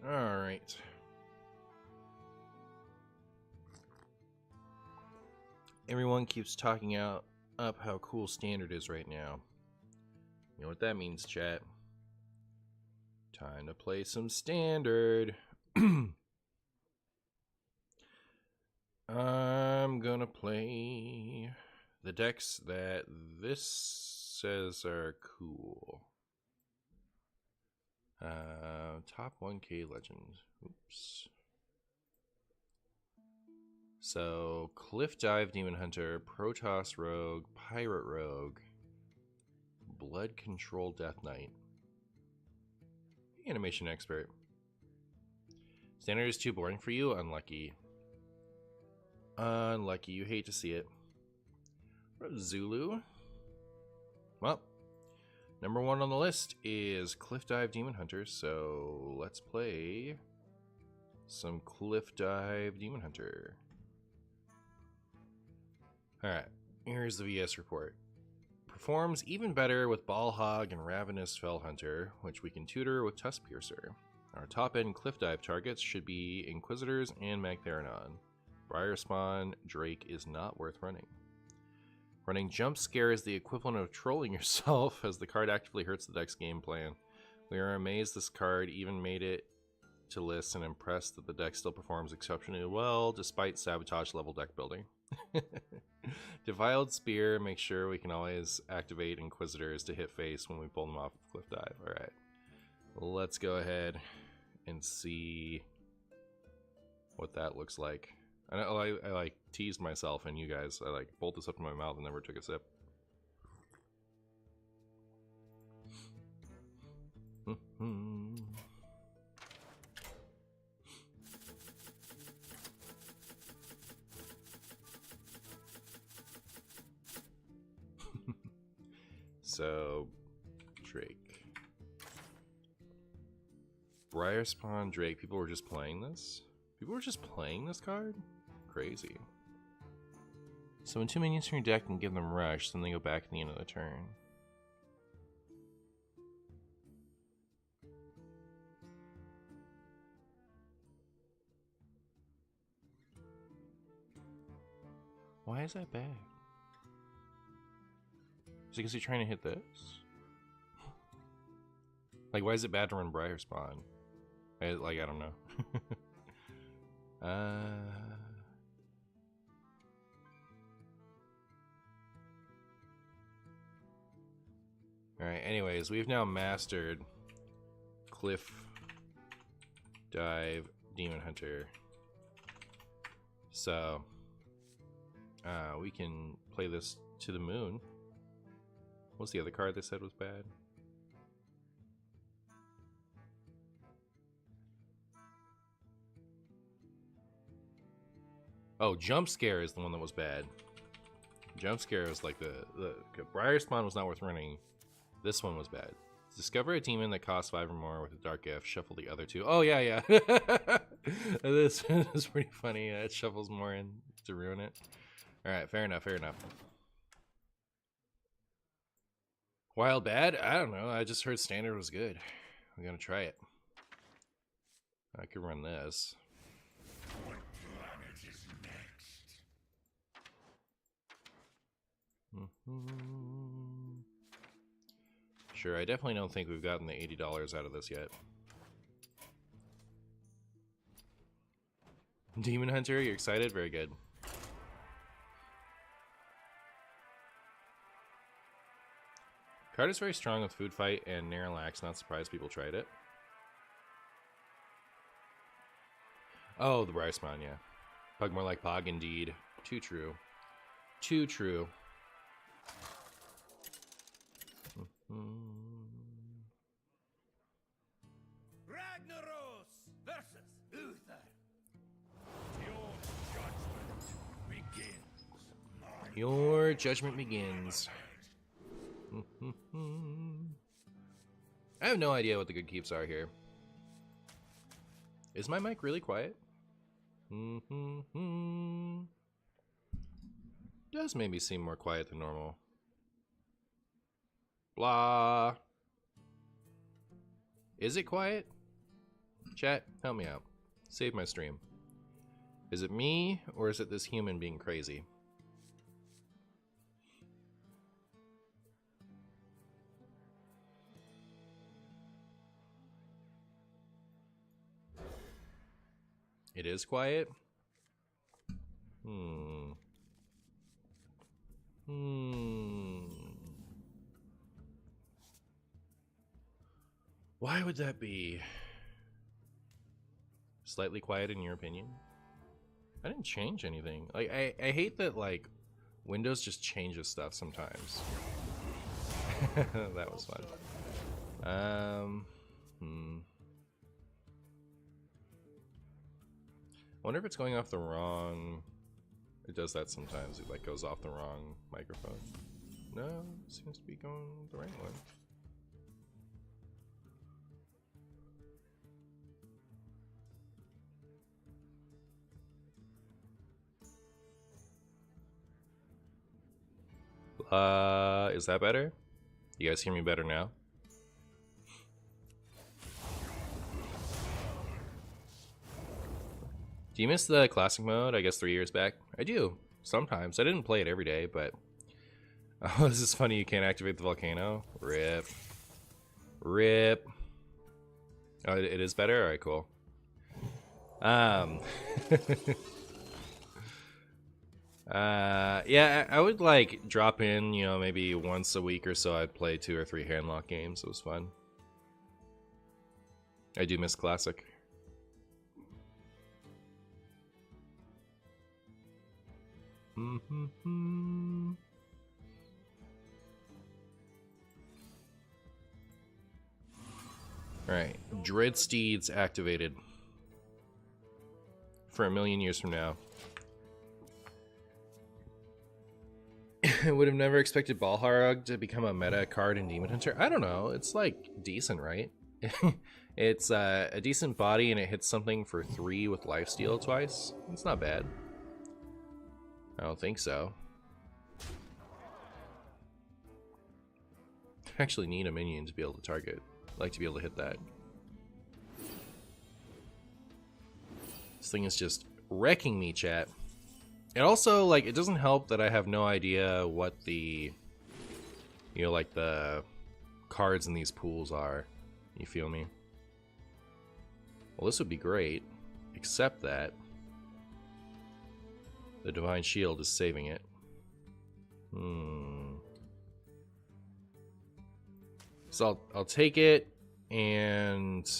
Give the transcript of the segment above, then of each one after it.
All right. Everyone keeps talking up how cool standard is right now. You know what that means, chat? Time to play some standard. I'm gonna play the decks that this says are cool. Top 1K legend. Oops. So, Cliff Dive Demon Hunter, Protos Rogue, Pirate Rogue, Blood Control Death Knight. Animation Expert. Standard is too boring for you? Unlucky. Unlucky, you hate to see it. Zulu. Well, number 1 on the list is Cliff Dive Demon Hunter, so let's play some Cliff Dive Demon Hunter. Alright, here's the VS report. Performs even better with Ball Hog and Ravenous Fell Hunter, which we can tutor with Tusk Piercer. Our top-end Cliff Dive targets should be Inquisitors and Magtheranon. Briarspawn Drake is not worth running. Running Jump Scare is the equivalent of trolling yourself, as the card actively hurts the deck's game plan. We are amazed this card even made it to list and impressed that the deck still performs exceptionally well despite sabotage level deck building. Defiled Spear makes sure we can always activate Inquisitors to hit face when we pull them off of Cliff Dive. Alright, let's go ahead and see what that looks like. I like teased myself and you guys. I like pulled this up to my mouth and never took a sip. So, Drake. Briarspawn Drake. People were just playing this? People were just playing this card? Crazy. So when 2 minions from your deck can give them rush, then they go back at the end of the turn. Why is that bad? Is it because you're trying to hit this? Like, why is it bad to run Briarspawn? I don't know. Alright, anyways, we've now mastered Cliff Dive Demon Hunter. So, we can play this to the moon. What's the other card they said was bad? Oh, Jump Scare is the one that was bad. Jump Scare was like the Briarspawn was not worth running. This one was bad. Discover a demon that costs 5 or more with a dark gift. Shuffle the other 2. Oh yeah. This is pretty funny. It shuffles more in to ruin it. All right, fair enough. Wild bad? I don't know. I just heard standard was good. I'm gonna try it. I could run this. What planet is next? Sure, I definitely don't think we've gotten the $80 out of this yet. Demon Hunter, you're excited? Very good. Card is very strong with Food Fight and Naralax. Not surprised people tried it. Oh, the Briarspawn, yeah. Pug more like Pog, indeed. Too true. Too true. Ragnaros versus Uther. Your judgment begins. Your judgment begins. I have no idea what the good keeps are here. Is my mic really quiet? Does maybe seem more quiet than normal. Blah. Is it quiet? Chat, help me out. Save my stream. Is it me, or is it this human being crazy? It is quiet? Why would that be? Slightly quiet in your opinion? I didn't change anything. Like, I hate that, like, Windows just changes stuff sometimes. That was fun. I wonder if it's going off the wrong... It does that sometimes. It, like, goes off the wrong microphone. No, it seems to be going the right one. Is that better? You guys hear me better now? Do you miss the classic mode, I guess 3 years back? I do, sometimes. I didn't play it every day, but... Oh, this is funny, you can't activate the volcano? Rip. Rip. Oh, it is better? Alright, cool. Yeah, I would like drop in, you know, maybe once a week or so I'd play 2 or 3 handlock games. It was fun. I do miss classic. Alright, Dread Steeds activated. For 1,000,000 years from now. Would have never expected Balharug to become a meta card in Demon Hunter. I don't know. It's like decent, right? It's a decent body and it hits something for 3 with lifesteal twice. It's not bad. I don't think so. I actually need a minion to be able to target. I'd like to be able to hit that. This thing is just wrecking me, chat. It also, like, it doesn't help that I have no idea what the, you know, like the cards in these pools are. You feel me? Well, this would be great, except that the Divine Shield is saving it. So I'll take it, and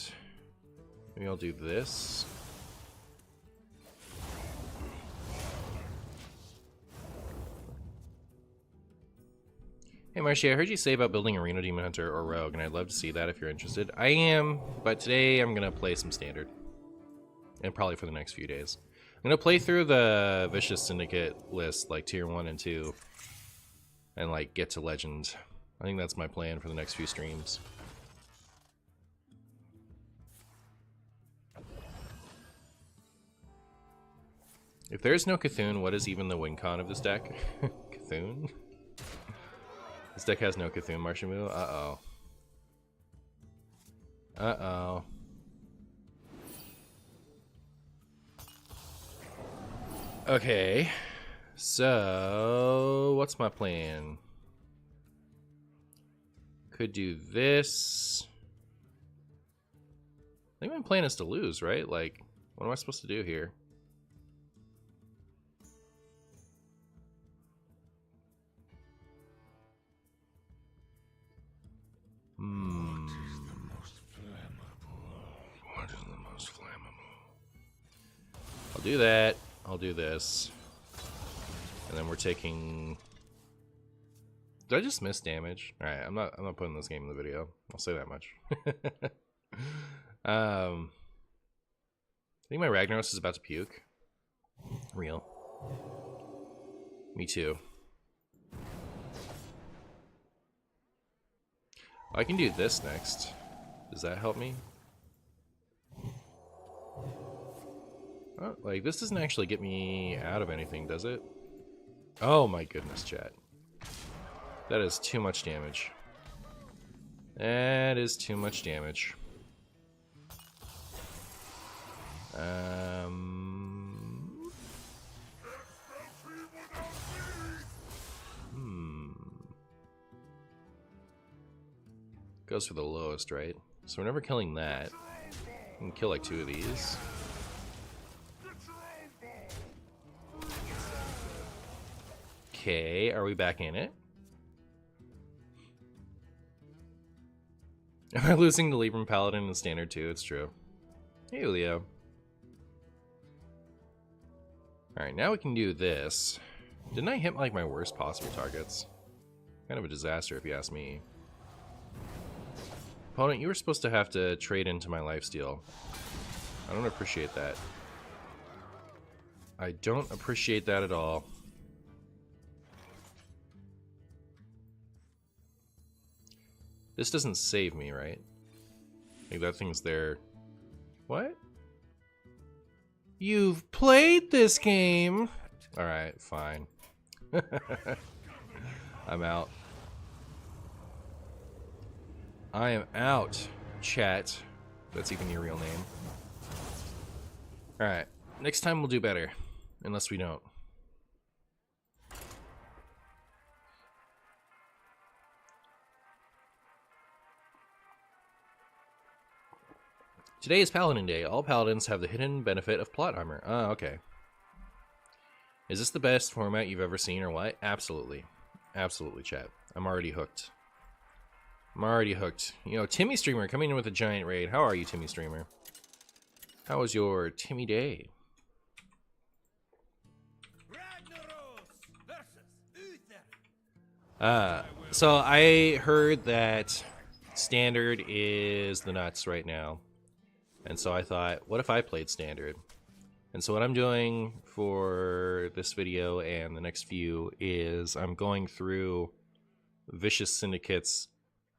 maybe I'll do this. Hey Marcia, I heard you say about building a Reno Demon Hunter or Rogue, and I'd love to see that if you're interested. I am, but today I'm going to play some Standard. And probably for the next few days. I'm going to play through the Vicious Syndicate list, like Tier 1 and 2. And like get to Legend. I think that's my plan for the next few streams. If there's no Cthulhu, what is even the win con of this deck? Cthulhu? This deck has no Cthulhu Martian. Uh-oh. Uh-oh. Okay. So, what's my plan? Could do this. I think my plan is to lose, right? Like, what am I supposed to do here? What is the most flammable? What is the most flammable? I'll do that. I'll do this. And then we're taking... Did I just miss damage? Alright, I'm not putting this game in the video. I'll say that much. I think my Ragnaros is about to puke. Real. Me too. I can do this next. Does that help me? Oh, like, this doesn't actually get me out of anything, does it? Oh my goodness, chat. That is too much damage. That is too much damage. Goes for the lowest, right? So we're never killing that. We can kill like 2 of these. Okay, are we back in it? Am I losing to Libram Paladin in Standard too? It's true. Hey, Leo. Alright, now we can do this. Didn't I hit like my worst possible targets? Kind of a disaster if you ask me. Opponent, you were supposed to have to trade into my lifesteal. I don't appreciate that. I don't appreciate that at all. This doesn't save me, right? Like that thing's there. What? You've played this game! Alright, fine. I'm out. I am out, chat. That's even your real name. Alright, next time we'll do better. Unless we don't. Today is Paladin Day. All Paladins have the hidden benefit of plot armor. Oh, okay. Is this the best format you've ever seen or what? Absolutely. Absolutely, chat. I'm already hooked. I'm already hooked. You know, Timmy Streamer coming in with a giant raid. How are you, Timmy Streamer? How was your Timmy Day? So I heard that Standard is the nuts right now. And so I thought, what if I played Standard? And so what I'm doing for this video and the next few is I'm going through Vicious Syndicate's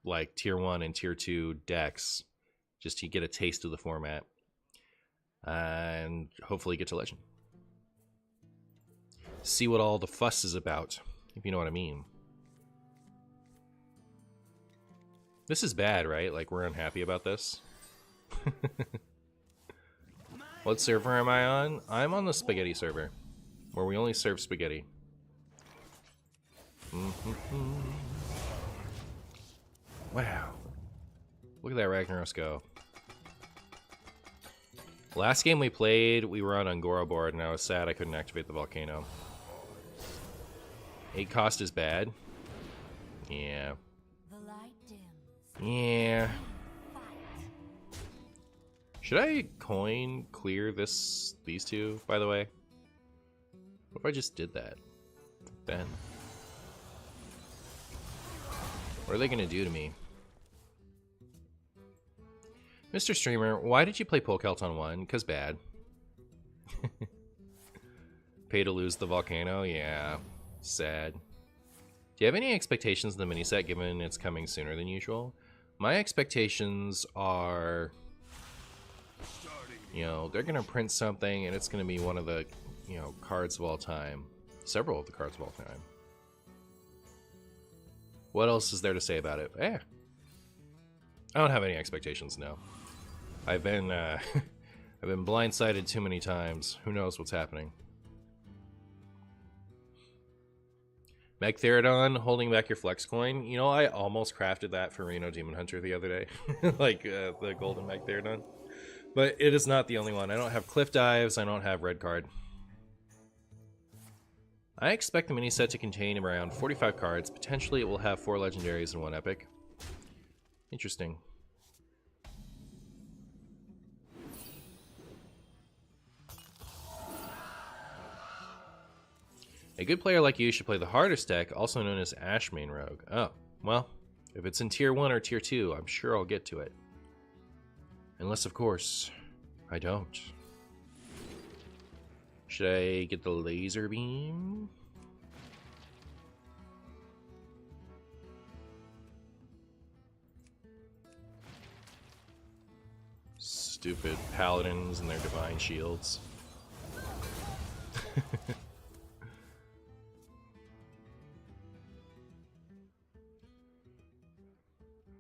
like tier 1 and tier 2 decks just to get a taste of the format and hopefully get to Legend. See what all the fuss is about, if you know what I mean. This is bad, right? Like, we're unhappy about this. What server am I on? I'm on the spaghetti server, where we only serve spaghetti. Wow. Look at that Ragnaros go. Last game we played, we were on Angora board, and I was sad I couldn't activate the volcano. 8 cost is bad. Yeah. Yeah. Should I coin clear these two, by the way? What if I just did that? Then. What are they gonna do to me? Mr. Streamer, why did you play Polkelt on 1? 'Cause bad. Pay to lose the volcano? Yeah. Sad. Do you have any expectations in the mini set given it's coming sooner than usual? My expectations are, you know, they're gonna print something and it's gonna be one of the, you know, cards of all time. Several of the cards of all time. What else is there to say about it? I don't have any expectations, no. I've been I've been blindsided too many times. Who knows what's happening? Magtheridon holding back your flex coin. You know, I almost crafted that for Reno Demon Hunter the other day. Like the golden Magtheridon. But it is not the only one. I don't have Cliff Dives. I don't have Red Card. I expect the mini set to contain around 45 cards. Potentially it will have 4 legendaries and 1 epic. Interesting. A good player like you should play the hardest deck, also known as Ashmane Rogue. Oh, well, if it's in tier 1 or tier 2, I'm sure I'll get to it. Unless, of course, I don't. Should I get the laser beam? Stupid paladins and their divine shields.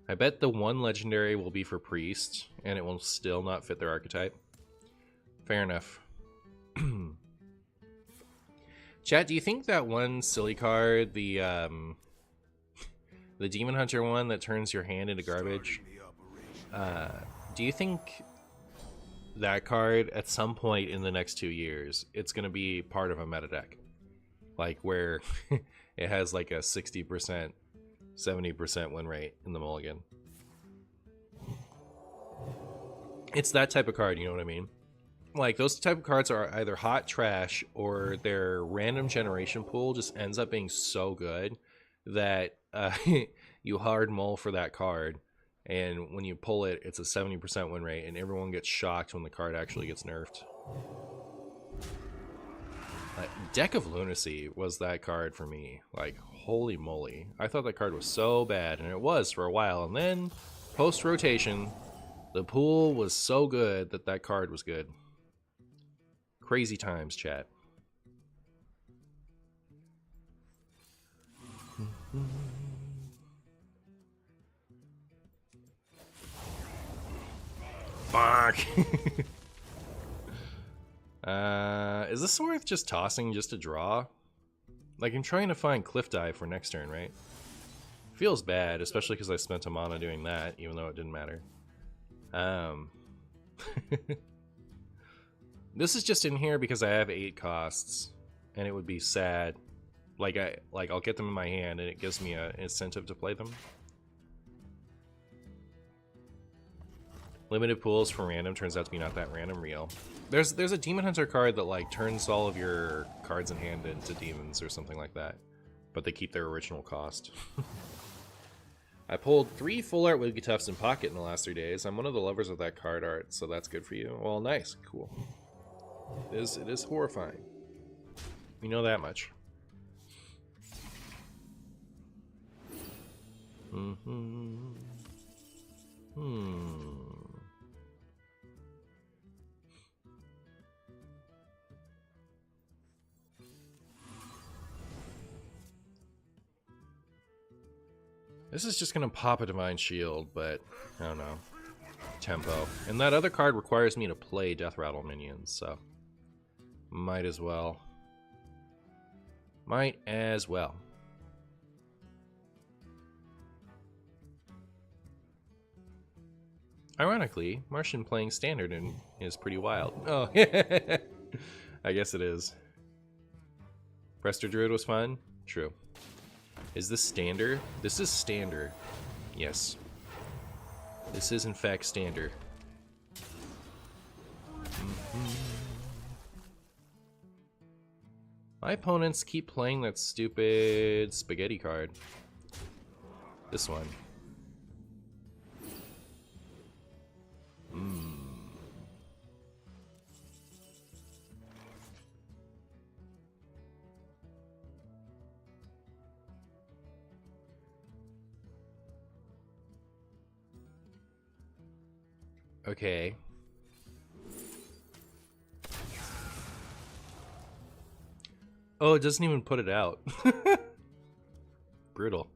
I bet the 1 legendary will be for priest, and it will still not fit their archetype. Fair enough. Chat, do you think that one silly card, the Demon Hunter one that turns your hand into garbage, do you think that card at some point in the next 2 years, it's going to be part of a meta deck? Like where it has like a 60%, 70% win rate in the mulligan. It's that type of card, you know what I mean? Like, those type of cards are either hot trash or their random generation pool just ends up being so good that you hard mull for that card, and when you pull it, it's a 70% win rate, and everyone gets shocked when the card actually gets nerfed. Deck of Lunacy was that card for me. Like, holy moly. I thought that card was so bad, and it was for a while, and then, post-rotation, the pool was so good that that card was good. Crazy times, chat. Fuck. Is this worth just tossing just to draw? Like, I'm trying to find Cliff Dive for next turn, right? Feels bad, especially because I spent a mana doing that, even though it didn't matter. This is just in here because I have 8 costs, and it would be sad. I'll get them in my hand, and it gives me an incentive to play them. Limited pools for random turns out to be not that random. Real. There's a Demon Hunter card that like turns all of your cards in hand into demons or something like that, but they keep their original cost. I pulled 3 full art Wigglytuffs in pocket in the last 3 days. I'm one of the lovers of that card art, so that's good for you. Well, nice, cool. It is horrifying. We know that much. This is just gonna pop a Divine Shield, but I don't know. Tempo. And that other card requires me to play Death Rattle minions, so might as well. Might as well. Ironically, Martian playing Standard is pretty wild. Oh, I guess it is. Prester Druid was fun? True. Is this Standard? This is Standard. Yes. This is in fact Standard. My opponents keep playing that stupid spaghetti card. This one. Okay. Oh, it doesn't even put it out. Brutal.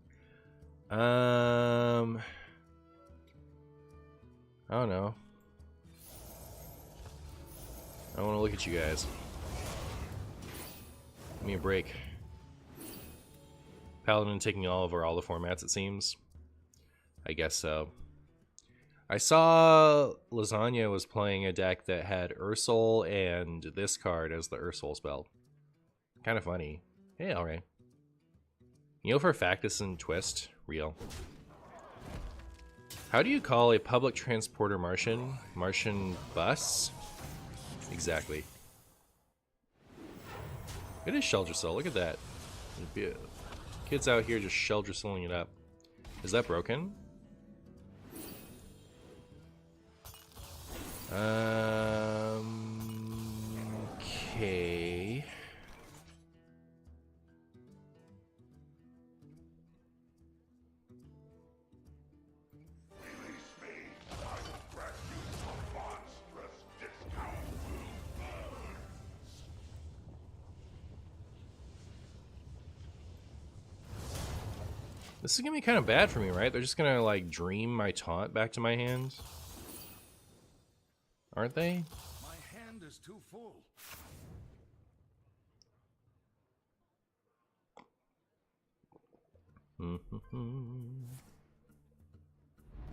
I don't know. I want to look at you guys. Give me a break. Paladin taking all over all the formats, it seems. I guess so. I saw Lasagna was playing a deck that had Ursol and this card as the Ursol spell. Kind of funny. Hey, alright. You know for a fact this isn't Twist? Real. How do you call a public transporter Martian? Martian bus? Exactly. It is Sheldressel, look at that. Kids out here just Sheldresseling it up. Is that broken? Okay. This is gonna be kind of bad for me, right? They're just gonna like dream my taunt back to my hand. Aren't they? My hand hand is too full.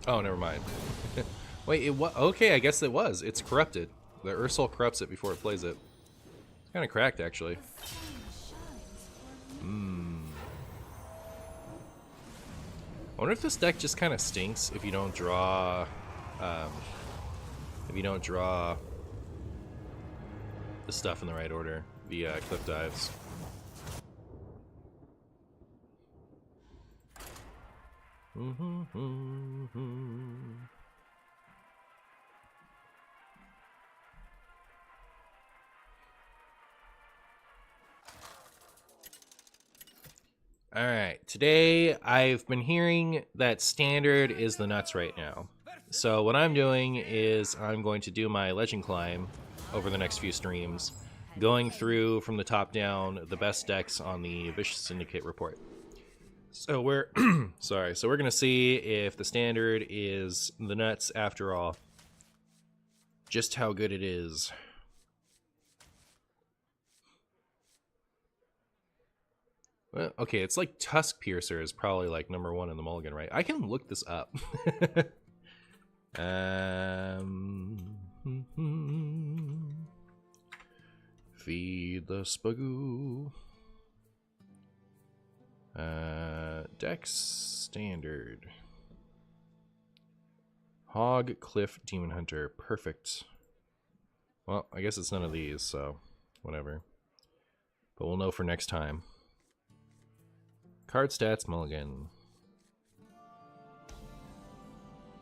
Oh, never mind. Wait, okay, I guess it was. It's corrupted. The Ursul corrupts it before it plays it. It's kind of cracked, actually. I wonder if this deck just kind of stinks if you don't draw... the stuff in the right order via cliff dives. Alright, today I've been hearing that standard is the nuts right now. So what I'm doing is I'm going to do my legend climb over the next few streams, going through from the top down the best decks on the Vicious Syndicate report. So we're sorry, so we're gonna see if the standard is the nuts after all. Just how good it is. Well, okay, it's like Tusk Piercer is probably like #1 in the mulligan, right? I can look this up. Feed the Spagoo. Dex standard. Hog, Cliff, Demon Hunter. Perfect. Well, I guess it's none of these, so whatever. But we'll know for next time. Card stats, mulligan.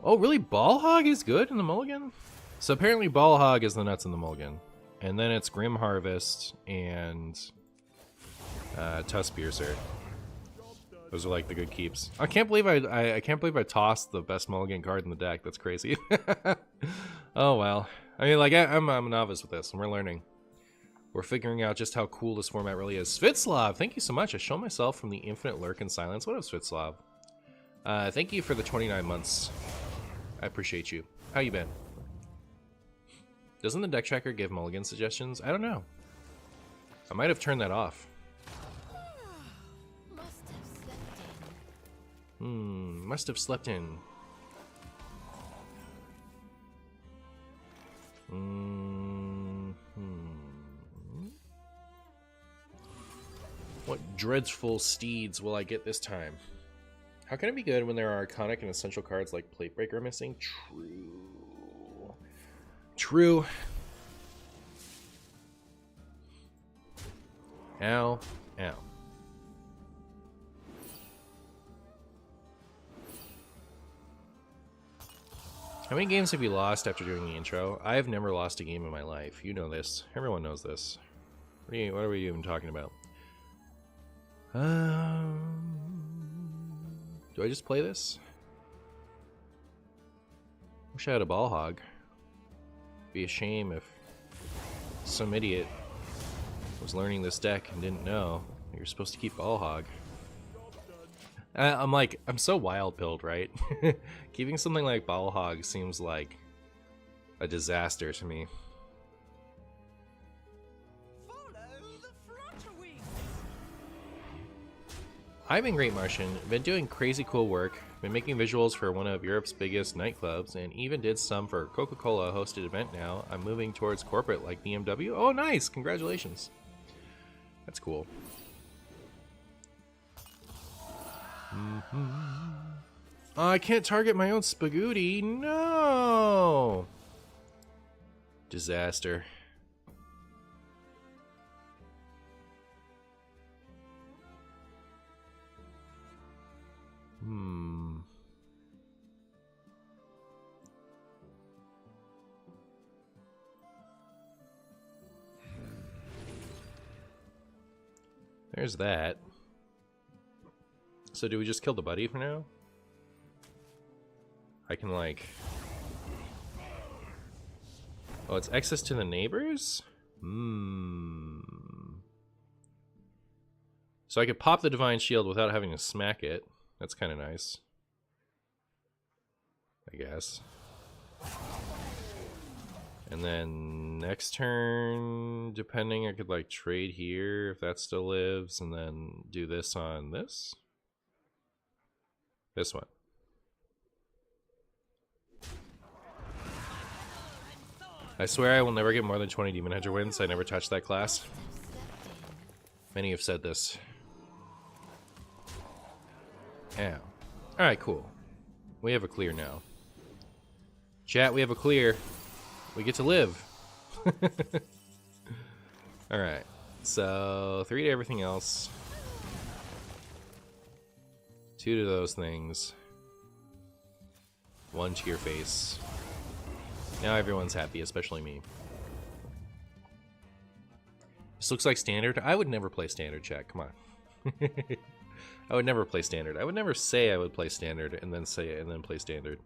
Oh, really? Ball Hog is good in the mulligan? So apparently Ball Hog is the nuts in the mulligan. And then it's Grim Harvest and Tusk Piercer. Those are like the good keeps. I can't believe I can't believe I tossed the best mulligan card in the deck. That's crazy. Oh well. I mean, like I'm a novice with this, and we're learning. We're figuring out just how cool this format really is. Svitslav, thank you so much. I show myself from the infinite lurk and silence. What up, Svitslav? Thank you for the 29 months. I appreciate you. How you been? Doesn't the deck tracker give mulligan suggestions? I don't know. I might have turned that off. Must have slept in. What dreadful steeds will I get this time? How can it be good when there are iconic and essential cards like Plate Breaker missing? True. True. Ow. Ow. How many games have you lost after doing the intro? I have never lost a game in my life. You know this. Everyone knows this. What are we even talking about? Do I just play this? Wish I had a Ball Hog. Be a shame if some idiot was learning this deck and didn't know that you're supposed to keep Ball Hog. I'm so wild-pilled, right? Keeping something like Ball Hog seems like a disaster to me. I've been great, Martian. Been doing crazy cool work. Been making visuals for one of Europe's biggest nightclubs, and even did some for a Coca-Cola hosted event now. I'm moving towards corporate like BMW. Oh, nice! Congratulations. That's cool. Oh, I can't target my own Spagooty. No! Disaster. There's that. So do we just kill the buddy for now? I can like... Oh, it's access to the neighbors? So I could pop the Divine Shield without having to smack it. That's kind of nice. I guess. And then Next turn, depending, I could like trade here if that still lives, and then do this on this. This one. I swear I will never get more than 20 Demon Hunter wins. I never touched that class. Many have said this. Ow. Alright, cool. We have a clear now. Chat, we have a clear. We get to live. Alright. So, 3 to everything else. 2 to those things. 1 to your face. Now everyone's happy, especially me. This looks like standard. I would never play standard, chat. Come on. I would never play standard. I would never say I would play standard and then say it and then play standard.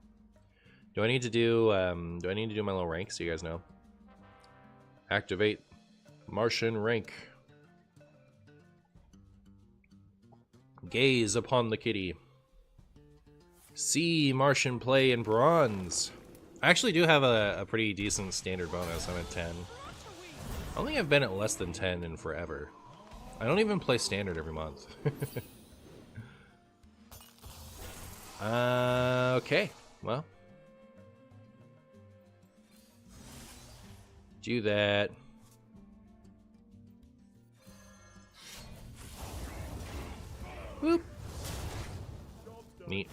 Do I need to do my little rank so you guys know? Activate Martian rank. Gaze upon the kitty. See Martian play in bronze. I actually do have a pretty decent standard bonus. I'm at 10. I don't think I've been at less than 10 in forever. I don't even play standard every month. Okay. Well. Do that. Whoop. Neat.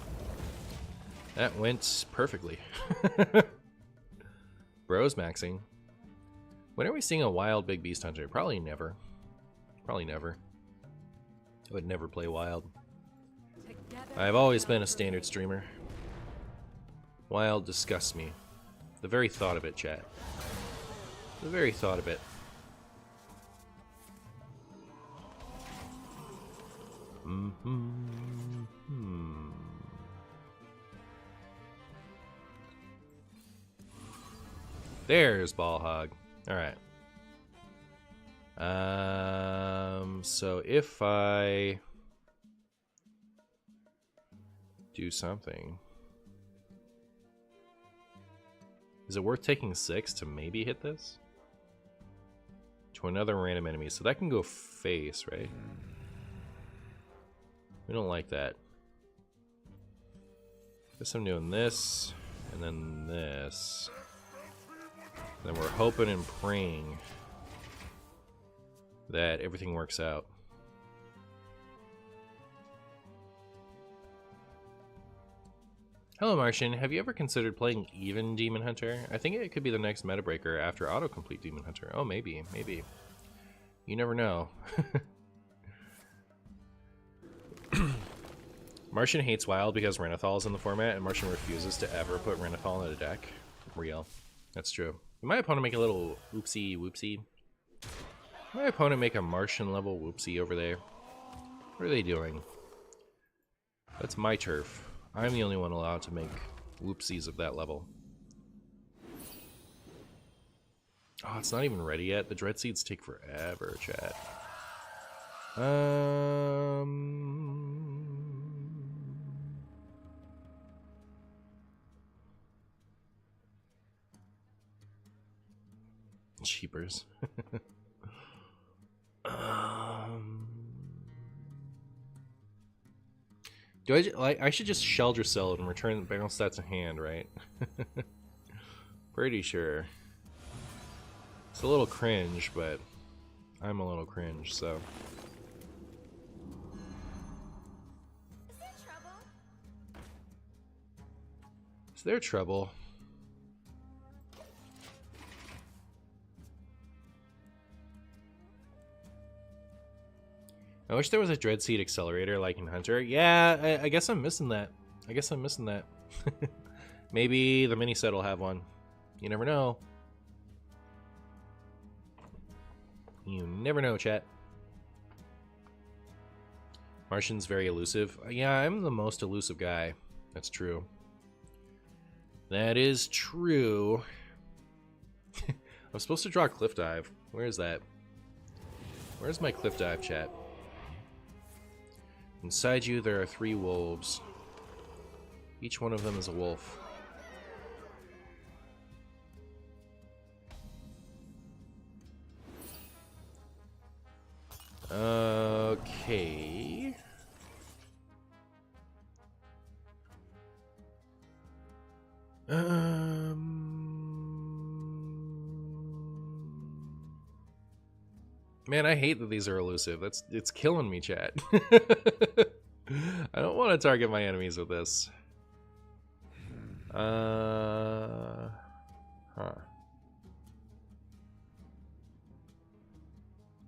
That went perfectly. Bros maxing. When are we seeing a wild big beast hunter? Probably never. Probably never. I would never play wild. I've always been a standard streamer. Wild disgusts me. The very thought of it, chat. The very thought of it. There's Ball Hog. Alright. So if I do something, is it worth taking 6 to maybe hit this? To another random enemy. So that can go face, right? We don't like that. Guess I'm doing this, and then this. And then we're hoping and praying that everything works out. Hello Martian, have you ever considered playing even Demon Hunter? I think it could be the next meta breaker after autocomplete Demon Hunter. Oh, maybe. You never know. Martian hates Wild because Renathal is in the format, and Martian refuses to ever put Renathal in a deck. Real. That's true. Did my opponent make a little oopsie whoopsie? Did my opponent make a Martian level whoopsie over there? What are they doing? That's my turf. I'm the only one allowed to make whoopsies of that level. Oh, it's not even ready yet. The Dread Seeds take forever, chat. Cheapers. Do I should just Shelter Cell and return bounce that to hand, right? Pretty sure. It's a little cringe, but I'm a little cringe, so. Is there trouble? I wish there was a Dreadseed accelerator like in Hunter. Yeah, I guess I'm missing that. Maybe the mini set will have one. You never know. You never know, chat. Martian's very elusive. Yeah, I'm the most elusive guy. That's true. That is true. I'm supposed to draw Cliff Dive. Where is that? Where's my Cliff Dive, chat? Inside you, there are 3 wolves. Each one of them is a wolf. Okay. Man, I hate that these are elusive. It's killing me, chat. I don't want to target my enemies with this. Huh.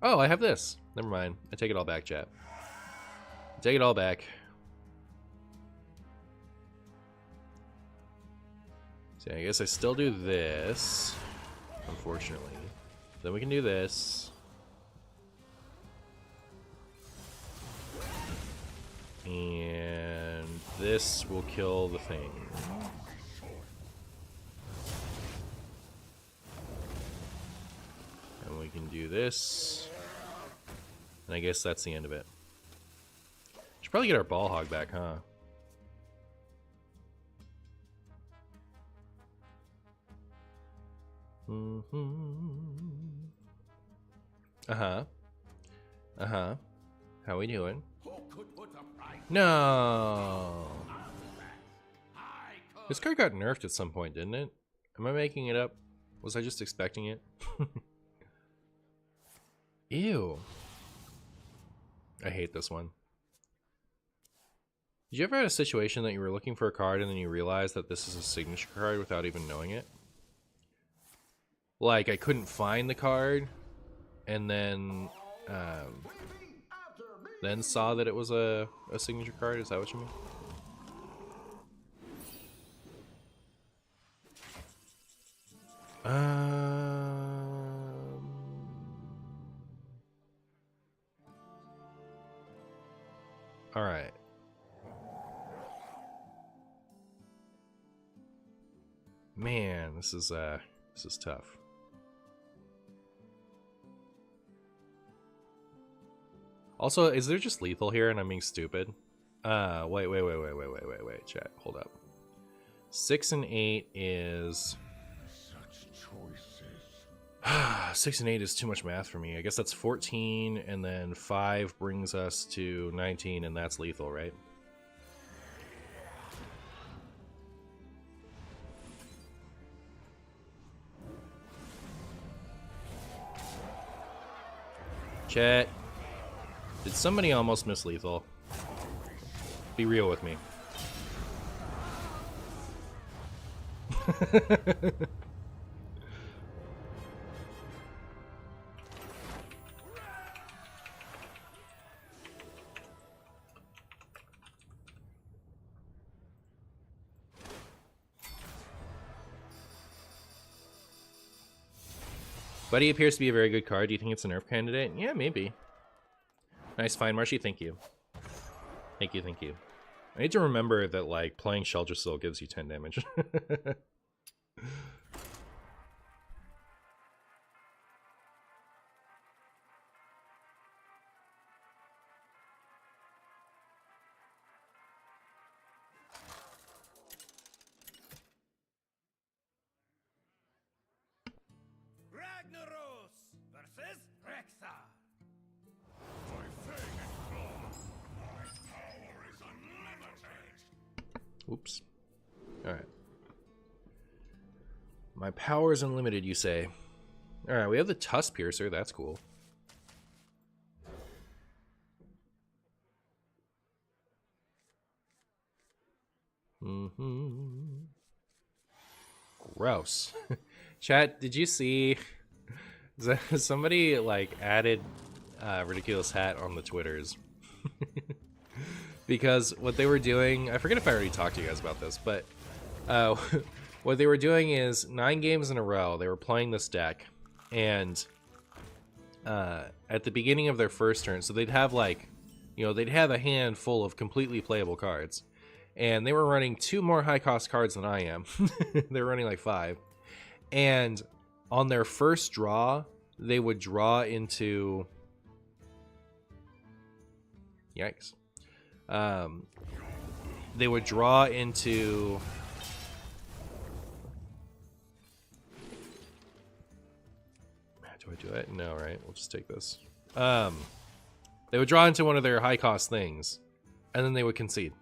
Oh, I have this. Never mind. I take it all back, chat. Take it all back. So I guess I still do this, unfortunately. Then we can do this. And this will kill the thing. And we can do this. And I guess that's the end of it. Should probably get our ball hog back, huh? Uh-huh. Uh-huh. How we doing? No! This card got nerfed at some point, didn't it? Am I making it up? Was I just expecting it? Ew. I hate this one. Did you ever have a situation that you were looking for a card and then you realized that this is a signature card without even knowing it? Like, I couldn't find the card, and then saw that it was a signature card. Is that what you mean? All right. Man, this is tough. Also, is there just lethal here and I'm being stupid? Wait, chat. Hold up. 6 and 8 is... Such choices. 6 and 8 is too much math for me. I guess that's 14, and then 5 brings us to 19, and that's lethal, right? Chat. Did somebody almost miss lethal? Be real with me. Buddy appears to be a very good card. Do you think it's a nerf candidate? Yeah, maybe. Nice find, Marshy. Thank you. Thank you, thank you. I need to remember that, like, playing Shelter Soul gives you 10 damage. Ragnaros versus Rexa. My fang and claw. My power is unlimited. Oops. Alright. My power is unlimited, you say. Alright, we have the Tusk Piercer. That's cool. Gross. Chat, did you see... Somebody, like, added Ridiculous Hat on the Twitters. Because what they were doing... I forget if I already talked to you guys about this, but... what they were doing is 9 games in a row, they were playing this deck, and at the beginning of their first turn, so they'd have, like, you know, they'd have a hand full of completely playable cards, and they were running 2 more high-cost cards than I am. They were running, like, 5. And on their first draw, they would draw into... Yikes. They would draw into... Do I do it? No, right? We'll just take this. They would draw into one of their high cost things, and then they would concede.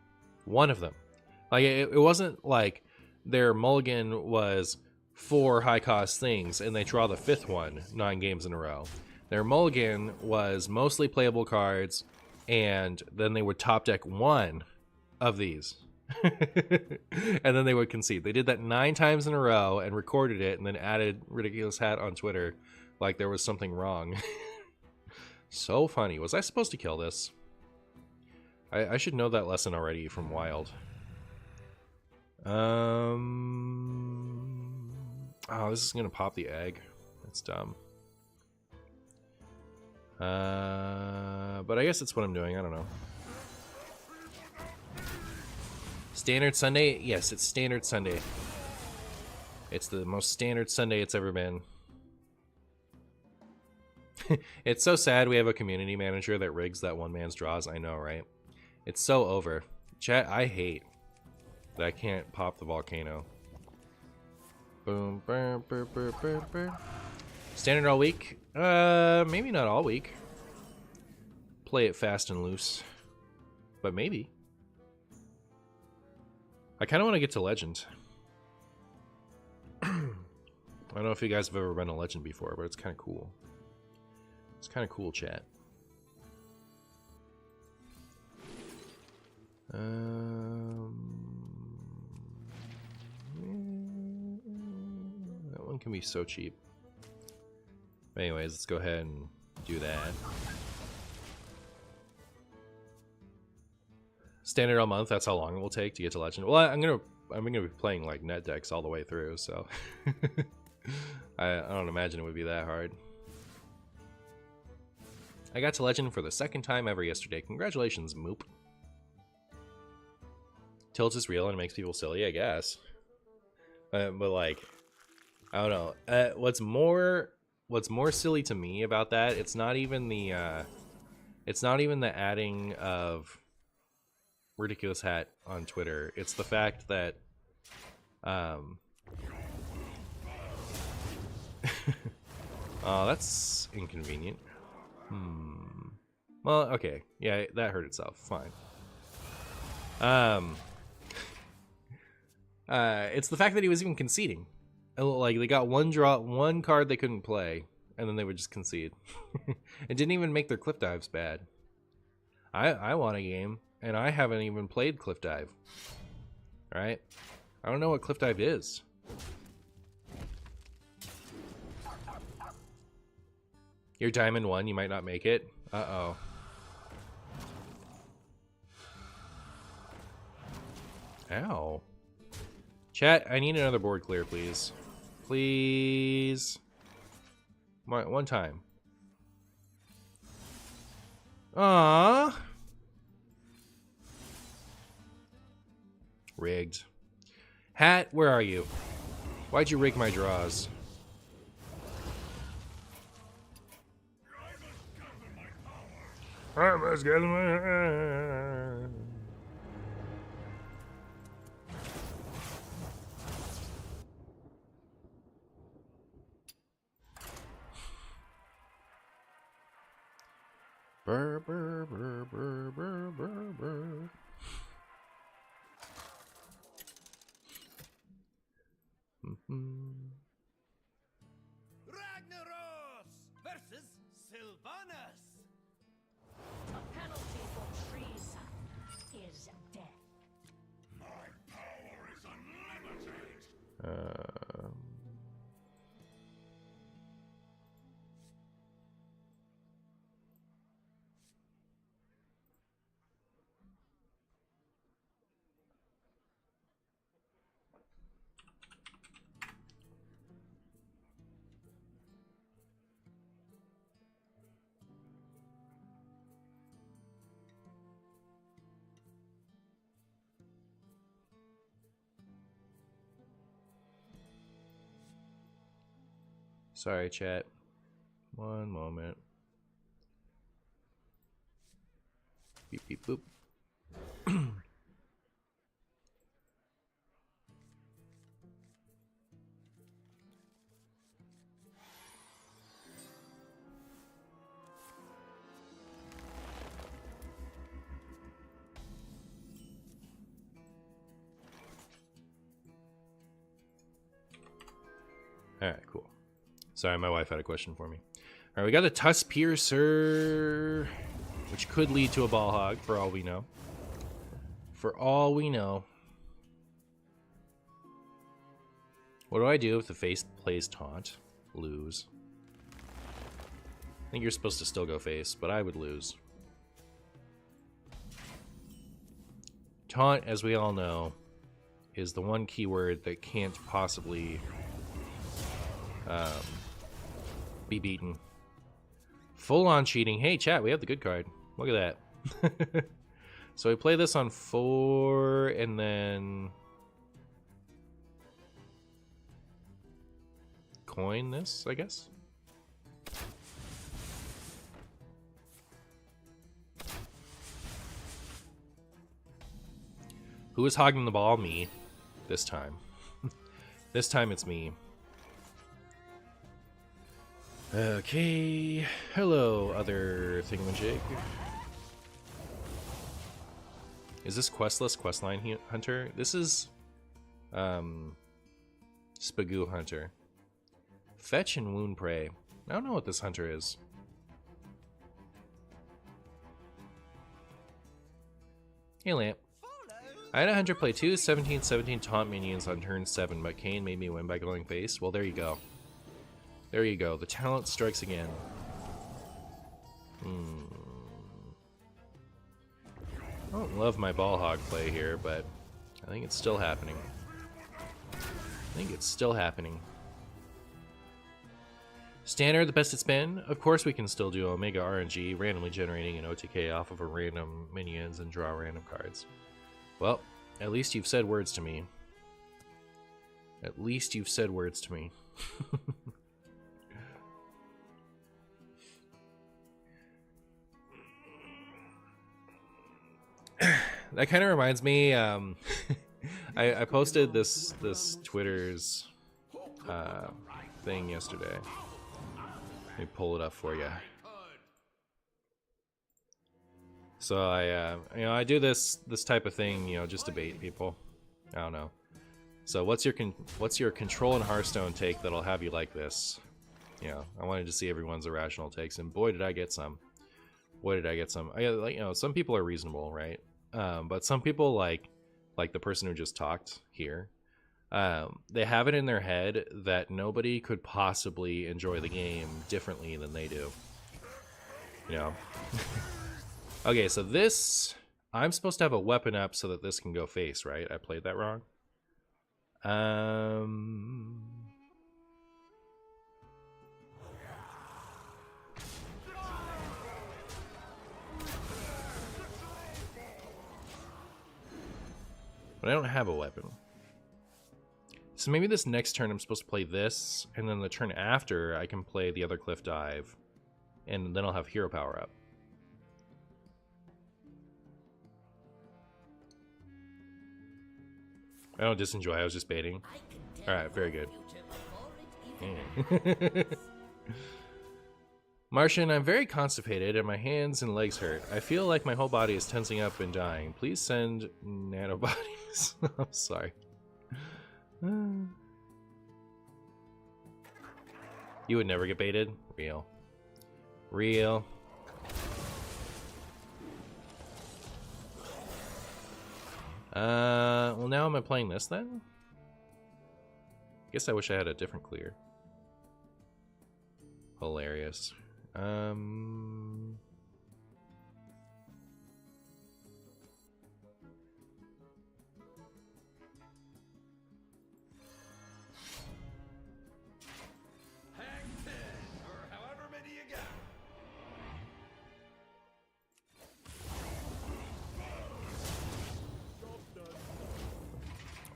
One of them. Like, it wasn't like their mulligan was 4 high cost things and they draw the 5th one 9 games in a row. Their mulligan was mostly playable cards, and then they would top deck 1 of these. And then they would concede. They did that 9 times in a row and recorded it and then added Ridiculous Hat on Twitter like there was something wrong. So funny. Was I supposed to kill this? I should know that lesson already from Wild. Oh, this is gonna pop the egg. That's dumb. But I guess it's what I'm doing. I don't know. Standard Sunday? Yes, it's Standard Sunday. It's the most standard Sunday it's ever been. It's so sad we have a community manager that rigs that one man's draws. I know, right? It's so over. Chat, I hate that I can't pop the volcano. Boom, burr, burr, burr, burr, burr. Standard all week? Maybe not all week. Play it fast and loose. But maybe. I kind of want to get to Legend. I don't know if you guys have ever been to Legend before, but it's kind of cool. It's kind of cool, chat. That one can be so cheap. But anyways, let's go ahead and do that. Standard all month. That's how long it will take to get to Legend. Well, I'm gonna be playing like net decks all the way through, so I don't imagine it would be that hard. I got to Legend for the 2nd time ever yesterday. Congratulations, Moop. Tilt is real and it makes people silly, I guess. But like, I don't know. What's more silly to me about that? It's not even the adding of Ridiculous Hat on Twitter. It's the fact that oh, that's inconvenient. Well, okay. Yeah, that hurt itself. Fine. It's the fact that he was even conceding. Like, they got one card they couldn't play, and then they would just concede. It didn't even make their cliff dives bad. I want a game, and I haven't even played cliff dive. Alright? I don't know what cliff dive is. You're diamond 1, you might not make it. Uh-oh. Ow. Chat, I need another board clear, please. Please. One time. Aww. Rigged. Hat, where are you? Why'd you rig my draws? I must gather my... Burr, burr, burr, burr, burr, burr, burr. Ragnaros versus Sylvanas. The penalty for treason is death. My power is unlimited. Sorry, chat. One moment. Beep, beep, boop. Alright, cool. Sorry, my wife had a question for me. Alright, we got a Tusk Piercer, which could lead to a Ball Hog, for all we know. For all we know. What do I do if the face plays Taunt? Lose. I think you're supposed to still go face, but I would lose. Taunt, as we all know, is the one keyword that can't possibly be beaten. Full-on cheating. Hey, chat, we have the good card. Look at that. So we play this on 4, and then coin this, I guess. Who is hogging the ball? Me. This time. This time it's me. Okay. Hello, other thingamajig. Is this questless questline hunter? This is Spagoo hunter. Fetch and wound prey. I don't know what this hunter is. Hey, Lamp. I had a hunter play 2 17/17 taunt minions on turn 7, but Kane made me win by going face. Well, there you go. There you go. The talent strikes again. I don't love my ball hog play here, but I think it's still happening. I think it's still happening. Standard, the best it's been. Of course we can still do Omega RNG, randomly generating an OTK off of a random minions and draw random cards. Well, at least you've said words to me. At least you've said words to me. That kind of reminds me, I posted this Twitter's thing yesterday. Let me pull it up for you. So I do this type of thing, just to bait people. I don't know. So what's your control and Hearthstone take that'll have you like this? I wanted to see everyone's irrational takes, and boy did I get some. Boy did I get some. Some people are reasonable, right? But some people like the person who just talked here, they have it in their head that nobody could possibly enjoy the game differently than they do. Okay, so this, I'm supposed to have a weapon up so that this can go face, right? I played that wrong. But I don't have a weapon. So maybe this next turn I'm supposed to play this, and then the turn after I can play the other Cliff Dive, and then I'll have hero power up. I don't disenjoy, I was just baiting. Alright, very good. Martian, I'm very constipated and my hands and legs hurt. I feel like my whole body is tensing up and dying. Please send nanobodies. I'm sorry. You would never get baited? Real. Real. Well, now am I playing this then? Guess I wish I had a different clear. Hilarious.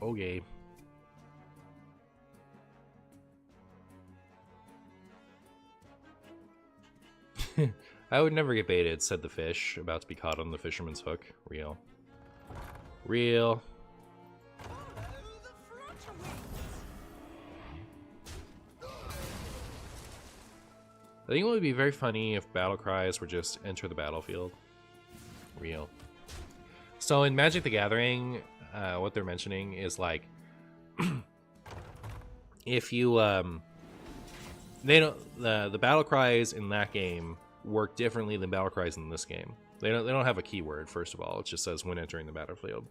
Okay. I would never get baited, said the fish, about to be caught on the fisherman's hook. Real. Real. I think it would be very funny if battle cries were just enter the battlefield. Real. So in Magic the Gathering, what they're mentioning is like if you they don't the battle cries in that game work differently than battle cries in this game. They don't have a keyword. First of all, it just says when entering the battlefield.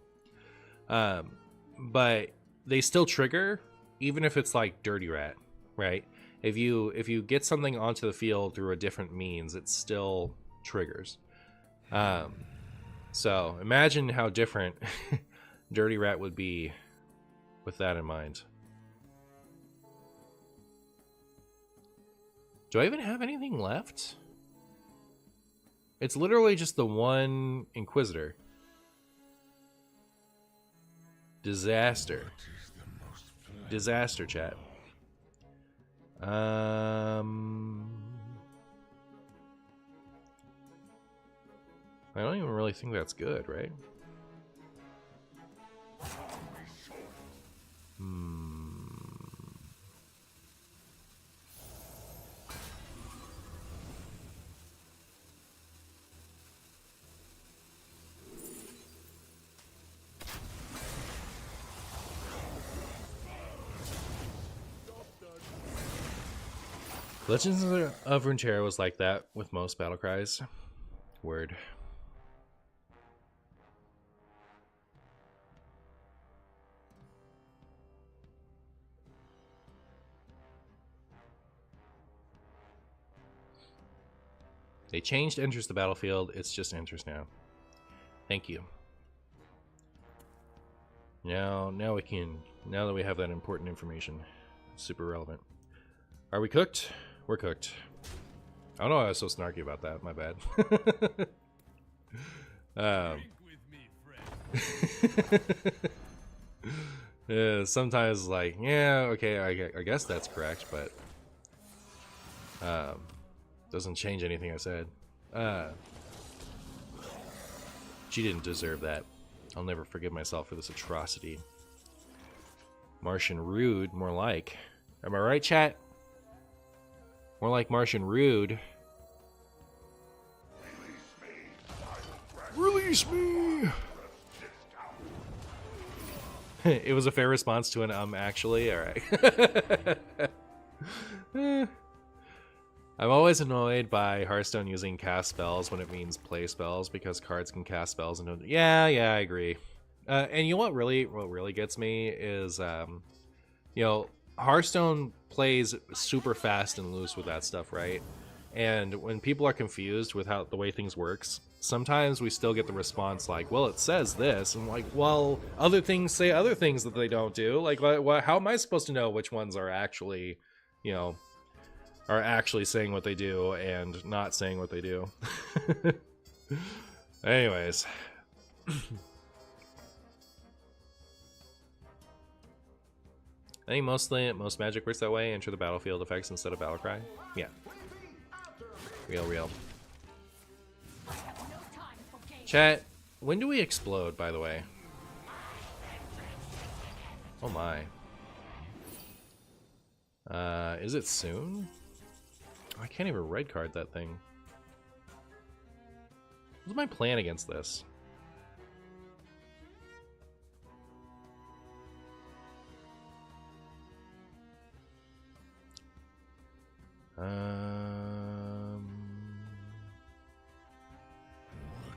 But they still trigger, even if it's like Dirty Rat, right? If you get something onto the field through a different means, it still triggers. So imagine how different Dirty Rat would be with that in mind. Do I even have anything left? It's literally just the one Inquisitor. Disaster. Disaster, chat. I don't even really think that's good, right? Legends of Runeterra was like that with most battle cries. Word. They changed enters the battlefield. It's just enters now. Thank you. Now we can. Now that we have that important information, it's super relevant. Are we cooked? We're cooked. I don't know why I was so snarky about that. My bad. Yeah, sometimes like, yeah, okay, I guess that's correct, but doesn't change anything I said. She didn't deserve that. I'll never forgive myself for this atrocity. Martian rude, more like. Am I right, chat? More like Martian rude. Release me! It was a fair response to an actually. Alright. I'm always annoyed by Hearthstone using cast spells when it means play spells because cards can cast spells and yeah, I agree. And you know what really gets me is you know, Hearthstone plays super fast and loose with that stuff, right? And when people are confused with how the way things works, sometimes we still get the response like, well, it says this, and like, well, other things say other things that they don't do. Like, how am I supposed to know which ones are actually, you know, are actually saying what they do and not saying what they do? Anyways. I think most magic works that way. Enter the battlefield effects instead of battle cry. Yeah. Real. Chat, when do we explode, by the way? Oh my. Is it soon? I can't even red card that thing. What's my plan against this? What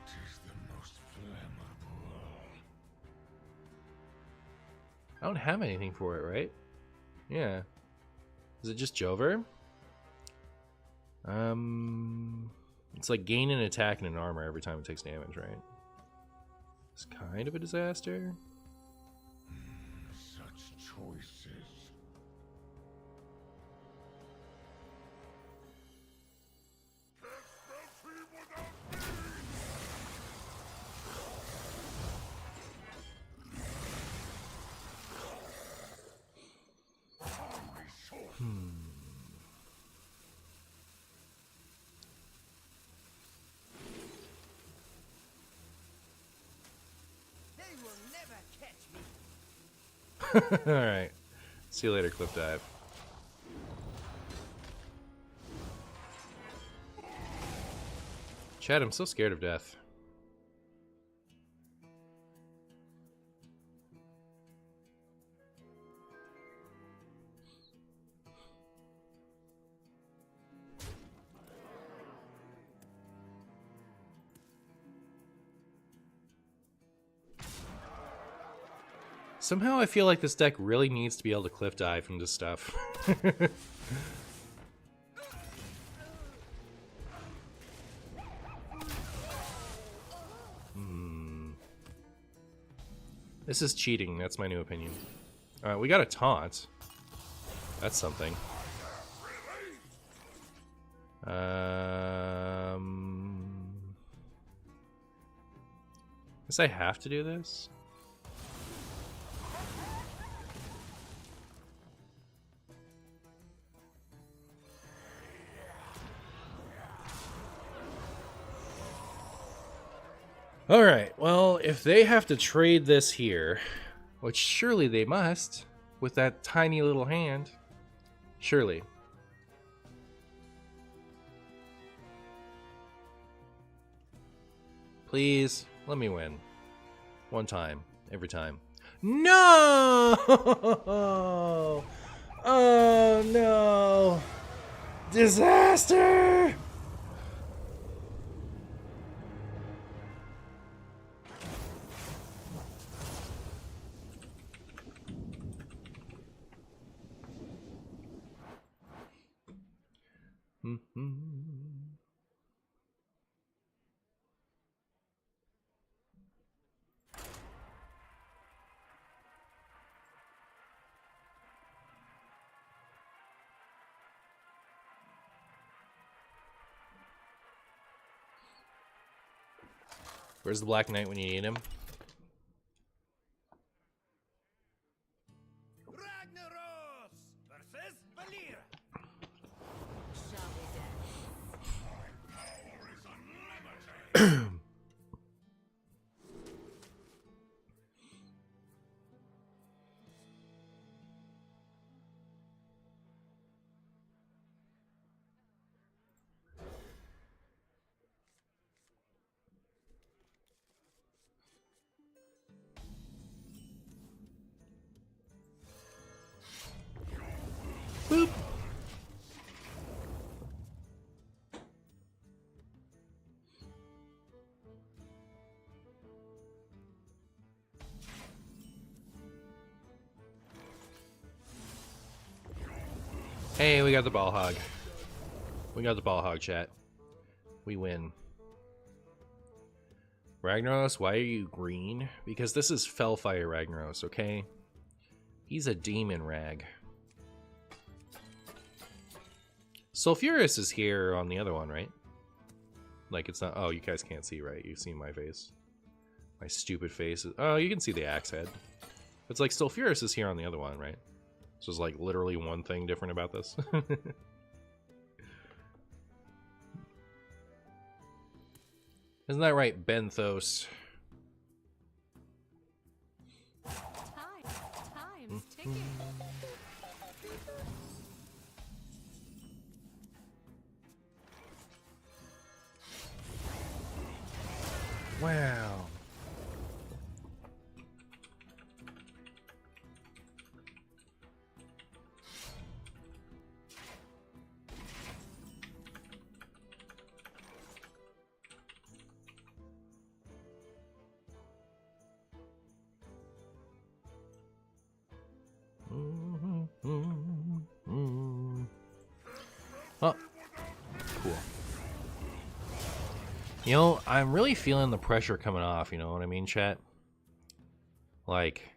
is the most flammable? I don't have anything for it, right? Yeah. Is it just Jover? It's like gain an attack and an armor every time it takes damage, right? It's kind of a disaster. Such choices. Alright. See you later, Cliff Dive. Chad, I'm so scared of death. Somehow I feel like this deck really needs to be able to cliff dive into stuff. This is cheating, that's my new opinion. Alright, we got a taunt. That's something. Guess I have to do this? Alright, well, if they have to trade this here, which surely they must, with that tiny little hand, surely. Please, let me win. One time, every time. No! Oh no! Disaster! Where's the Black Knight when you need him? Ragnaros versus Valir. Shall we dance? My power is unlimited. Boop. Hey, we got the ball hog. We got the ball hog, chat. We win. Ragnaros, why are you green? Because this is Fellfire Ragnaros, okay? He's a demon rag. Sulfuris is here on the other one, right? Like, it's not... Oh, you guys can't see, right? You've seen my face. My stupid face. Oh, you can see the axe head. It's like Sulfuris is here on the other one, right? So there's like literally one thing different about this. Isn't that right, Benthos? Time's ticking. Wow. Oh, cool. You know, I'm really feeling the pressure coming off, you know what I mean, chat? Like,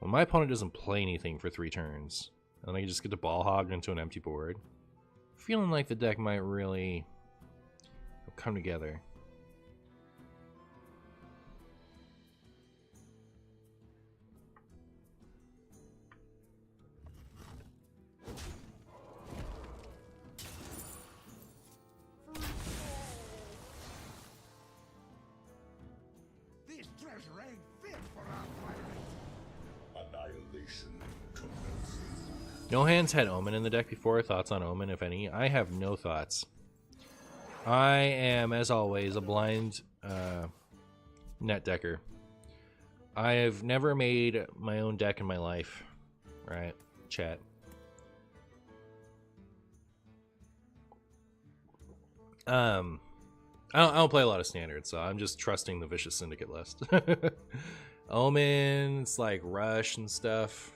when my opponent doesn't play anything for 3 turns, and I just get to ball hog into an empty board, feeling like the deck might really come together. This treasure ain't fit for our pirate. Annihilation commences. No hands had Omen in the deck before. Thoughts on Omen, if any? I have no thoughts. I am, as always, a blind net decker. I have never made my own deck in my life. Right, chat. I don't play a lot of standards, so I'm just trusting the Vicious Syndicate list. Omens, like Rush and stuff.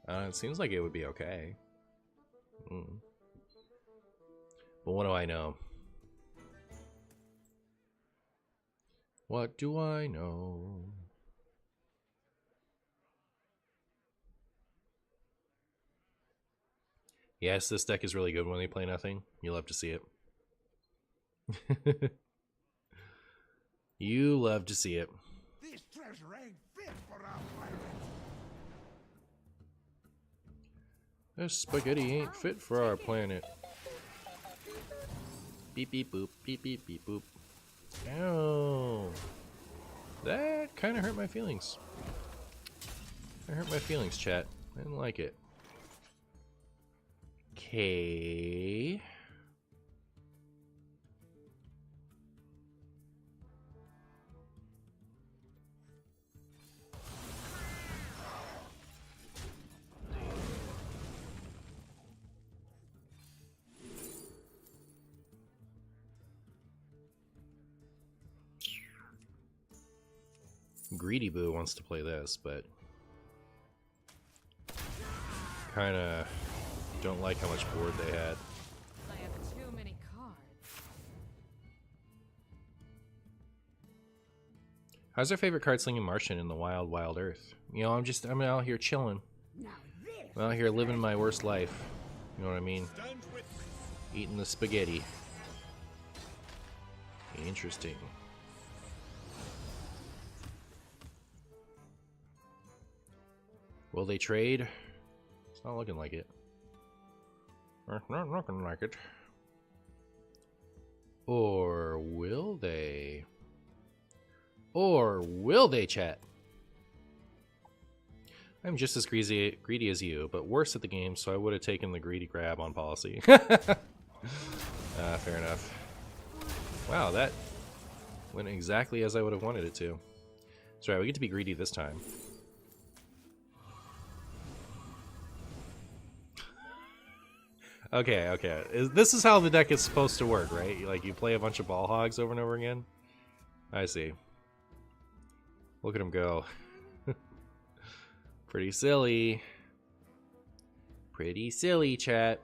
It seems like it would be okay. But what do I know? What do I know? Yes, this deck is really good when they play nothing. You love to see it. You love to see it. This treasure ain't fit for our pirates. This spaghetti ain't fit for our planet. Beep beep boop, beep beep beep boop. Ow. That kind of hurt my feelings. That hurt my feelings, chat. I didn't like it. Okay. Greedy Boo wants to play this, but kind of don't like how much board they had. I have too many cards. How's our favorite card slinging Martian in the wild, wild earth? You know, I'm out here chilling. I'm out here living my worst life. You know what I mean? Eating the spaghetti. Interesting. Will they trade? It's not looking like it. It's not looking like it. Or will they? Or will they, chat? I'm just as greedy as you, but worse at the game, so I would have taken the greedy grab on policy. Fair enough. Wow, that went exactly as I would have wanted it to. That's right, we get to be greedy this time. Okay. This is how the deck is supposed to work, right? Like, you play a bunch of ball hogs over and over again? I see. Look at him go. Pretty silly. Pretty silly, chat.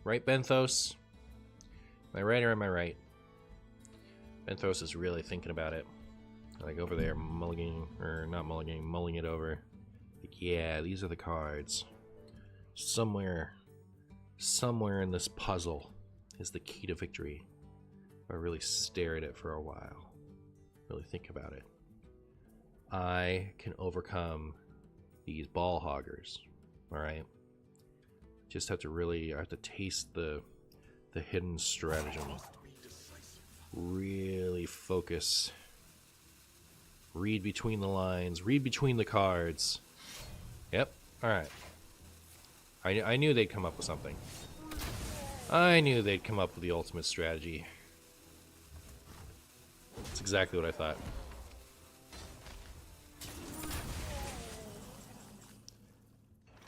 Right, Benthos? Am I right or am I right? Benthos is really thinking about it. Like over there, mulliganing, or not mulliganing, mulling it over. Like, yeah, these are the cards. Somewhere in this puzzle is the key to victory. If I really stare at it for a while, really think about it, I can overcome these ball hoggers. Alright? Just have to really, I have to taste the hidden stratagem. Really focus. Read between the lines. Read between the cards. Yep. Alright. I knew they'd come up with something. I knew they'd come up with the ultimate strategy. That's exactly what I thought.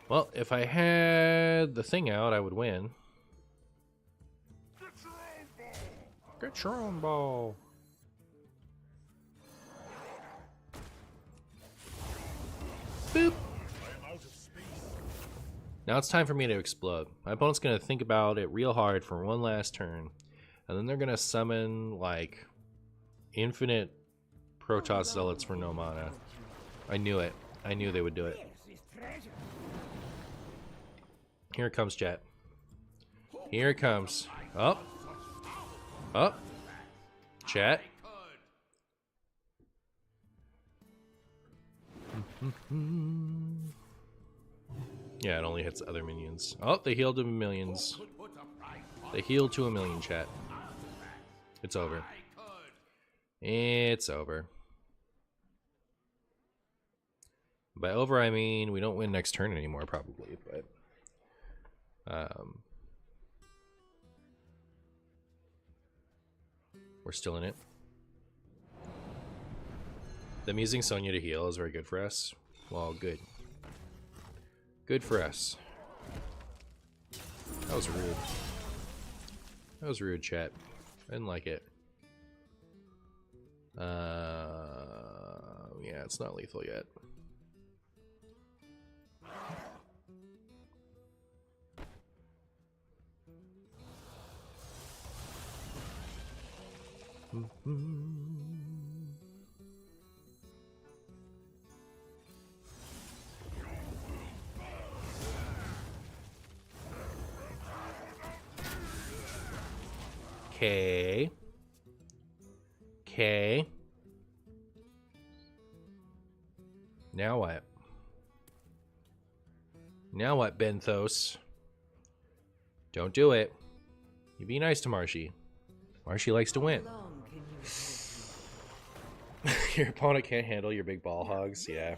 Well, if I had the thing out, I would win. Get your own ball. Boop. Now it's time for me to explode. My opponent's going to think about it real hard for one last turn. And then they're going to summon, like, infinite Protos Zealots for no mana. I knew it. I knew they would do it. Here it comes, chat. Here it comes. Up. Up. Chat. Yeah, it only hits other minions. Oh, they healed to millions. They healed to 1,000,000, chat. It's over. It's over. By over, I mean we don't win next turn anymore, probably, but... we're still in it. Them using Sonya to heal is very good for us. Well, good. Good for us. That was rude. That was rude, chat. I didn't like it. Yeah, it's not lethal yet. Okay. Okay. Now what? Now what, Benthos? Don't do it. You be nice to Marshy. Marshy likes to win. Your opponent can't handle your big ball hogs. Yeah.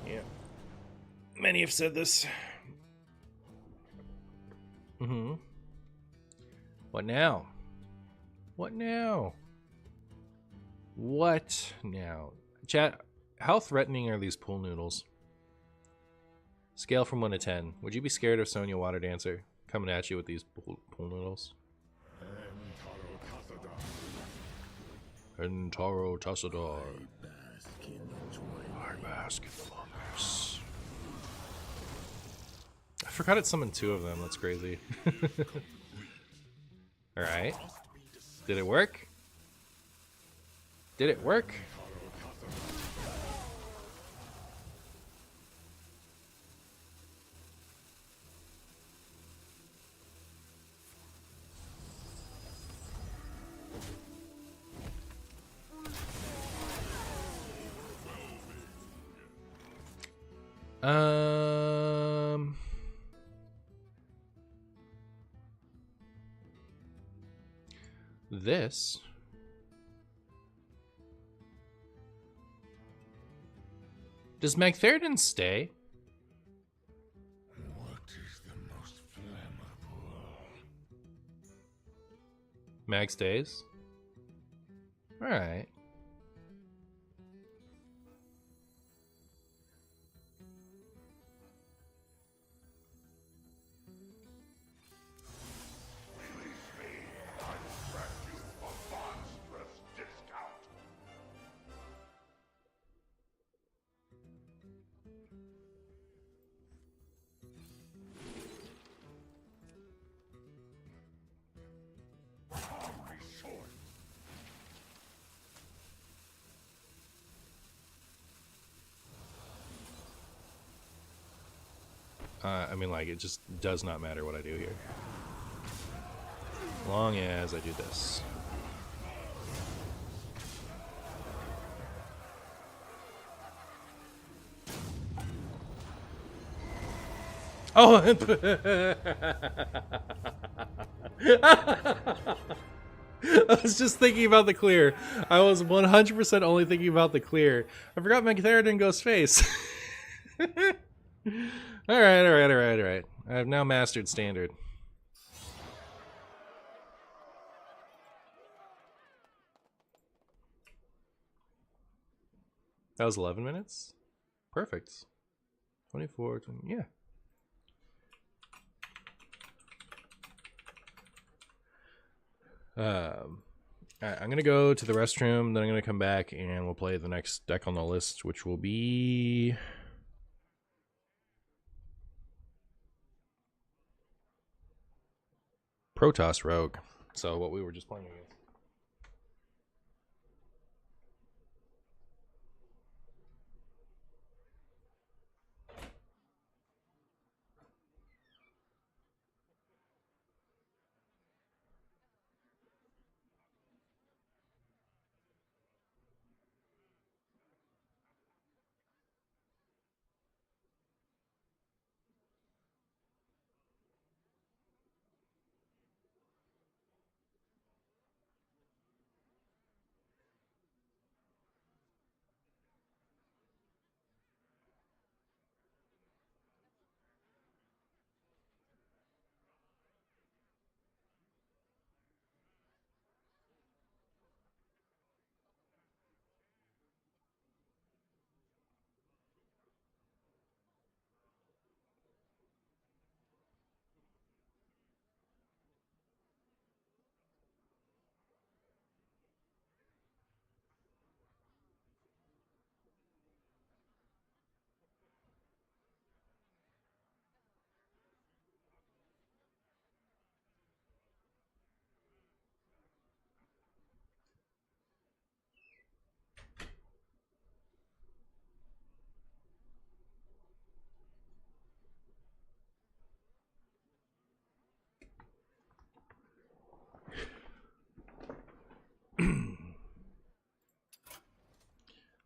Yeah. Many have said this. Mm-hmm. What now? What now? What now? Chat, how threatening are these pool noodles? Scale from 1 to 10. Would you be scared of Sonya Water Dancer coming at you with these pool noodles? Entaro Tassadar. I bask in the waters. I forgot it summoned 2 of them. That's crazy. Alright. Did it work? Did it work? This. Does Magtheridon stay? What is the most flammable? Mag stays? Alright. I mean, like, it just does not matter what I do here. As long as I do this. Oh! I was just thinking about the clear. I was 100% only thinking about the clear. I forgot Magtheridon goes face. Alright. I have now mastered standard. That was 11 minutes? Perfect. 24, 20, yeah. Alright, I'm gonna go to the restroom, then I'm gonna come back and we'll play the next deck on the list, which will be Protos Rogue. So what we were just playing against.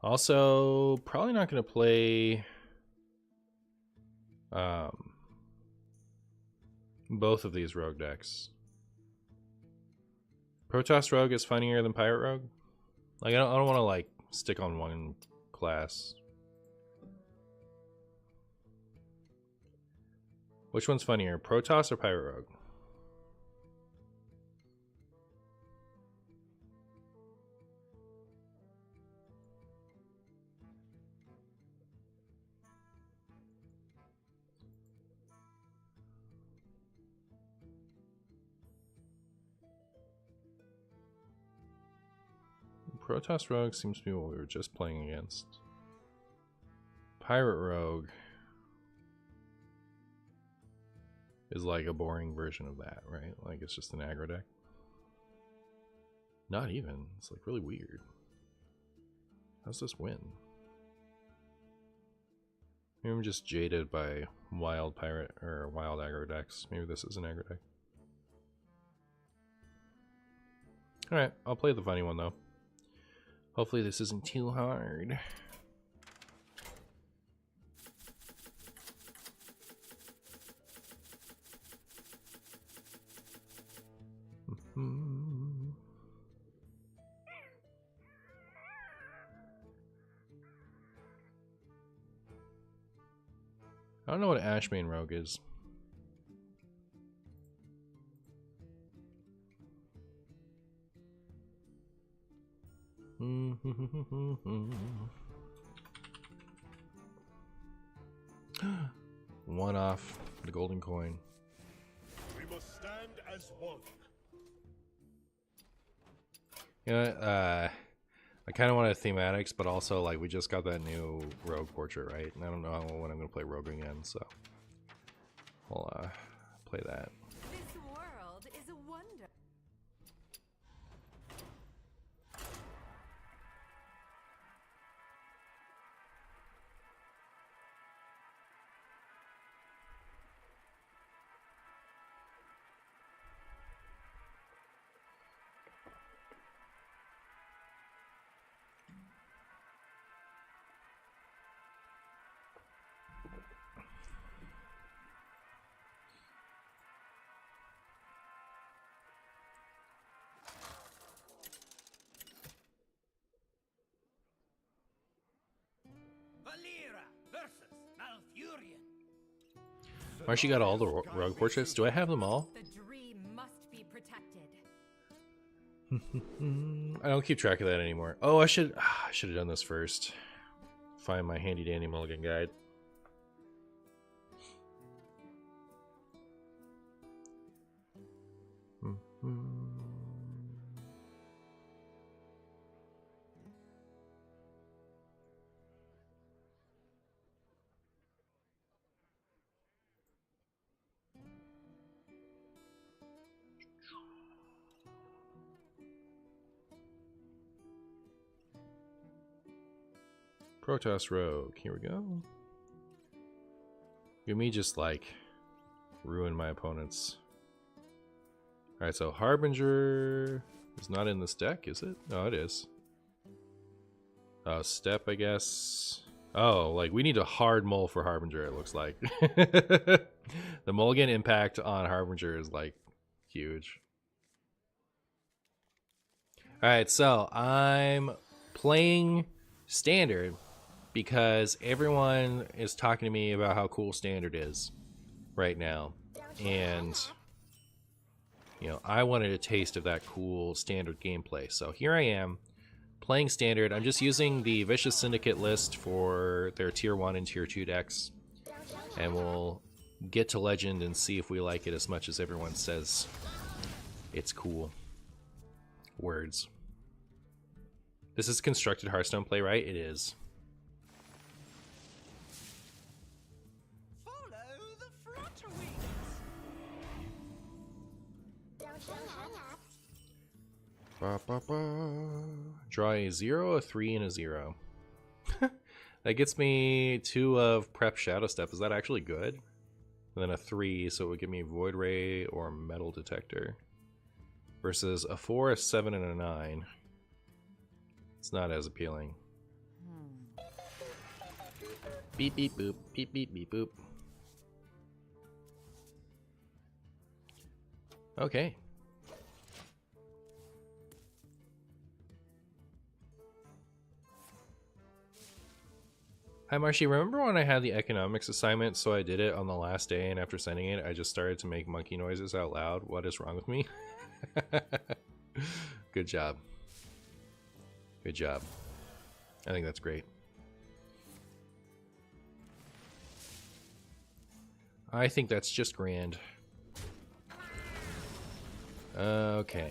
Also, probably not going to play both of these rogue decks. Protos Rogue is funnier than Pirate Rogue. Like, I don't want to like stick on one class. Which one's funnier, Protoss or Pirate Rogue? Protoss Rogue seems to be what we were just playing against. Pirate Rogue is like a boring version of that, right? Like it's just an aggro deck. Not even. It's like really weird. How's this win? Maybe I'm just jaded by wild pirate or wild aggro decks. Maybe this is an aggro deck. Alright, I'll play the funny one though. Hopefully this isn't too hard. I don't know what Ashbane Rogue is. One off the golden coin. We must stand as one. You know, I kind of wanted thematics, but also like we just got that new rogue portrait, right? And I don't know when I'm gonna play rogue again, so I'll play that. This world is a wonder. Marcy got all the rogue portraits. Do I have them all? The dream must be protected. I don't keep track of that anymore. Oh, I should have done this first. Find my handy dandy mulligan guide. Protos Rogue, here we go. Give me just like ruin my opponents. Alright, so Harbinger is not in this deck, is it? No, it is. Step, I guess. Oh, like we need a hard mull for Harbinger, it looks like. The mulligan impact on Harbinger is like huge. Alright, so I'm playing Standard because everyone is talking to me about how cool Standard is right now. And, you know, I wanted a taste of that cool Standard gameplay. So here I am playing Standard. I'm just using the Vicious Syndicate list for their Tier 1 and Tier 2 decks. And we'll get to Legend and see if we like it as much as everyone says it's cool. Words. This is constructed Hearthstone play, right? It is. Follow the flutter wings. Ba, ba, ba. Draw a 0, a 3, and a 0. That gets me 2 of Prep Shadow Step. Is that actually good? And then a 3, so it would give me Void Ray or Metal Detector. Versus a 4, a 7, and a 9. It's not as appealing. Beep beep boop. Beep beep beep boop. Okay. Hi Marshy, remember when I had the economics assignment, so I did it on the last day, and after sending it, I just started to make monkey noises out loud? What is wrong with me? Good job. Good job. I think that's great. I think that's just grand. Okay.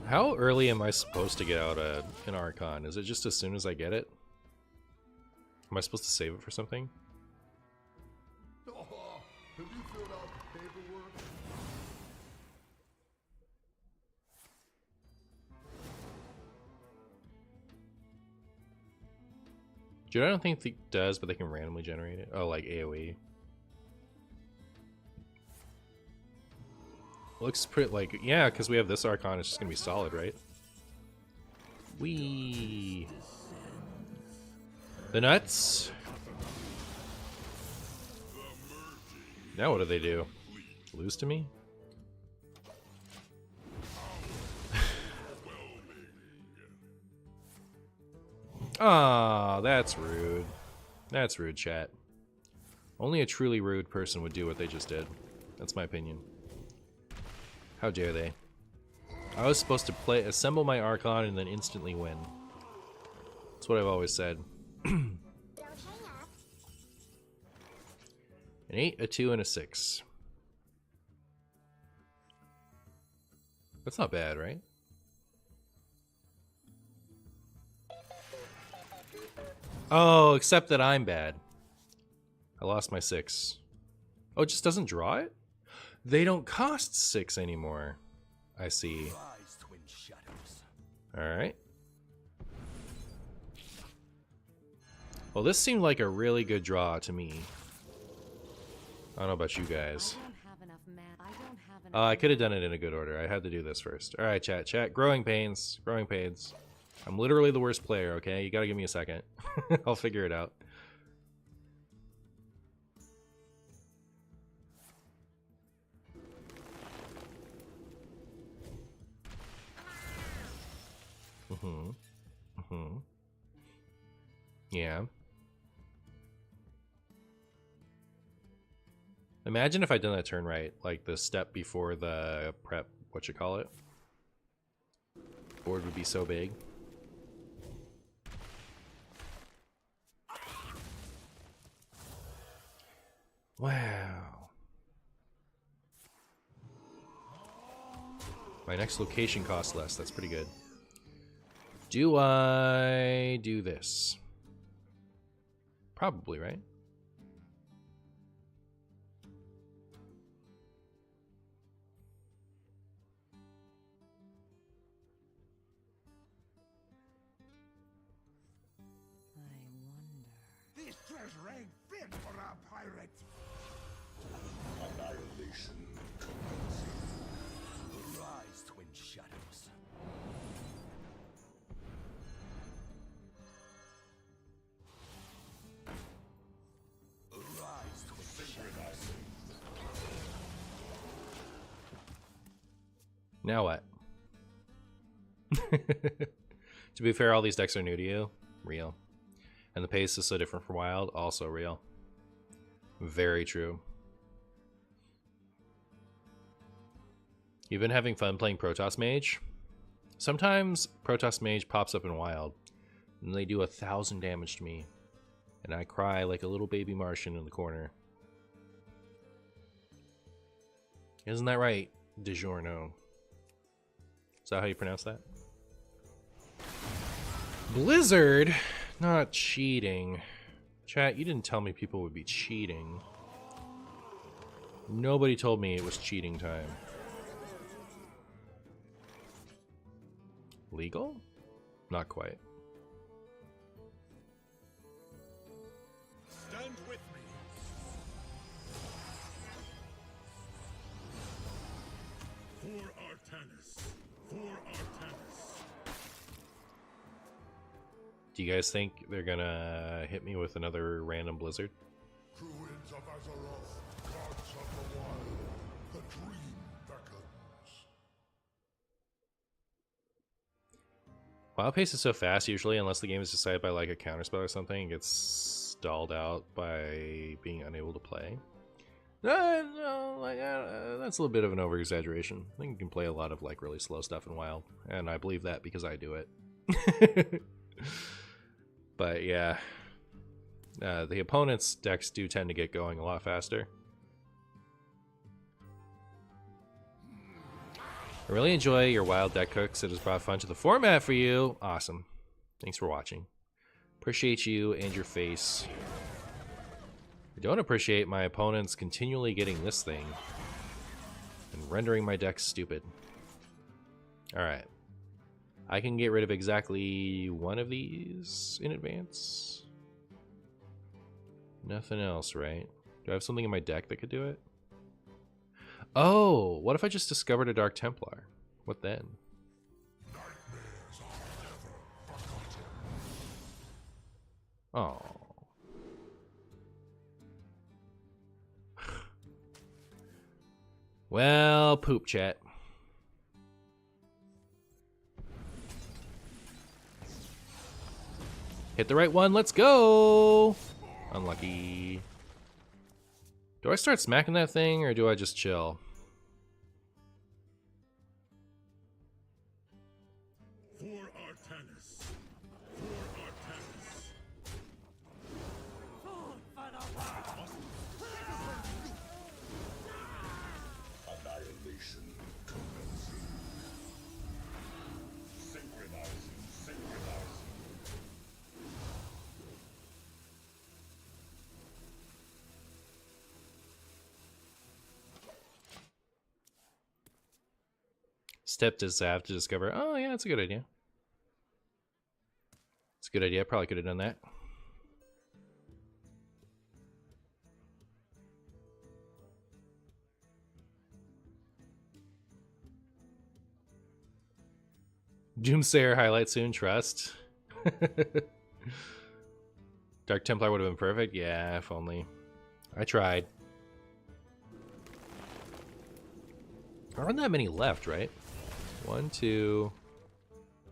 How early am I supposed to get out an Archon? Is it just as soon as I get it? Am I supposed to save it for something? Have you filled out the paperwork? Dude, I don't think it does, but they can randomly generate it. Oh, like AoE. Looks pretty like, yeah, because we have this Archon, it's just gonna be solid, right? Wee. The nuts. Now what do they do? Lose to me? Ah, that's rude. That's rude, chat. Only a truly rude person would do what they just did. That's my opinion. How dare they? I was supposed to assemble my Archon and then instantly win. That's what I've always said. An 8, a 2, and a 6. That's not bad, right? Oh, except that I'm bad. I lost my 6. Oh, it just doesn't draw it? They don't cost 6 anymore. I see. Alright. Well, this seemed like a really good draw to me. I don't know about you guys. I could have done it in a good order. I had to do this first. Alright, chat. Growing pains. Growing pains. I'm literally the worst player, okay? You gotta give me a second. I'll figure it out. Yeah. Imagine if I'd done that turn right, like the step before the prep, whatchamacallit. Board would be so big. Wow. My next location costs less, that's pretty good. Do I do this? Probably, right? This treasure ain't fit for a pirate. Annihilation. Rise, twin shadows. Rise, twin shadows. Now what? To be fair, all these decks are new to you. Real. And the pace is so different from Wild. Also real. Very true. You've been having fun playing Protos Mage? Sometimes Protos Mage pops up in Wild, and they do 1,000 damage to me. And I cry like a little baby Martian in the corner. Isn't that right, DiGiorno? Is that how you pronounce that? Blizzard? Not cheating. Chat, you didn't tell me people would be cheating. Nobody told me it was cheating time. Legal? Not quite. Stand with me. For our Do you guys think they're gonna hit me with another random blizzard? Druids of Azeroth, gods of the wild, the dream beckons. Wild pace is so fast usually, unless the game is decided by like a counterspell or something, it gets stalled out by being unable to play. No, that's a little bit of an over-exaggeration. I think you can play a lot of like really slow stuff in Wild, and I believe that because I do it. But yeah, the opponent's decks do tend to get going a lot faster. I really enjoy your Wild deck cooks. It has brought fun to the format for you. Awesome. Thanks for watching. Appreciate you and your face. I don't appreciate my opponents continually getting this thing and rendering my deck stupid. Alright. I can get rid of exactly one of these in advance. Nothing else, right? Do I have something in my deck that could do it? Oh, what if I just discovered a Dark Templar? What then? Oh. Well, poop chat. Hit the right one, let's go! Unlucky. Do I start smacking that thing, or do I just chill? For Artanis. For Artanis. Annihilation commences. Synchronizing, synchronizing. Step to Zav to discover. Oh, yeah, that's a good idea. It's a good idea. I probably could have done that. Doomsayer highlight soon, trust. Dark Templar would have been perfect. Yeah, if only. I tried. There aren't that many left, right? 1, 2,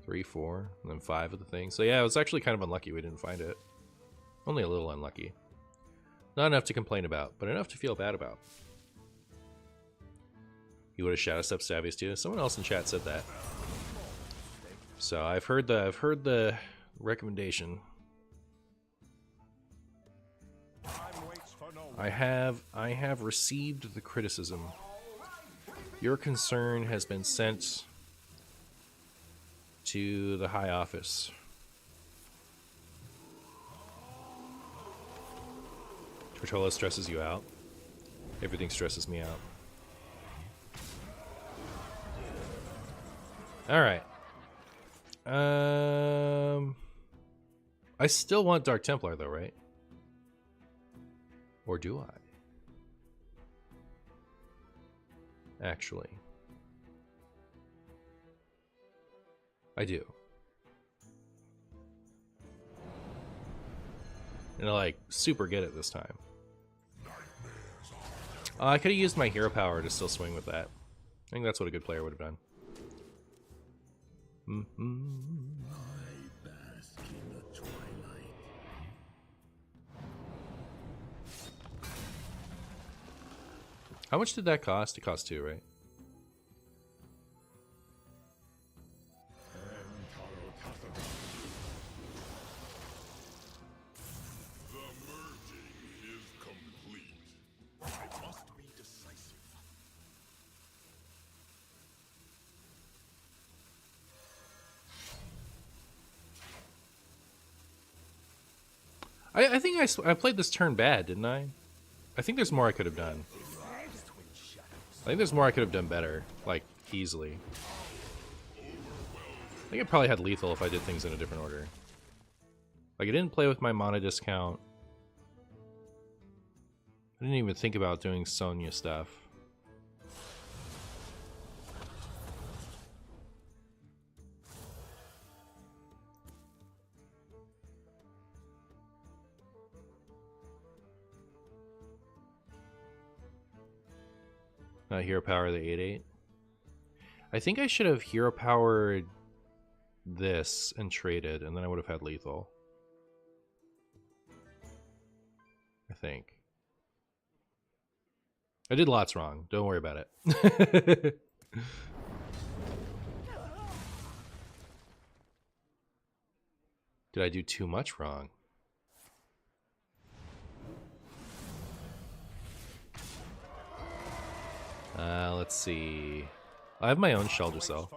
3, 4, and then 5 of the things. So yeah, it was actually kind of unlucky we didn't find it. Only a little unlucky. Not enough to complain about, but enough to feel bad about. You would have Shadow Step Stabbies too. Someone else in chat said that. So I've heard the recommendation. I have received the criticism. Your concern has been sent to the high office. Tortola stresses you out. Everything stresses me out. Alright. I still want Dark Templar though, right? Or do I? Actually. I do. And I like super get it this time. I could have used my hero power to still swing with that. I think that's what a good player would have done. I bask in the twilight. How much did that cost? It cost 2, right? The merging is complete. I must be decisive. I think I played this turn bad, didn't I? I think there's more I could have done. I think there's more I could have done better, like, easily. I think I probably had lethal if I did things in a different order. Like, I didn't play with my mana discount. I didn't even think about doing Sonya stuff. Not hero power the 8/8. I think I should have hero powered this and traded, and then I would have had lethal. I think. I did lots wrong. Don't worry about it. Did I do too much wrong? Let's see. I have my own shelter cell.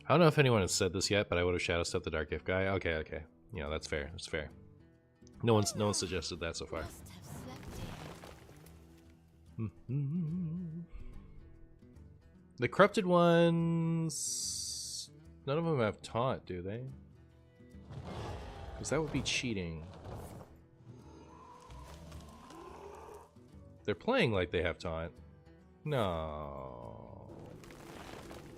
I don't know if anyone has said this yet, but I would have shadow stepped the Dark Gift guy. Okay, okay. Yeah, that's fair. That's fair. No one's suggested that so far. The corrupted ones, none of them have taunt, do they? Because that would be cheating. They're playing like they have taunt. No.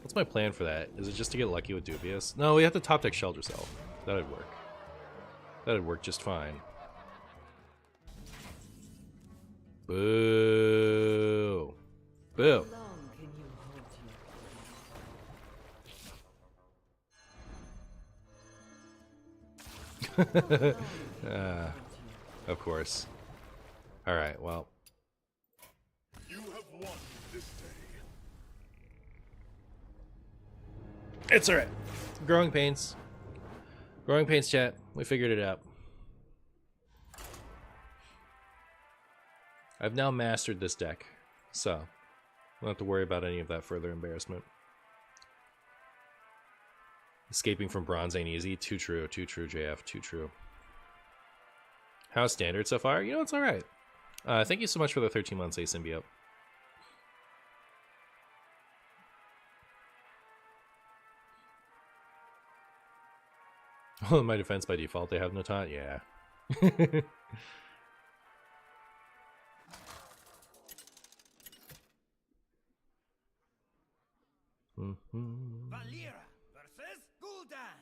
What's my plan for that? Is it just to get lucky with Dubious? No, we have to top deck Shelter Cell. That'd work. That'd work just fine. Boo. Boo. Of course. Alright, well. You have won this day. It's alright. Growing pains. Growing pains, chat. We figured it out. I've now mastered this deck, so I don't have to worry about any of that further embarrassment. Escaping from bronze ain't easy. Too true, JF, too true. How's standard so far? You know, it's alright. Thank you so much for the 13 months, A Symbiote. Oh, my defense by default, they have no taunt? Yeah. Valera versus Gul'dan.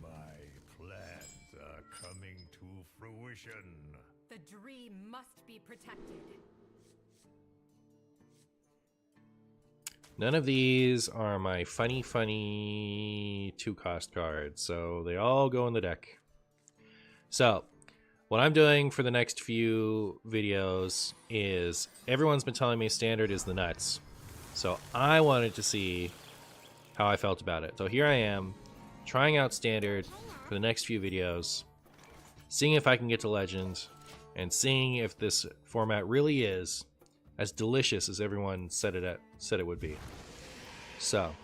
My plans are coming to fruition. The dream must be protected. None of these are my funny 2-cost cards, so they all go in the deck. So, what I'm doing for the next few videos is, everyone's been telling me standard is the nuts. So I wanted to see how I felt about it. So here I am, trying out standard for the next few videos, seeing if I can get to legend, and seeing if this format really is as delicious as everyone said it would be. So,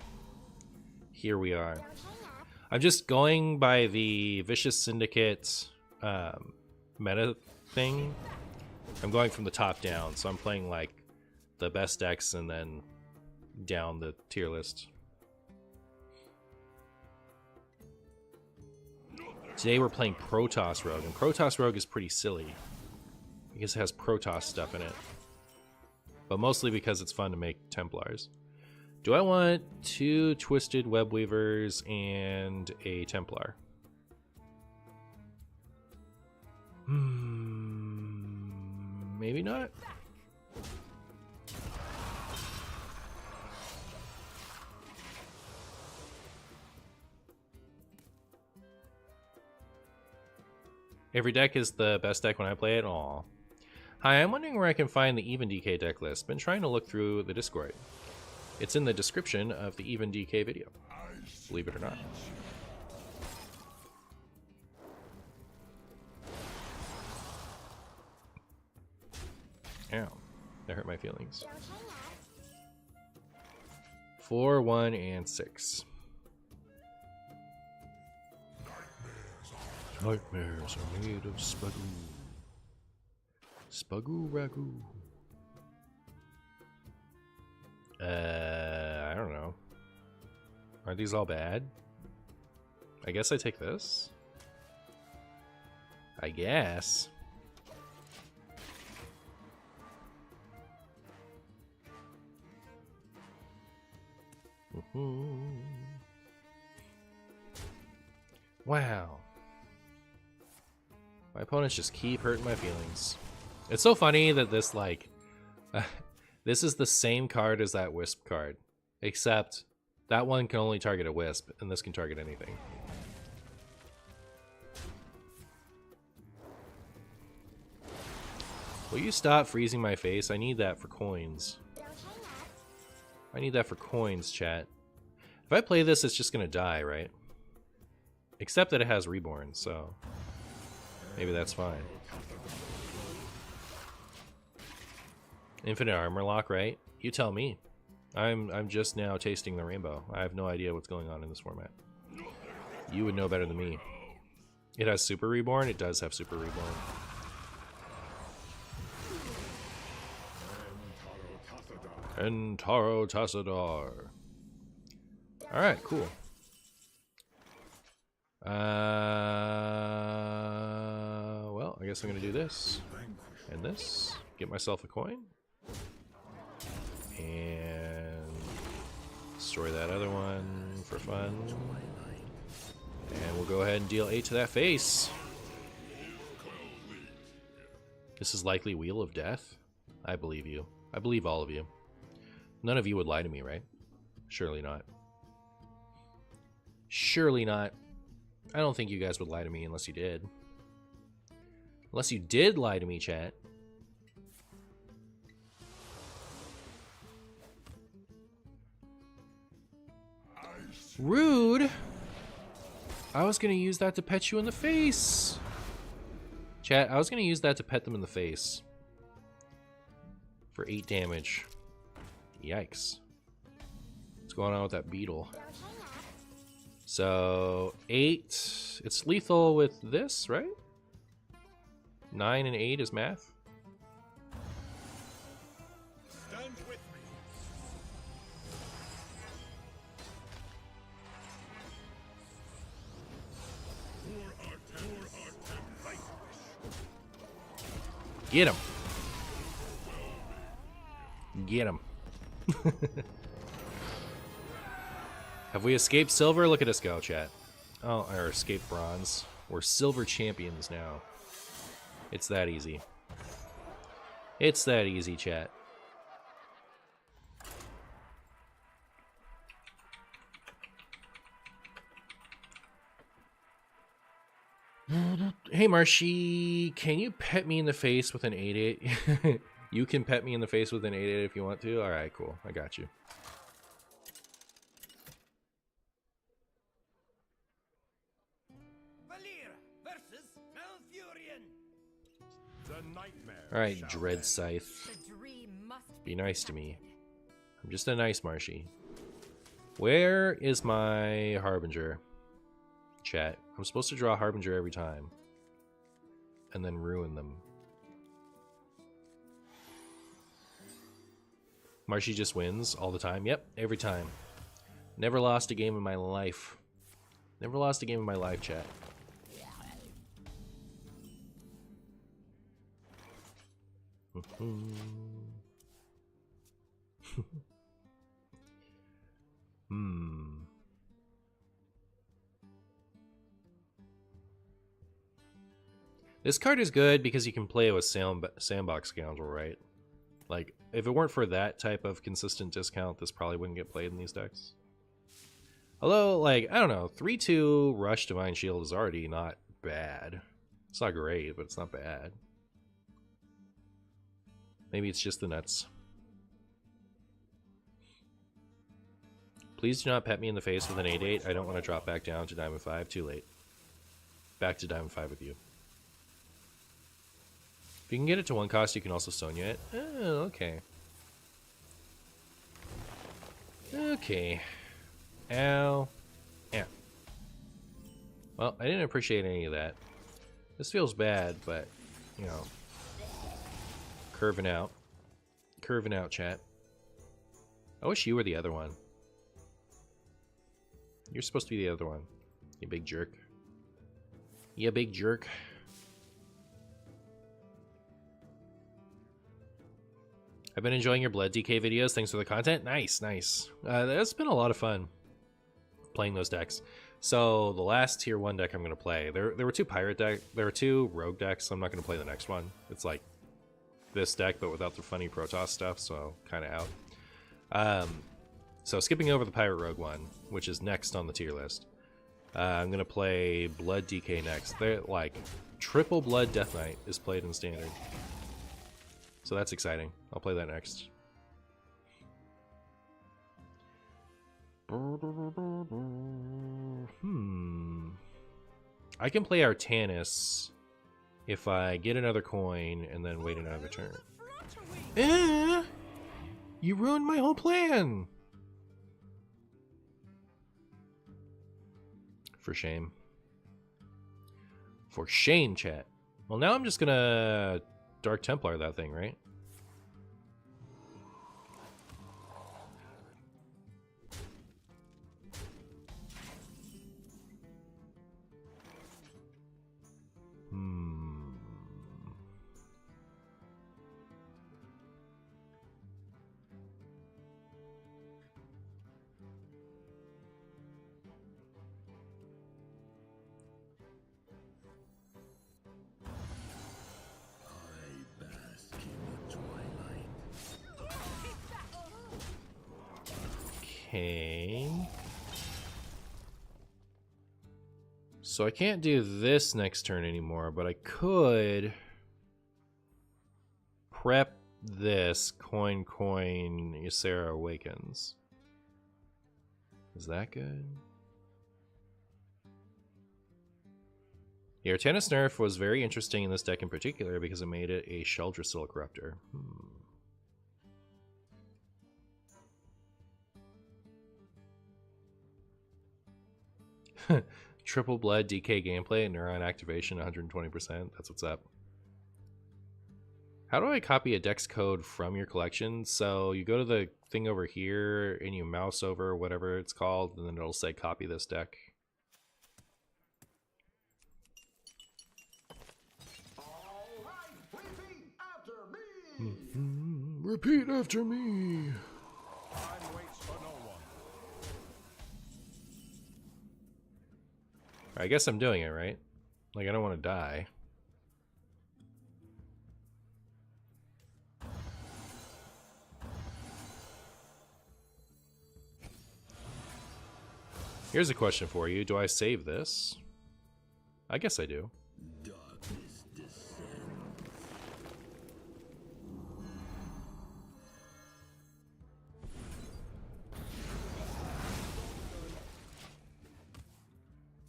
here we are. I'm just going by the Vicious Syndicate meta thing. I'm going from the top down, so I'm playing like the best decks and then down the tier list. Today we're playing Protos Rogue, and Protos Rogue is pretty silly because it has Protos stuff in it. But mostly because it's fun to make Templars. Do I want 2 Twisted Web Weavers and a Templar? Maybe not. Every deck is the best deck when I play it? Aw. Hi, I'm wondering where I can find the Even DK deck list. Been trying to look through the Discord. It's in the description of the Even DK video. Believe it or not. Ow. That hurt my feelings. 4, 1, and 6. Nightmares are made of spagoo. Spagoo ragu. I don't know. Aren't these all bad? I guess I take this? I guess. Wow. My opponents just keep hurting my feelings. It's so funny that this, like, this is the same card as that Wisp card, except that one can only target a Wisp, and this can target anything. Will you stop freezing my face? I need that for coins. I need that for coins, chat. If I play this, it's just gonna die, right? Except that it has Reborn, so maybe that's fine. Infinite armor lock, right? You tell me. I'm just now tasting the rainbow. I have no idea what's going on in this format. You would know better than me. It has Super Reborn? It does have Super Reborn. Entaro Tassadar. Alright, cool. Well, I guess I'm gonna do this. And this. Get myself a coin. And destroy that other one for fun. And we'll go ahead and deal 8 to that face. This is likely Wheel of Death. I believe you. I believe all of you. None of you would lie to me, right? Surely not. Surely not. I don't think you guys would lie to me unless you did. Unless you did lie to me, chat. Rude! I was gonna use that to pet you in the face! Chat, I was gonna use that to pet them in the face. For 8 damage. Yikes. What's going on with that beetle? So, 8. It's lethal with this, right? 9 and 8 is math. Stand with me. Get him. Get him. Have we escaped silver? Look at us go, chat. Oh, or escaped bronze. We're silver champions now. It's that easy. It's that easy, chat. Hey, Marshy, can you pet me in the face with an 8-8? You can pet me in the face with an 8-8 if you want to. All right, cool. I got you. Valir versus Malfurion. The nightmare. All right, Dread Scythe. The dream must Be nice to me. I'm just a nice Marshy. Where is my Harbinger? Chat. I'm supposed to draw Harbinger every time. And then ruin them. Marshy just wins all the time. Yep, every time. Never lost a game in my life. Never lost a game in my life, chat. This card is good because you can play it with Sandbox Scoundrel, right? Like, if it weren't for that type of consistent discount, this probably wouldn't get played in these decks. Although, like, I don't know, 3-2 Rush Divine Shield is already not bad. It's not great, but it's not bad. Maybe it's just the nuts. Please do not pet me in the face with an 8-8. I don't want to drop back down to Diamond 5. Too late. Back to Diamond 5 with you. If you can get it to 1 cost, you can also Sonya it. Oh, okay. Okay. Ow. Yeah. Well, I didn't appreciate any of that. This feels bad, but, you know. Curving out. Curving out, chat. I wish you were the other one. You're supposed to be the other one. You big jerk. You big jerk. I've been enjoying your blood DK videos. Thanks for the content. Nice, nice. That's been a lot of fun playing those decks. So the last tier 1 deck I'm going to play, there were 2 pirate decks, there were 2 rogue decks, so I'm not going to play the next one. It's like this deck, but without the funny Protoss stuff, so kind of out. So skipping over the pirate rogue one, which is next on the tier list, I'm going to play blood DK next. They're like triple blood Death Knight is played in standard. So that's exciting. I'll play that next. I can play Artanis if I get another coin and then wait another turn. You ruined my whole plan! For shame. For shame, chat. Well, now I'm just gonna Dark Templar that thing, right? Okay. So I can't do this next turn anymore, but I could prep this coin, Ysera Awakens. Is that good? The Artanis nerf was very interesting in this deck in particular because it made it a Sheldrissil Corruptor. Triple blood DK gameplay, neuron activation 120%. That's what's up. How do I copy a dex code from your collection? So you go to the thing over here and you mouse over whatever it's called, and then it'll say copy this deck. Repeat after me. I guess I'm doing it, right? Like, I don't want to die. Here's a question for you. Do I save this? I guess I do.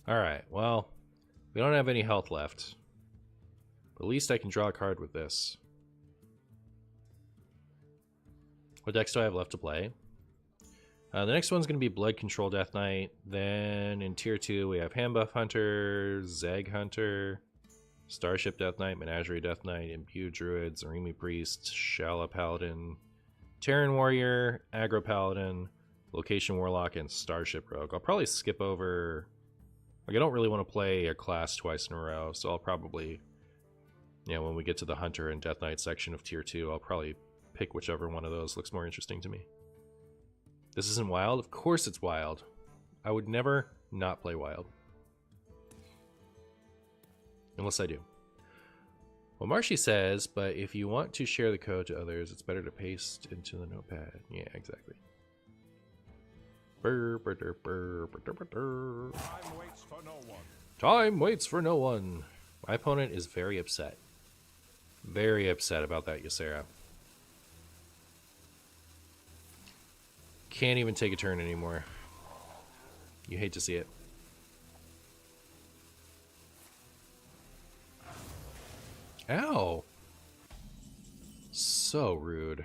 Alright, well, we don't have any health left. But at least I can draw a card with this. What decks do I have left to play? The next one's going to be Blood Control Death Knight. Then in Tier 2 we have Handbuff Hunter, Zeg Hunter, Starship Death Knight, Menagerie Death Knight, Imbue Druid, Zarimi Priest, Shala Paladin, Terran Warrior, Aggro Paladin, Location Warlock, and Starship Rogue. I'll probably skip over... Like, I don't really want to play a class twice in a row, so I'll probably, you know, when we get to the Hunter and Death Knight section of Tier 2, I'll probably pick whichever one of those looks more interesting to me. This isn't Wild? Of course it's Wild. I would never not play Wild. Unless I do. Well, Marshy says, but if you want to share the code to others, it's better to paste into the notepad. Yeah, exactly. Time waits for no one. Time waits for no one. My opponent is very upset. Very upset about that Ysera. Can't even take a turn anymore. You hate to see it. Ow! So rude.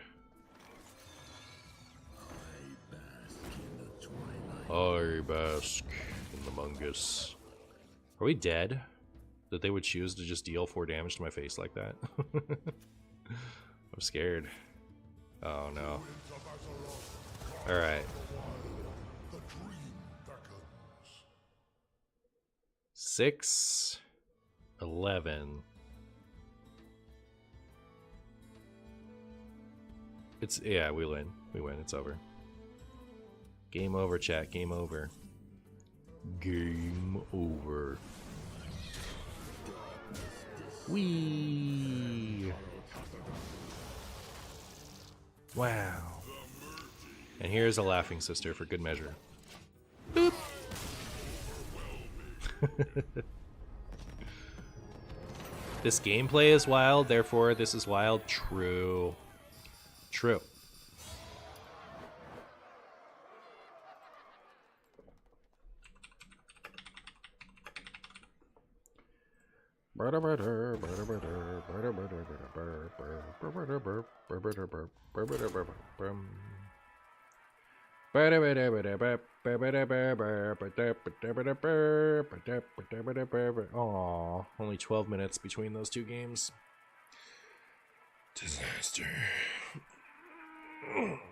I bask in the mungus. Are we dead? That they would choose to just deal 4 damage to my face like that? I'm scared. Oh no. Alright. 6, 11. It's, yeah, we win. We win. It's over. Game over, chat. Game over. Game over. Whee! Wow. And here's a laughing sister for good measure. Boop. This gameplay is wild, therefore this is wild. True. True. Aw, only 12 minutes between those two games. Disaster. Valera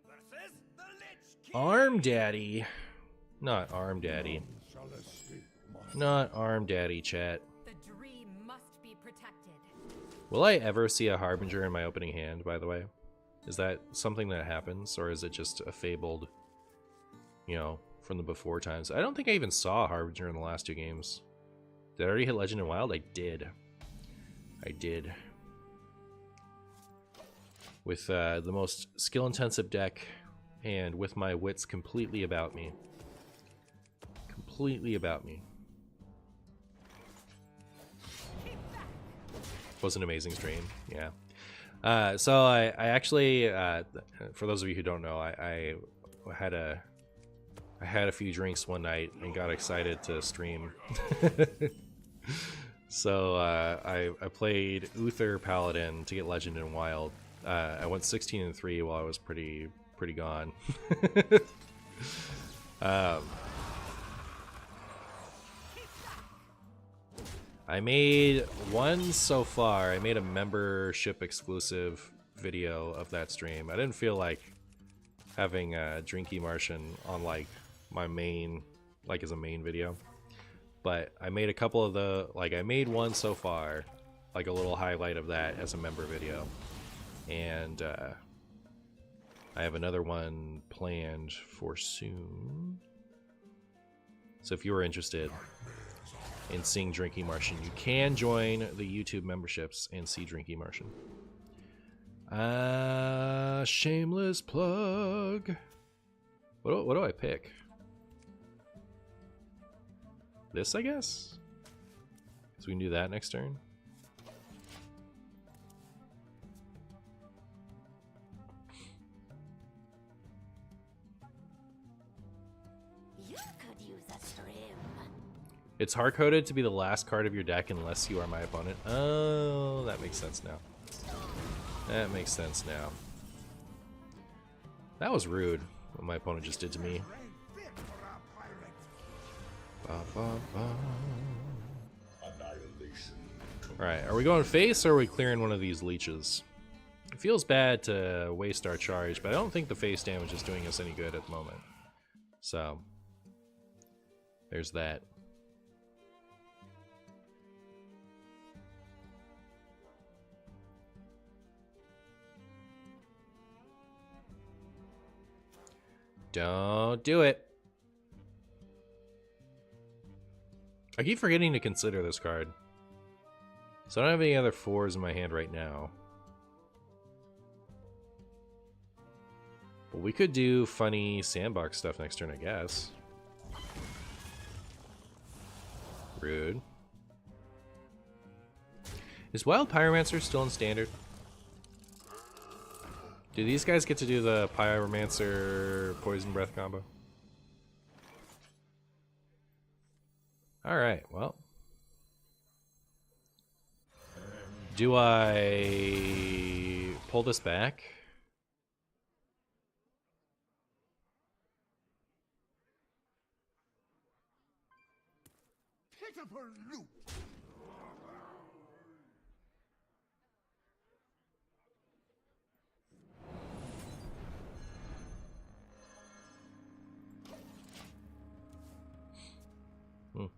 versus the Lich King. Arm Daddy. Not Arm Daddy. Shall escape my Not Arm Daddy, chat. The dream must be protected. Will I ever see a Harbinger in my opening hand, by the way? Is that something that happens, or is it just a fabled, you know, from the before times? I don't think I even saw a Harbinger in the last two games. Did I already hit Legend and Wild? I did. I did. With the most skill-intensive deck, and with my wits completely about me. Completely about me. Was an amazing stream, yeah. So I actually, for those of you who don't know, I had a few drinks one night and got excited to stream. So I played Uther Paladin to get Legend and Wild. I went 16-3 while I was pretty gone. I made one so far. I made a membership exclusive video of that stream. I didn't feel like having Drinky Martian on like my main, like as a main video. But I made a couple of the, like I made one so far, like a little highlight of that as a member video. And I have another one planned for soon. So if you are interested in seeing Drinky Martian, you can join the YouTube memberships and see Drinky Martian. Shameless plug. What do I pick? This, I guess? So we can do that next turn. You could use a stream. It's hard-coded to be the last card of your deck unless you are my opponent. Oh, that makes sense now. That makes sense now. That was rude, what my opponent just did to me. Alright, are we going face or are we clearing one of these leeches? It feels bad to waste our charge, but I don't think the face damage is doing us any good at the moment. So, there's that. Don't do it. I keep forgetting to consider this card. So I don't have any other 4s in my hand right now. But we could do funny sandbox stuff next turn, I guess. Rude. Is Wild Pyromancer still in standard? Do these guys get to do the Pyromancer Poison Breath combo? Alright, well. Do I pull this back? pitiful loot. Can't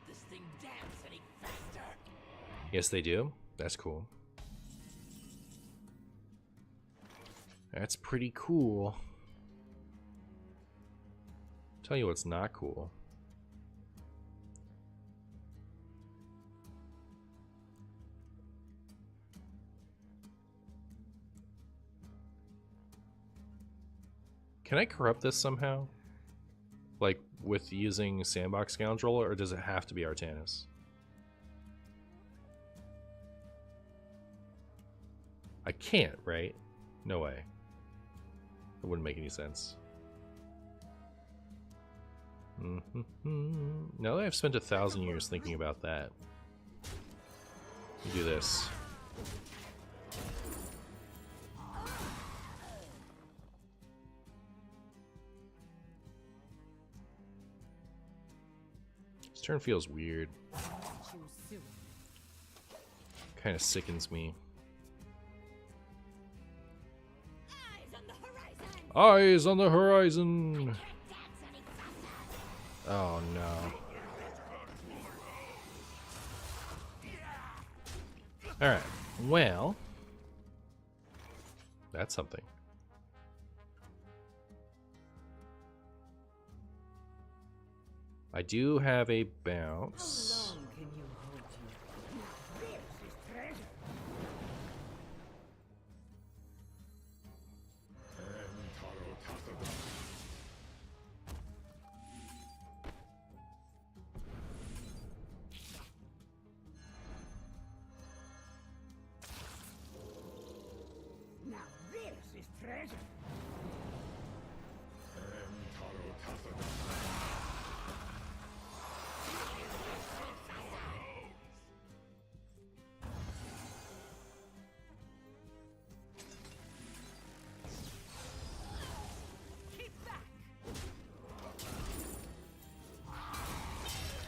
this thing dance any faster? Yes, they do. That's cool. That's pretty cool. Tell you what's not cool. Can I corrupt this somehow? Like with using Sandbox Scoundrel, or does it have to be Artanis? I can't, right? No way. It wouldn't make any sense. Now that I've spent 1,000 years thinking about that, we do this. This turn feels weird. Kind of sickens me. Eyes on the horizon! Oh no. Alright, well, that's something. I do have a bounce.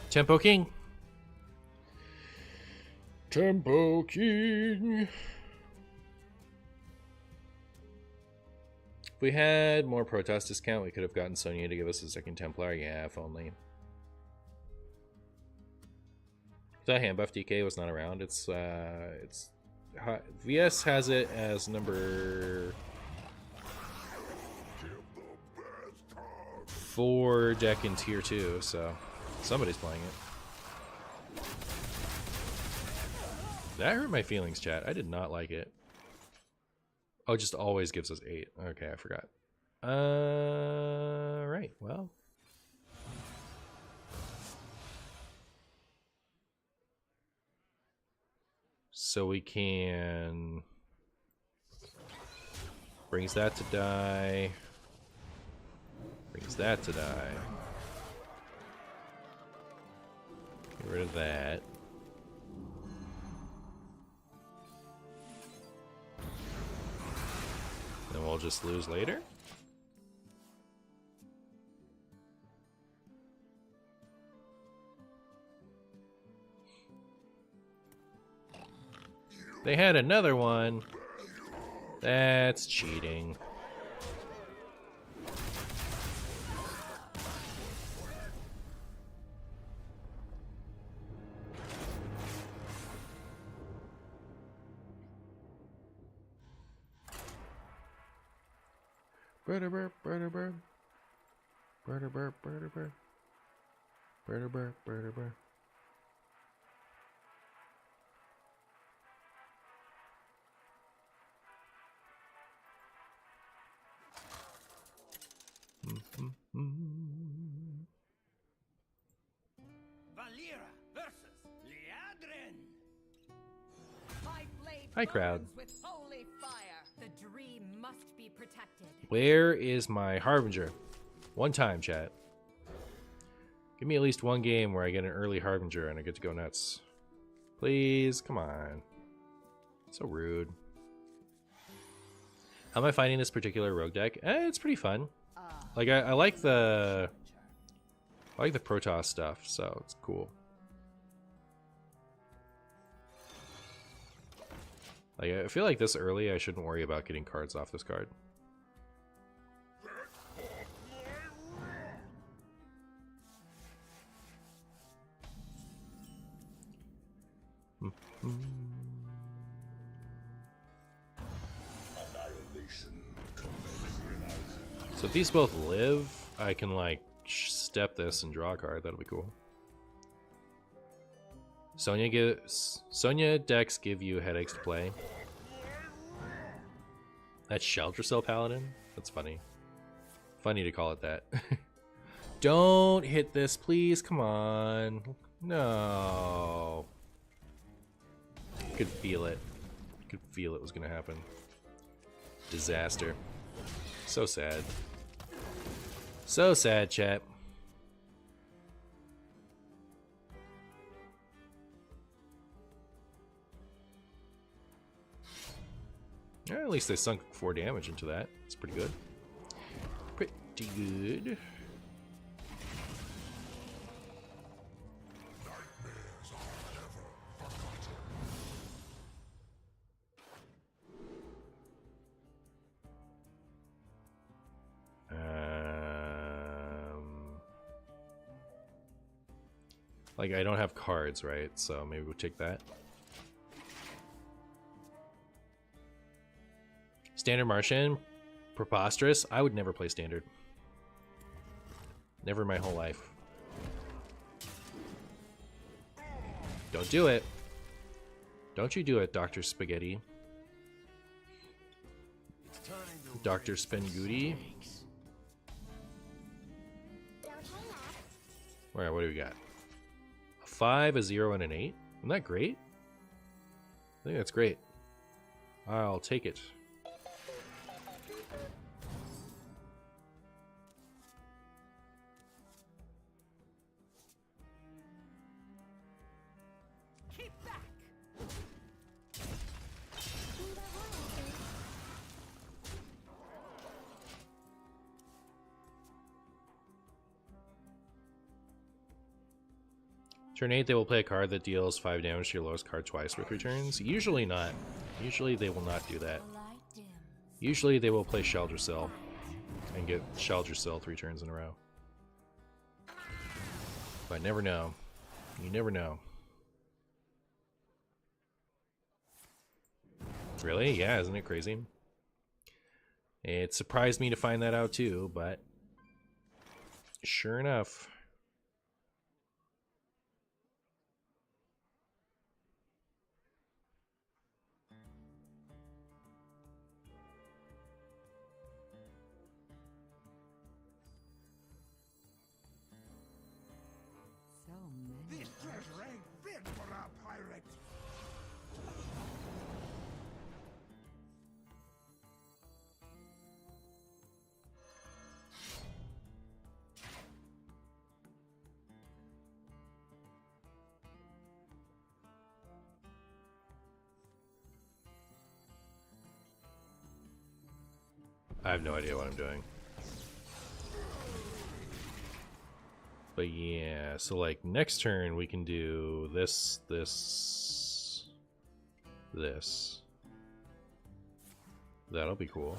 Tempo King. Tempo King. If we had more Protos discount, we could have gotten Sonya to give us a second Templar. Yeah, if only. The hand buff DK was not around. It's VS has it as number 4 deck in tier 2, so somebody's playing it. That hurt my feelings, chat. I did not like it. Oh, it just always gives us 8. Okay, I forgot. Right, well. So we can... Brings that to die. Brings that to die. Get rid of that. Then we'll just lose later. They had another one. That's cheating. Bird, bird, bird. Bird, bird, bird, bird. Bird, bird, bird, bird. Valera versus Liadrin. Hi, crowd. With holy fire. The dream must be protected. Where is my Harbinger? One time, chat. Give me at least one game where I get an early Harbinger and I get to go nuts. Please, come on. So rude. How am I finding this particular rogue deck? It's pretty fun. Like I like the Protoss stuff, so it's cool. Like I feel like this early I shouldn't worry about getting cards off this card. So if these both live, I can like step this and draw a card. That'll be cool. Sonya decks give you headaches to play. That's Shelter Cell Paladin? That's funny. Funny to call it that. Don't hit this, please. Come on. No. Could feel it. Could feel it was gonna happen. Disaster. So sad. So sad, chat. Yeah, at least they sunk 4 damage into that. It's pretty good. Pretty good. Like, I don't have cards, right? So maybe we'll take that. Standard Martian, preposterous. I would never play standard. Never in my whole life. Don't do it. Don't you do it, Dr. Spaghetti. Dr. Spengoody. Alright, what do we got? A 5, a 0, and an 8. Isn't that great? I think that's great. I'll take it. Turn 8, they will play a card that deals 5 damage to your lowest card twice with returns. Usually not. Usually they will not do that. Usually they will play Shelter Cell and get Shelter Cell 3 turns in a row. But never know. You never know. Really? Yeah, isn't it crazy? It surprised me to find that out too, but sure enough. This treasure ain't fit for a pirate. I have no idea what I'm doing. But yeah, so like next turn we can do this, this, this. That'll be cool.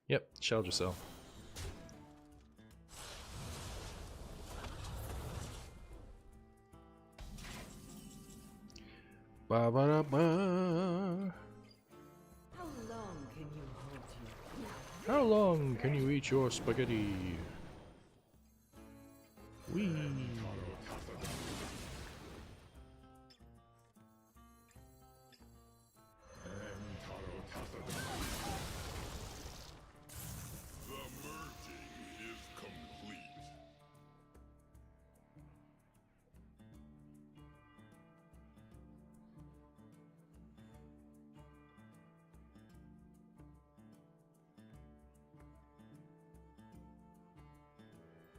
Yep, Shelter Cell. Ba ba da ba. How long can you eat your spaghetti? Wee.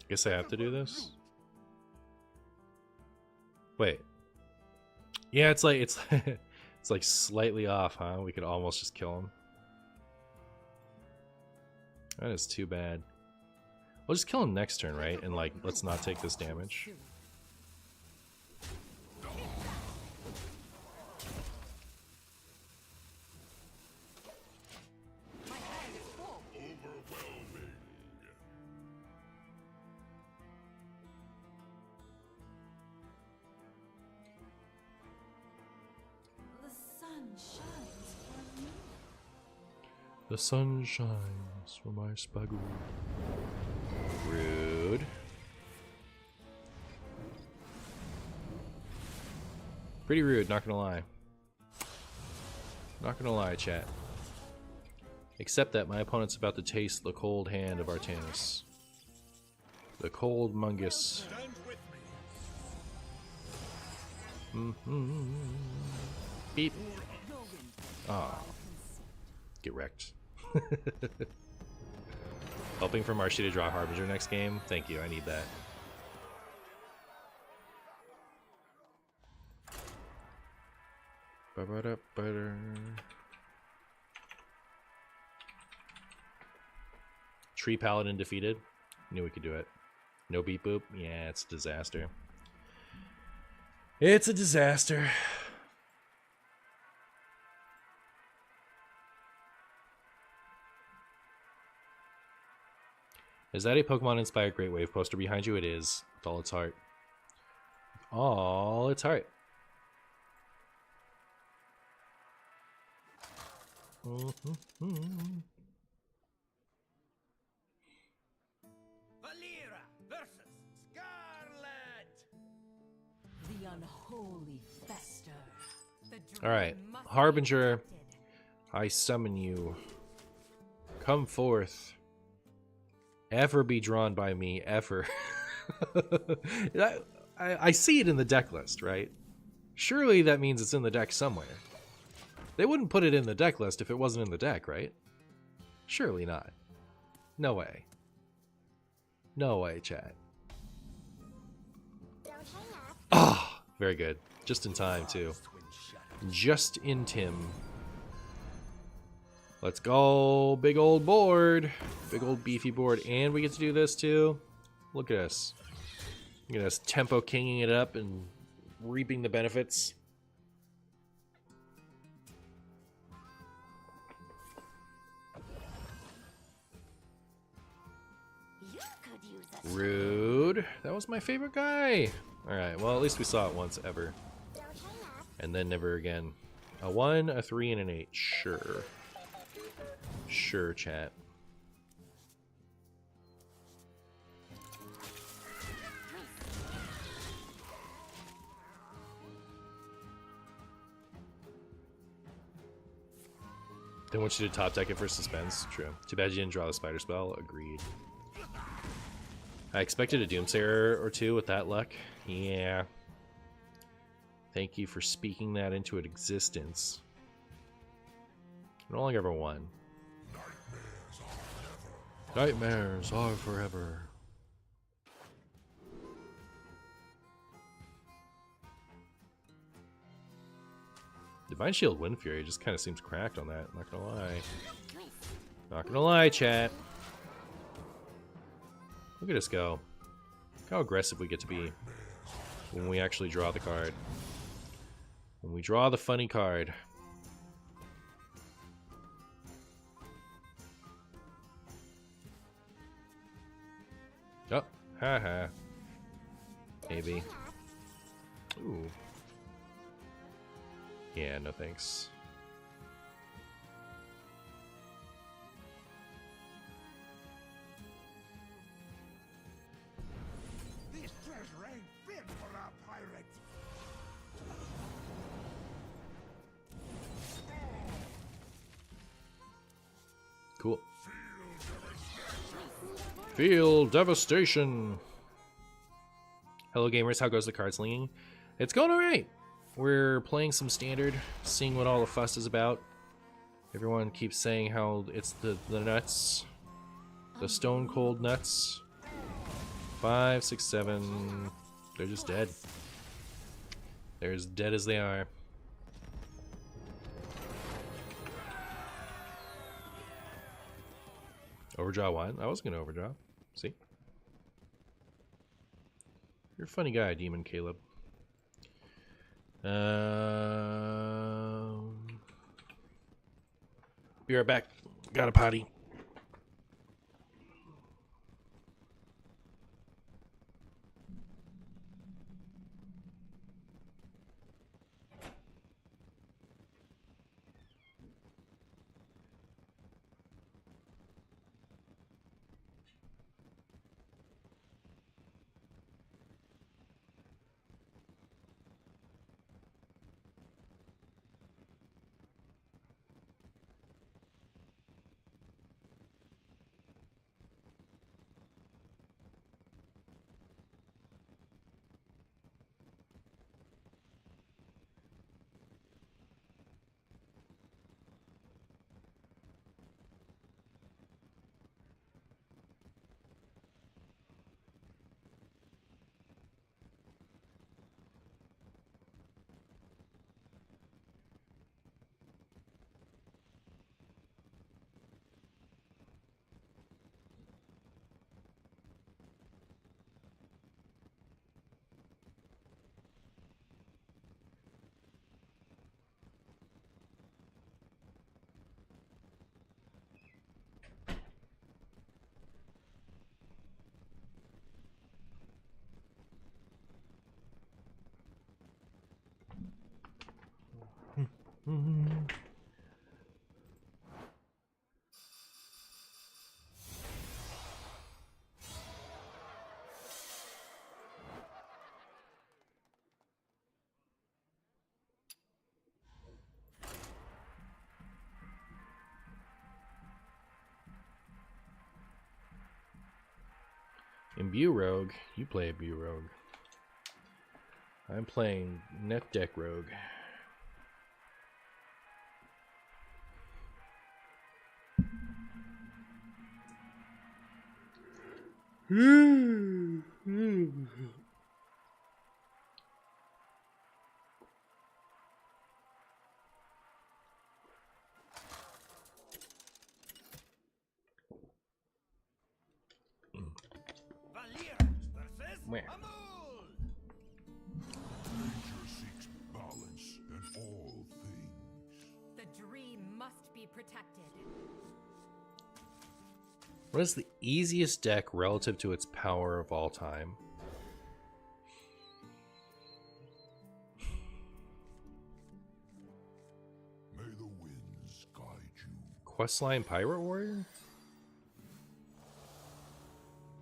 Guess I have to do this. Wait. Yeah, it's like it's like slightly off, huh? We could almost just kill him. That is too bad. We'll just kill him next turn, right? And like, let's not take this damage. The sun shines from my spagoo. Rude. Pretty rude, not gonna lie. Not gonna lie, chat. Except that my opponent's about to taste the cold hand of Artanis. The cold mungus. Beep. Ah. Get wrecked. Helping for Martian to draw Harbinger next game? Thank you, I need that. Tree Paladin defeated. Knew we could do it. No beat boop. Yeah, it's a disaster. It's a disaster. Is that a Pokemon-inspired Great Wave poster behind you? It is. With all its heart. With all its heart. Valera versus Scarlet. The unholy fester. The dream Alright. must be Harbinger, protected. I summon you. Come forth. Ever be drawn by me, ever. I see it in the deck list, right? Surely that means it's in the deck somewhere. They wouldn't put it in the deck list if it wasn't in the deck, right? Surely not. No way. No way, chat. Don't hang up. Ah, very good. Just in time, too. Just in Tim. Let's go. Big old board. Big old beefy board. And we get to do this, too. Look at us. Look at us tempo kinging it up and reaping the benefits. You could use a Rude. That was my favorite guy. Alright, well, at least we saw it once ever. Don't hang up. And then never again. A 1, a 3, and an 8. Sure. Sure, chat. They want you to top deck it for suspense. True. Too bad you didn't draw the spider spell. Agreed. I expected a Doomsayer or two with that luck. Yeah. Thank you for speaking that into existence. No longer ever won. Nightmares are forever. Divine Shield Wind Fury just kind of seems cracked on that, not gonna lie. Not gonna lie, chat. Look at us go. Look how aggressive we get to be when we actually draw the card. When we draw the funny card. Oh, haha. Maybe. Ooh. Yeah, no thanks. This treasure ain't fit for a pirate. Cool. Feel devastation. Hello gamers, how goes the card slinging? It's going alright. We're playing some standard, seeing what all the fuss is about. Everyone keeps saying how it's the nuts. The stone cold nuts. 5, 6, 7. They're just dead. They're as dead as they are. Overdraw one? I was gonna overdraw. See? You're a funny guy, Demon Caleb. Be right back. Got a potty. Imbue Rogue. You play Imbue Rogue. I'm playing Net Deck Rogue. Meh. Nature seeks balance in all things. The dream must be protected. What is the easiest deck relative to its power of all time? May the winds guide you. Questline Pirate Warrior?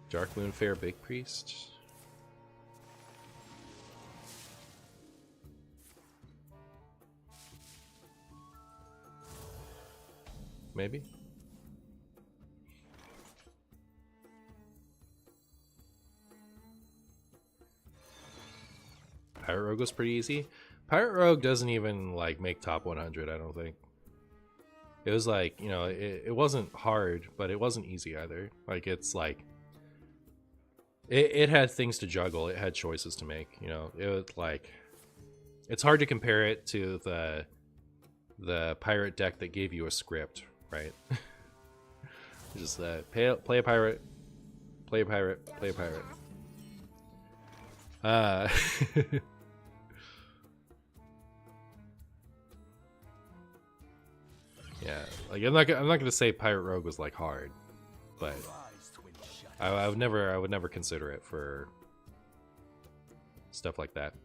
Dark Moonfair Big Priest? Maybe? Pirate Rogue was pretty easy. Pirate Rogue doesn't even like make top 100, I don't think. It was like, you know, it wasn't hard, but it wasn't easy either. Like, it's like it had things to juggle, it had choices to make, you know. It was like, it's hard to compare it to the pirate deck that gave you a script, right? Just play a pirate, play a pirate, play a pirate. Yeah, like I'm not gonna say Pirate Rogue was like hard, but I would never consider it for stuff like that.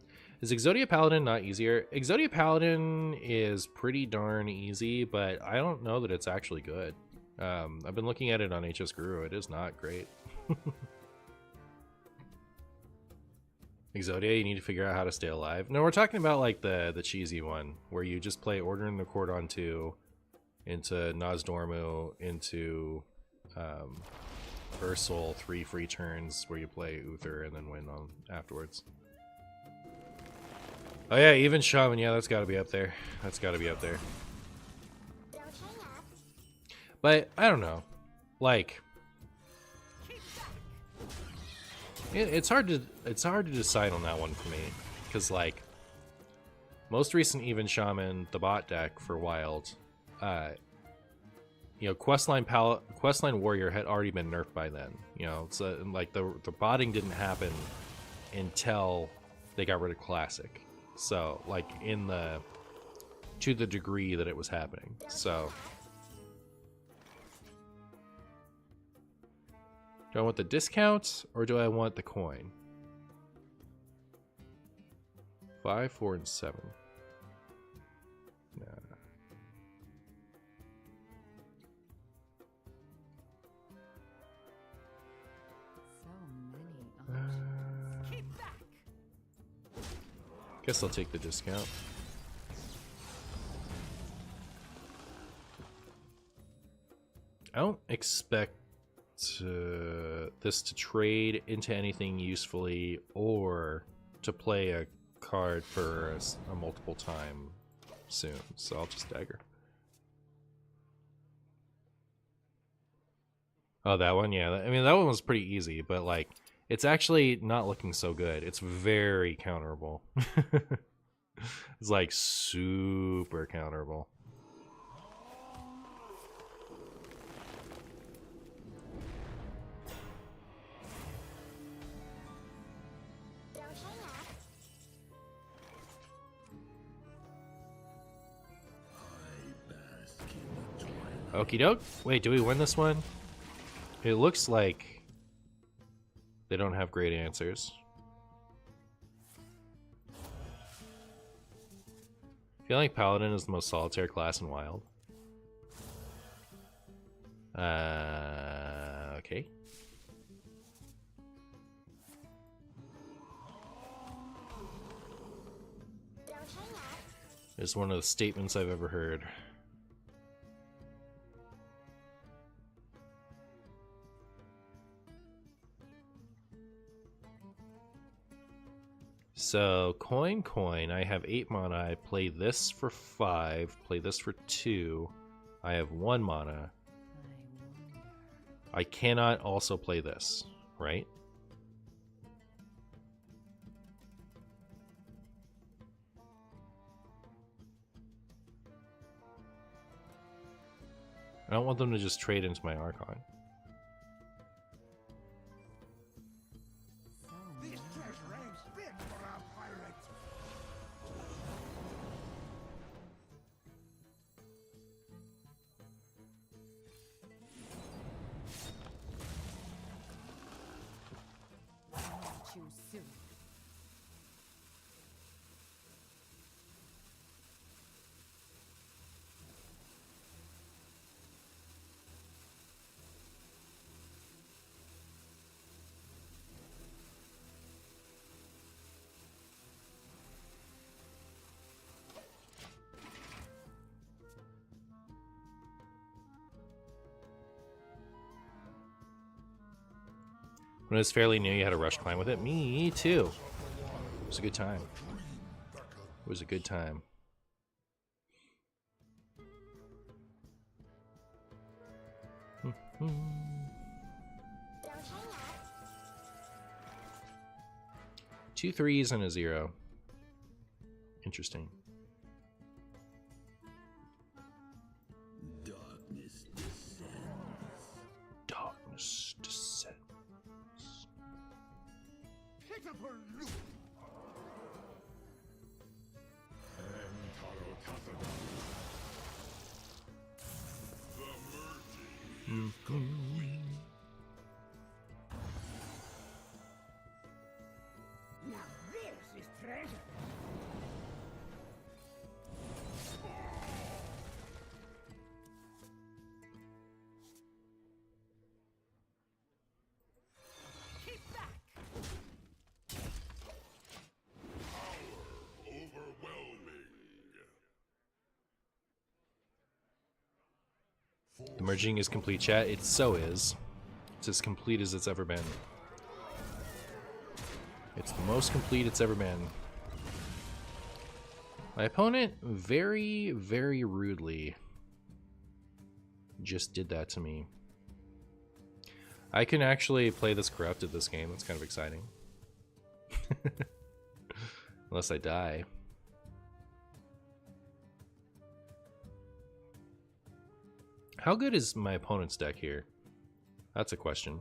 Is Exodia Paladin not easier? Exodia Paladin is pretty darn easy, but I don't know that it's actually good. I've been looking at it on HS Guru. It is not great. Exodia, you need to figure out how to stay alive. No, we're talking about like the cheesy one where you just play Order in the Cordon 2 into Nozdormu into Ursul, 3 free turns where you play Uther and then win on afterwards. Oh yeah, even Shaman, yeah, that's gotta be up there. That's gotta be up there. Don't hang up. But I don't know. Like it's hard to decide on that one for me. Cause like most recent Even Shaman, the bot deck for Wild, you know, Questline Warrior had already been nerfed by then. You know, so like the botting didn't happen until they got rid of Classic. So like to the degree that it was happening. So do I want the discount or do I want the coin? 5, 4, and 7. Nah. So many options. Keep back. Guess I'll take the discount. I don't expect this to trade into anything usefully or to play a card for a multiple time soon, so I'll just dagger. Oh, that one? Yeah, I mean, that one was pretty easy, but like, it's actually not looking so good. It's very counterable. It's like super counterable. Don't hang up. Okie doke. Wait, do we win this one? It looks like they don't have great answers. I feel like Paladin is the most solitary class in Wild. Okay. Don't hang up. It's one of the statements I've ever heard. So, coin. I have 8 mana. I play this for 5. Play this for 2. I have 1 mana. I cannot also play this, right? I don't want them to just trade into my Archon. This treasure ain't fit for our pirates. Choose soon. When it was fairly new, you had a rush climb with it. Me too. It was a good time. It was a good time. Don't hang up. 2 3s and a 0. Interesting. Darkness descends. Pitiful loot. Now this is treasure. Keep back. The merging is complete, chat. It so is. It's as complete as it's ever been. It's the most complete it's ever been. My opponent very, very rudely just did that to me. I can actually play this corrupted this game. That's kind of exciting. Unless I die. How good is my opponent's deck here? That's a question.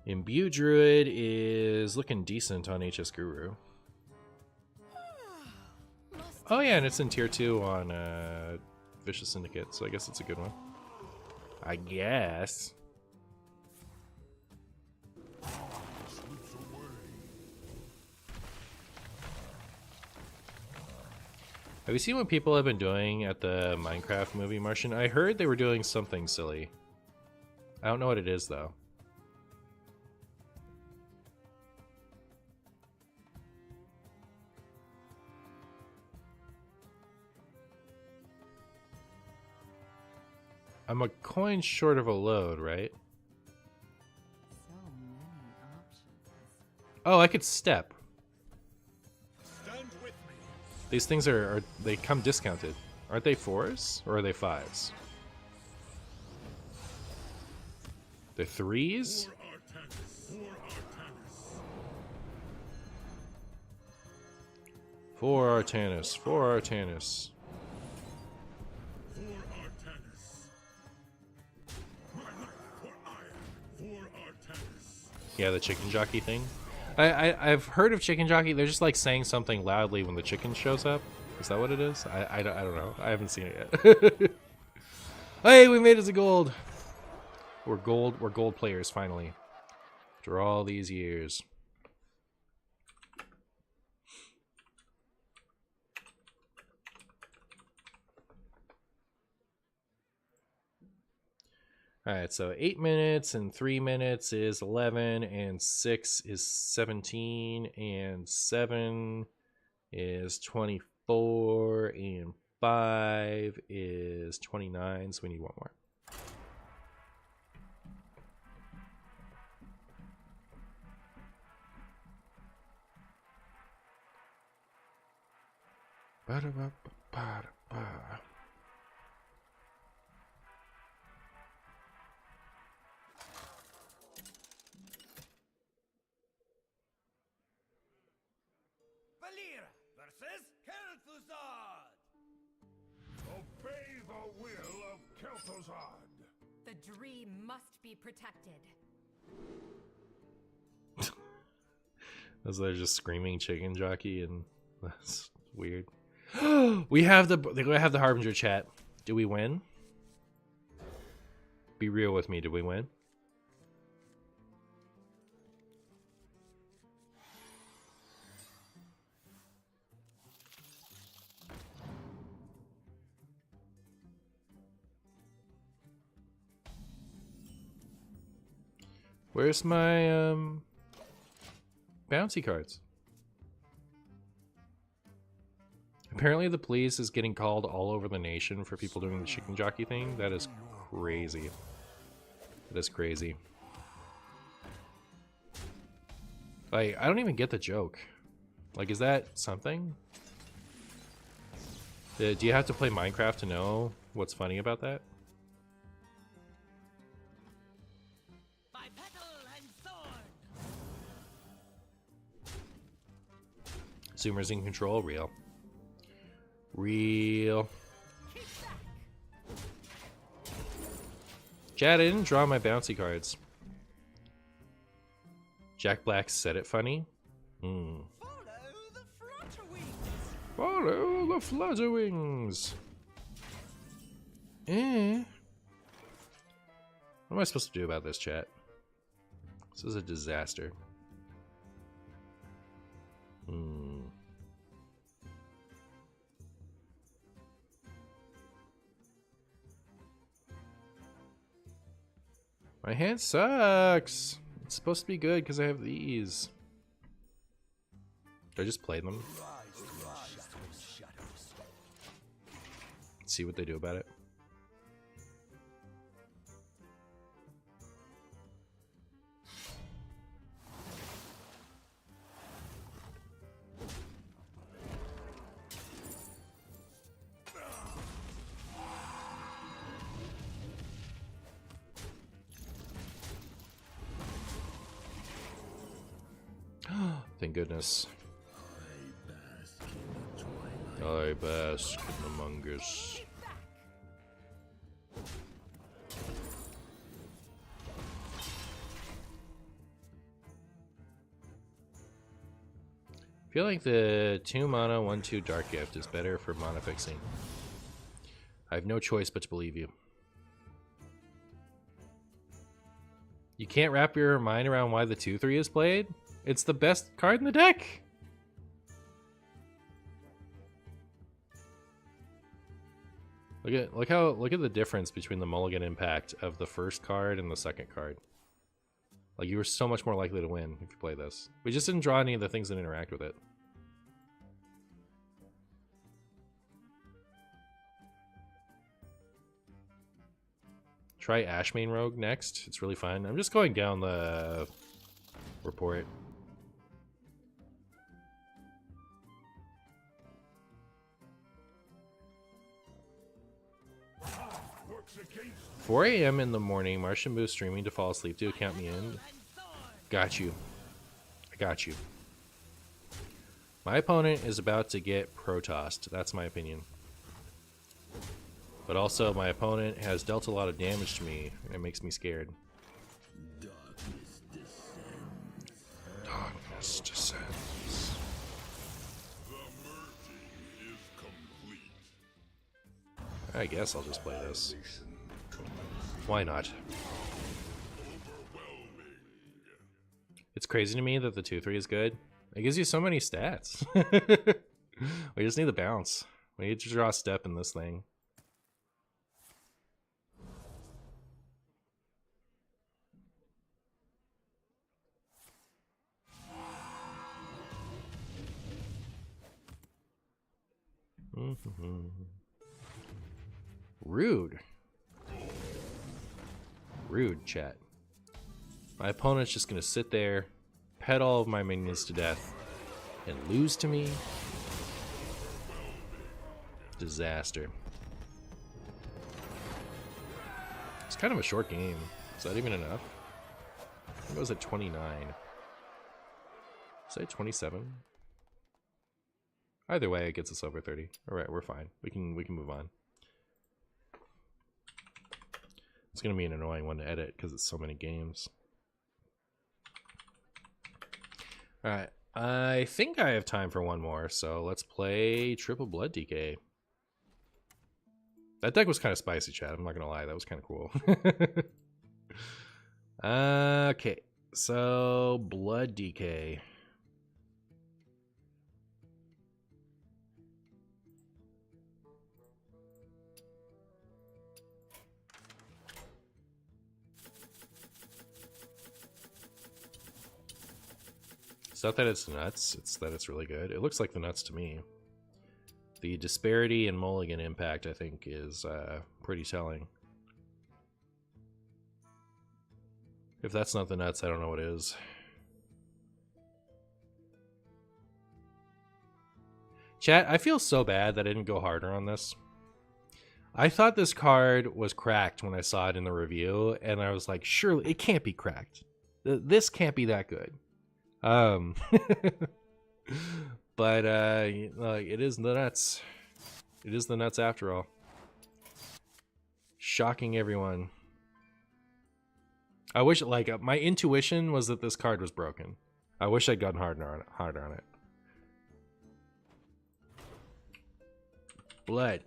Imbue Druid is looking decent on HS Guru. Oh yeah, and it's in tier 2 on Vicious Syndicate, so I guess it's a good one. I guess. Have you seen what people have been doing at the Minecraft movie, Martian? I heard they were doing something silly. I don't know what it is, though. I'm a coin short of a load, right? So many options. Oh, I could step. Stand with me. These things are they come discounted. Aren't they 4s? Or are they 5s? They're 3s? For Artanis. For Artanis. For Artanis. My life for Aya. For Artanis. Yeah, the chicken jockey thing. I've heard of chicken jockey. They're just like saying something loudly when the chicken shows up. Is that what it is? I don't know. I haven't seen it yet. Hey, we made it to gold. We're gold players finally. After all these years. Alright, so 8 minutes and 3 minutes is 11, and 6 is 17, and 7 is 24, and 5 is 29, so we need one more. Ba-da-ba-ba-ba-da-ba. Valira versus Kel'Thuzad. Obey the will of Kel'Thuzad. The dream must be protected. As they're just screaming chicken jockey, and that's weird. we have the Harbinger chat. Do we win? Be real with me. Did we win? Where's my bouncy cards? Apparently the police is getting called all over the nation for people doing the chicken jockey thing. That is crazy. That is crazy. Like, I don't even get the joke. Like, is that something? Do you have to play Minecraft to know what's funny about that? By petal and sword. Zoomer's in control? Real. Real. Chad, I didn't draw my bouncy cards. Jack Black said it funny. Follow the flutterwings. Follow the flutterwings. What am I supposed to do about this, chat? This is a disaster. My hand sucks. It's supposed to be good because I have these. Do I just play them? See what they do about it. Thank goodness. I bask in among us. I feel like the 2 mana 1/2 Dark Gift is better for mana fixing. I have no choice but to believe you. You can't wrap your mind around why the 2/3 is played? It's the best card in the deck! Look at the difference between the mulligan impact of the first card and the second card. Like, you were so much more likely to win if you play this. We just didn't draw any of the things that interact with it. Try Ashmane Rogue next. It's really fun. I'm just going down the report. 4 a.m. in the morning, Martian Boo streaming to fall asleep. Do count me in. Got you. I got you. My opponent is about to get Protossed. That's my opinion. But also, my opponent has dealt a lot of damage to me, and it makes me scared. Darkness descends. The merging is complete. I guess I'll just play this. Why not? It's crazy to me that the 2/3 is good. It gives you so many stats. We just need the bounce. We need to draw a step in this thing. Rude. Rude, chat. My opponent's just gonna sit there, pet all of my minions to death, and lose to me. disaster. It's kind of a short game. Is that even enough? I think it was at 29. Is that 27? Either way, it gets us over 30. All right, we're fine. We can move on. It's gonna be an annoying one to edit because it's so many games. All right, I think I have time for one more, so let's play Triple Blood DK. That deck was kind of spicy, chat. I'm not gonna lie, that was kind of cool. Okay, so Blood DK. It's not that it's nuts, it's that it's really good. It looks like the nuts to me. The disparity in mulligan impact, I think, is pretty telling. If that's not the nuts, I don't know what is. Chat, I feel so bad that I didn't go harder on this. I thought this card was cracked when I saw it in the review, and I was like, surely, it can't be cracked. This can't be that good. But it is the nuts. It is the nuts after all. Shocking everyone. I wish, like, my intuition was that this card was broken. I wish I'd gotten harder on it. Blood.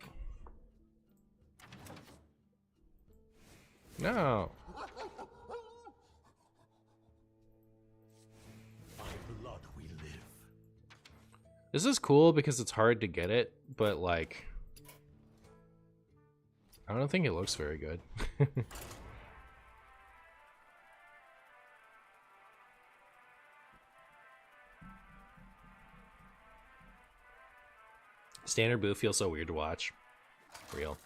No. This is cool because it's hard to get it, but like, I don't think it looks very good. Standard Boo feels so weird to watch. Real.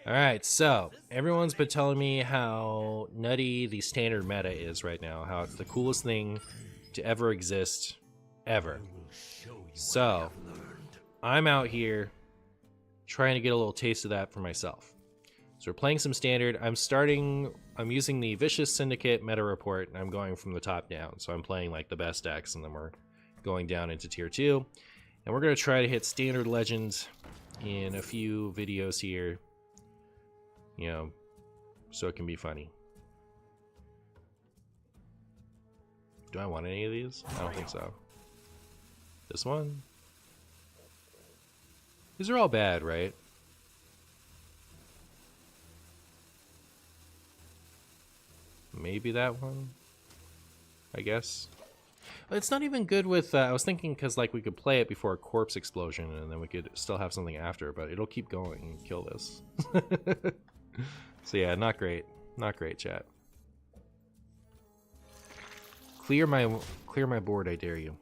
Alright, so everyone's been telling me how nutty the standard meta is right now, how it's the coolest thing to ever exist, ever. So, I'm out here trying to get a little taste of that for myself. So we're playing some standard. I'm using the Vicious Syndicate meta report, and I'm going from the top down. So I'm playing like the best decks, and then we're going down into tier 2. And we're going to try to hit standard legends in a few videos here. You know, so it can be funny. Do I want any of these? I don't think so. This one? These are all bad, right? Maybe that one? I guess. It's not even good with, I was thinking because like we could play it before a corpse explosion and then we could still have something after, but it'll keep going and kill this. So yeah, not great. Not great, chat. Clear my board, I dare you.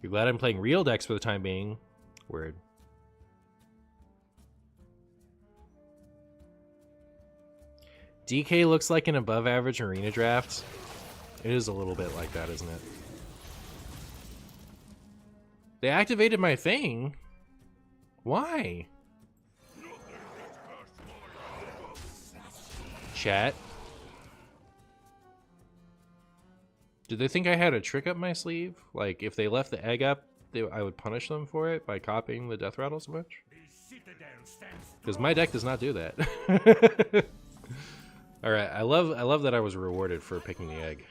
You're glad I'm playing real decks for the time being. Word. DK looks like an above average arena draft. It is a little bit like that, isn't it? They activated my thing. Why? Chat. Did they think I had a trick up my sleeve? Like, if they left the egg up, I would punish them for it by copying the death rattle so much? Because my deck does not do that. Alright, I love that I was rewarded for picking the egg.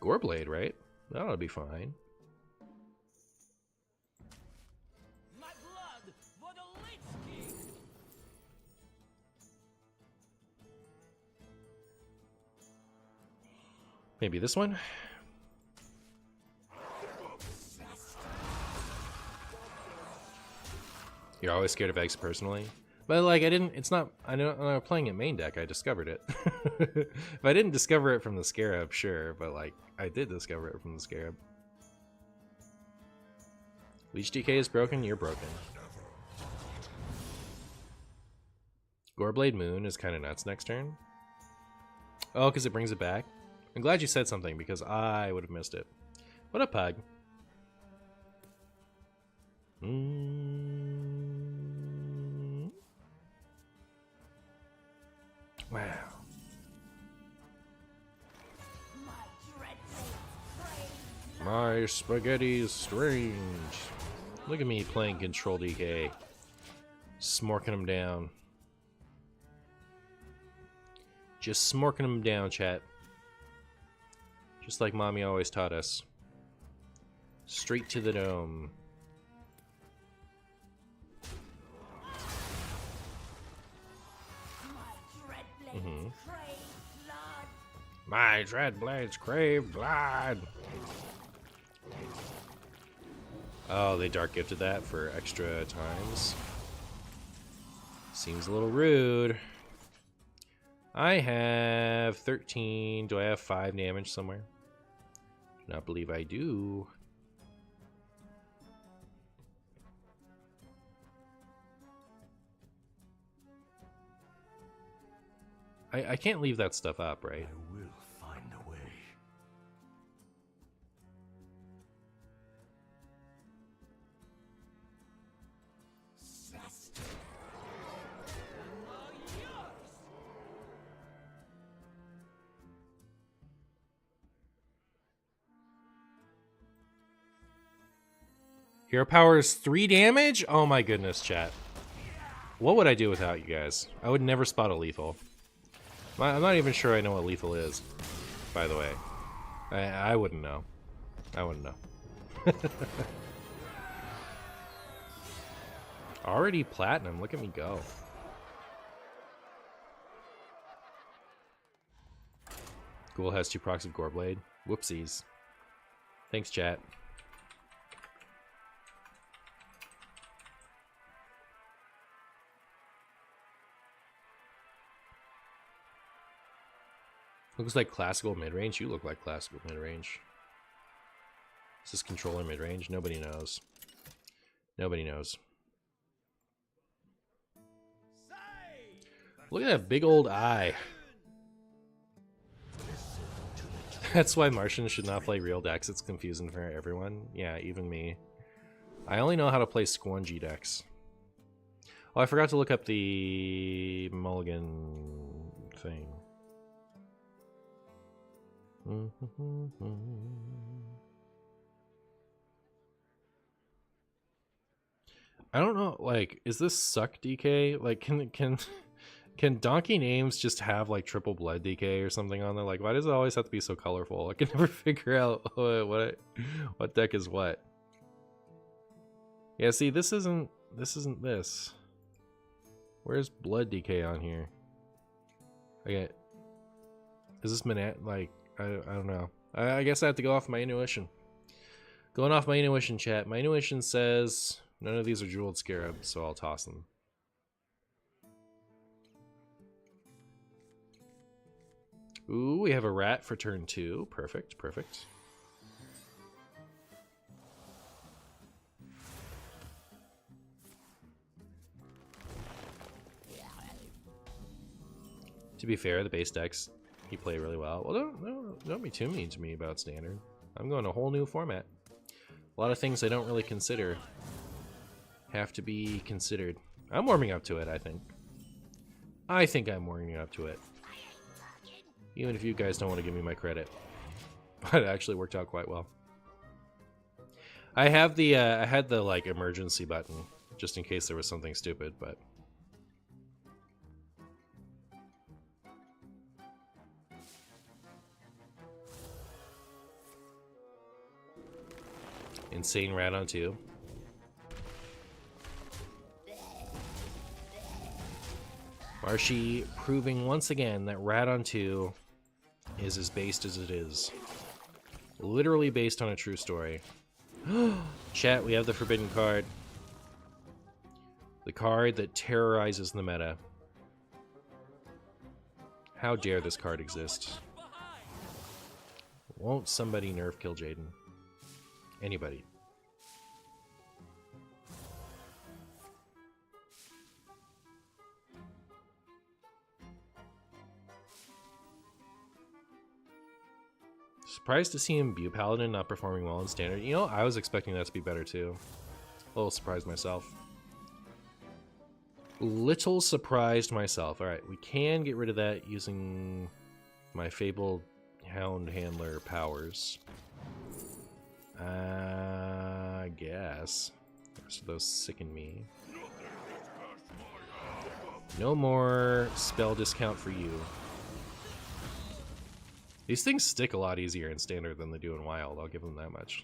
Goreblade, right? That'll be fine. Maybe this one? You're always scared of eggs personally? But like, it's not, I know I'm playing it main deck, I discovered it. If I didn't discover it from the Scarab, sure, but like, I did discover it from the Scarab. Leech DK is broken, you're broken. Goreblade Moon is kind of nuts next turn. Oh, because it brings it back? I'm glad you said something, because I would have missed it. What up, Pug? Wow. My spaghetti's strange. Look at me playing Control DK. Smorking them down. Just smorking them down, chat. Just like Mommy always taught us. Straight to the dome. My dread blades crave blood. Oh, they dark gifted that for extra times. Seems a little rude. I have 13. Do I have 5 damage somewhere? Do not believe I do. I can't leave that stuff up, right? I will find a way. Hero power is 3 damage? Oh my goodness, chat. What would I do without you guys? I would never spot a lethal. I'm not even sure I know what lethal is, by the way. I wouldn't know. I wouldn't know. Already platinum. Look at me go. Ghoul has 2 procs of Goreblade. Whoopsies. Thanks, chat. Looks like classical mid-range. You look like classical mid-range. Is this controller mid-range? Nobody knows. Nobody knows. Look at that big old eye. That's why Martian should not play real decks. It's confusing for everyone. Yeah, even me. I only know how to play squungy decks. Oh, I forgot to look up the mulligan thing. I don't know, like, is this suck DK? Like, can donkey names just have like triple blood DK or something on there? Like, why does it always have to be so colorful? I can never figure out what deck is what. Yeah, see, this isn't this. Where's blood DK on here? Okay, is this like? I don't know. I guess I have to go off my intuition. Going off my intuition, chat. My intuition says none of these are jeweled scarabs, so I'll toss them. Ooh, we have a rat for turn 2. Perfect, perfect. To be fair, the base decks you play really well. Well, don't be too mean to me about standard. I'm going a whole new format. A lot of things I don't really consider have to be considered. I'm warming up to it, I think. I think I'm warming up to it. Even if you guys don't want to give me my credit. But it actually worked out quite well. I have the I had the like emergency button just in case there was something stupid, but insane rat on 2. Marshy proving once again that rat on 2 is as based as it is. Literally based on a true story. Chat, we have the forbidden card. The card that terrorizes the meta. How dare this card exist? Won't somebody nerf kill Jaden? Anybody. Surprised to see him be a paladin not performing well in standard. You know, I was expecting that to be better too. A little surprised myself. Little surprised myself. Alright, we can get rid of that using my fabled Hound Handler powers. I guess. So those sicken me. No more spell discount for you. These things stick a lot easier in standard than they do in wild, I'll give them that much.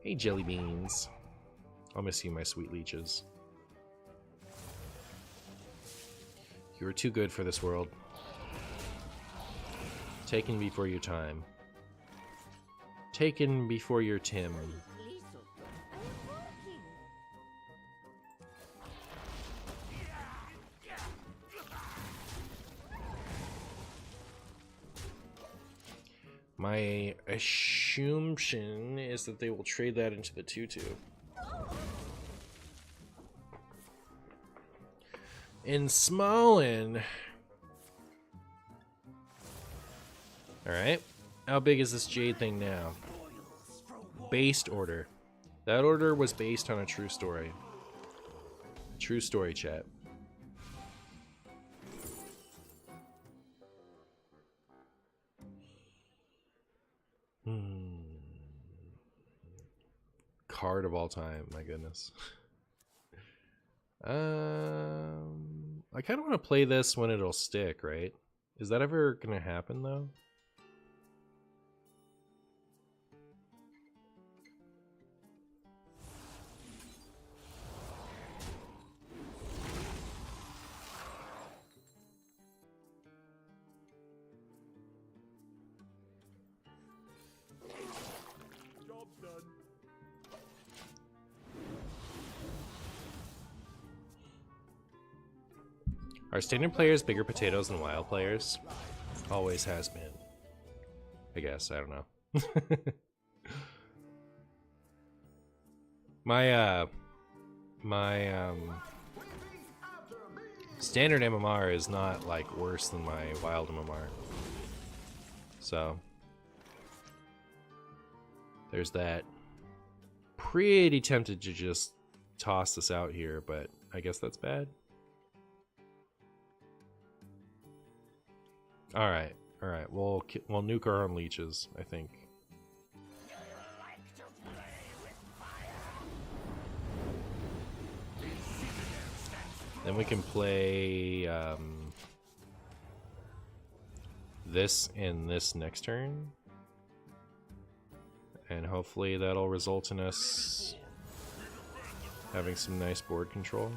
Hey, jelly beans. I'll miss you, my sweet leeches. You were too good for this world. Taken before your time. Taken before your Tim. My assumption is that they will trade that into the 2/2. In Smallin. Alright. How big is this Jade thing now? Based order. That order was based on a true story. True story, chat. Card of all time, my goodness. I kind of want to play this when it'll stick, right? Is that ever gonna happen though? Are standard players bigger potatoes than wild players? Always has been. I guess, I don't know. my standard MMR is not like worse than my wild MMR. So there's that. Pretty tempted to just toss this out here, but I guess that's bad. All right. We'll nuke our own leeches, I think. Then we can play this and this next turn, and hopefully that'll result in us having some nice board control.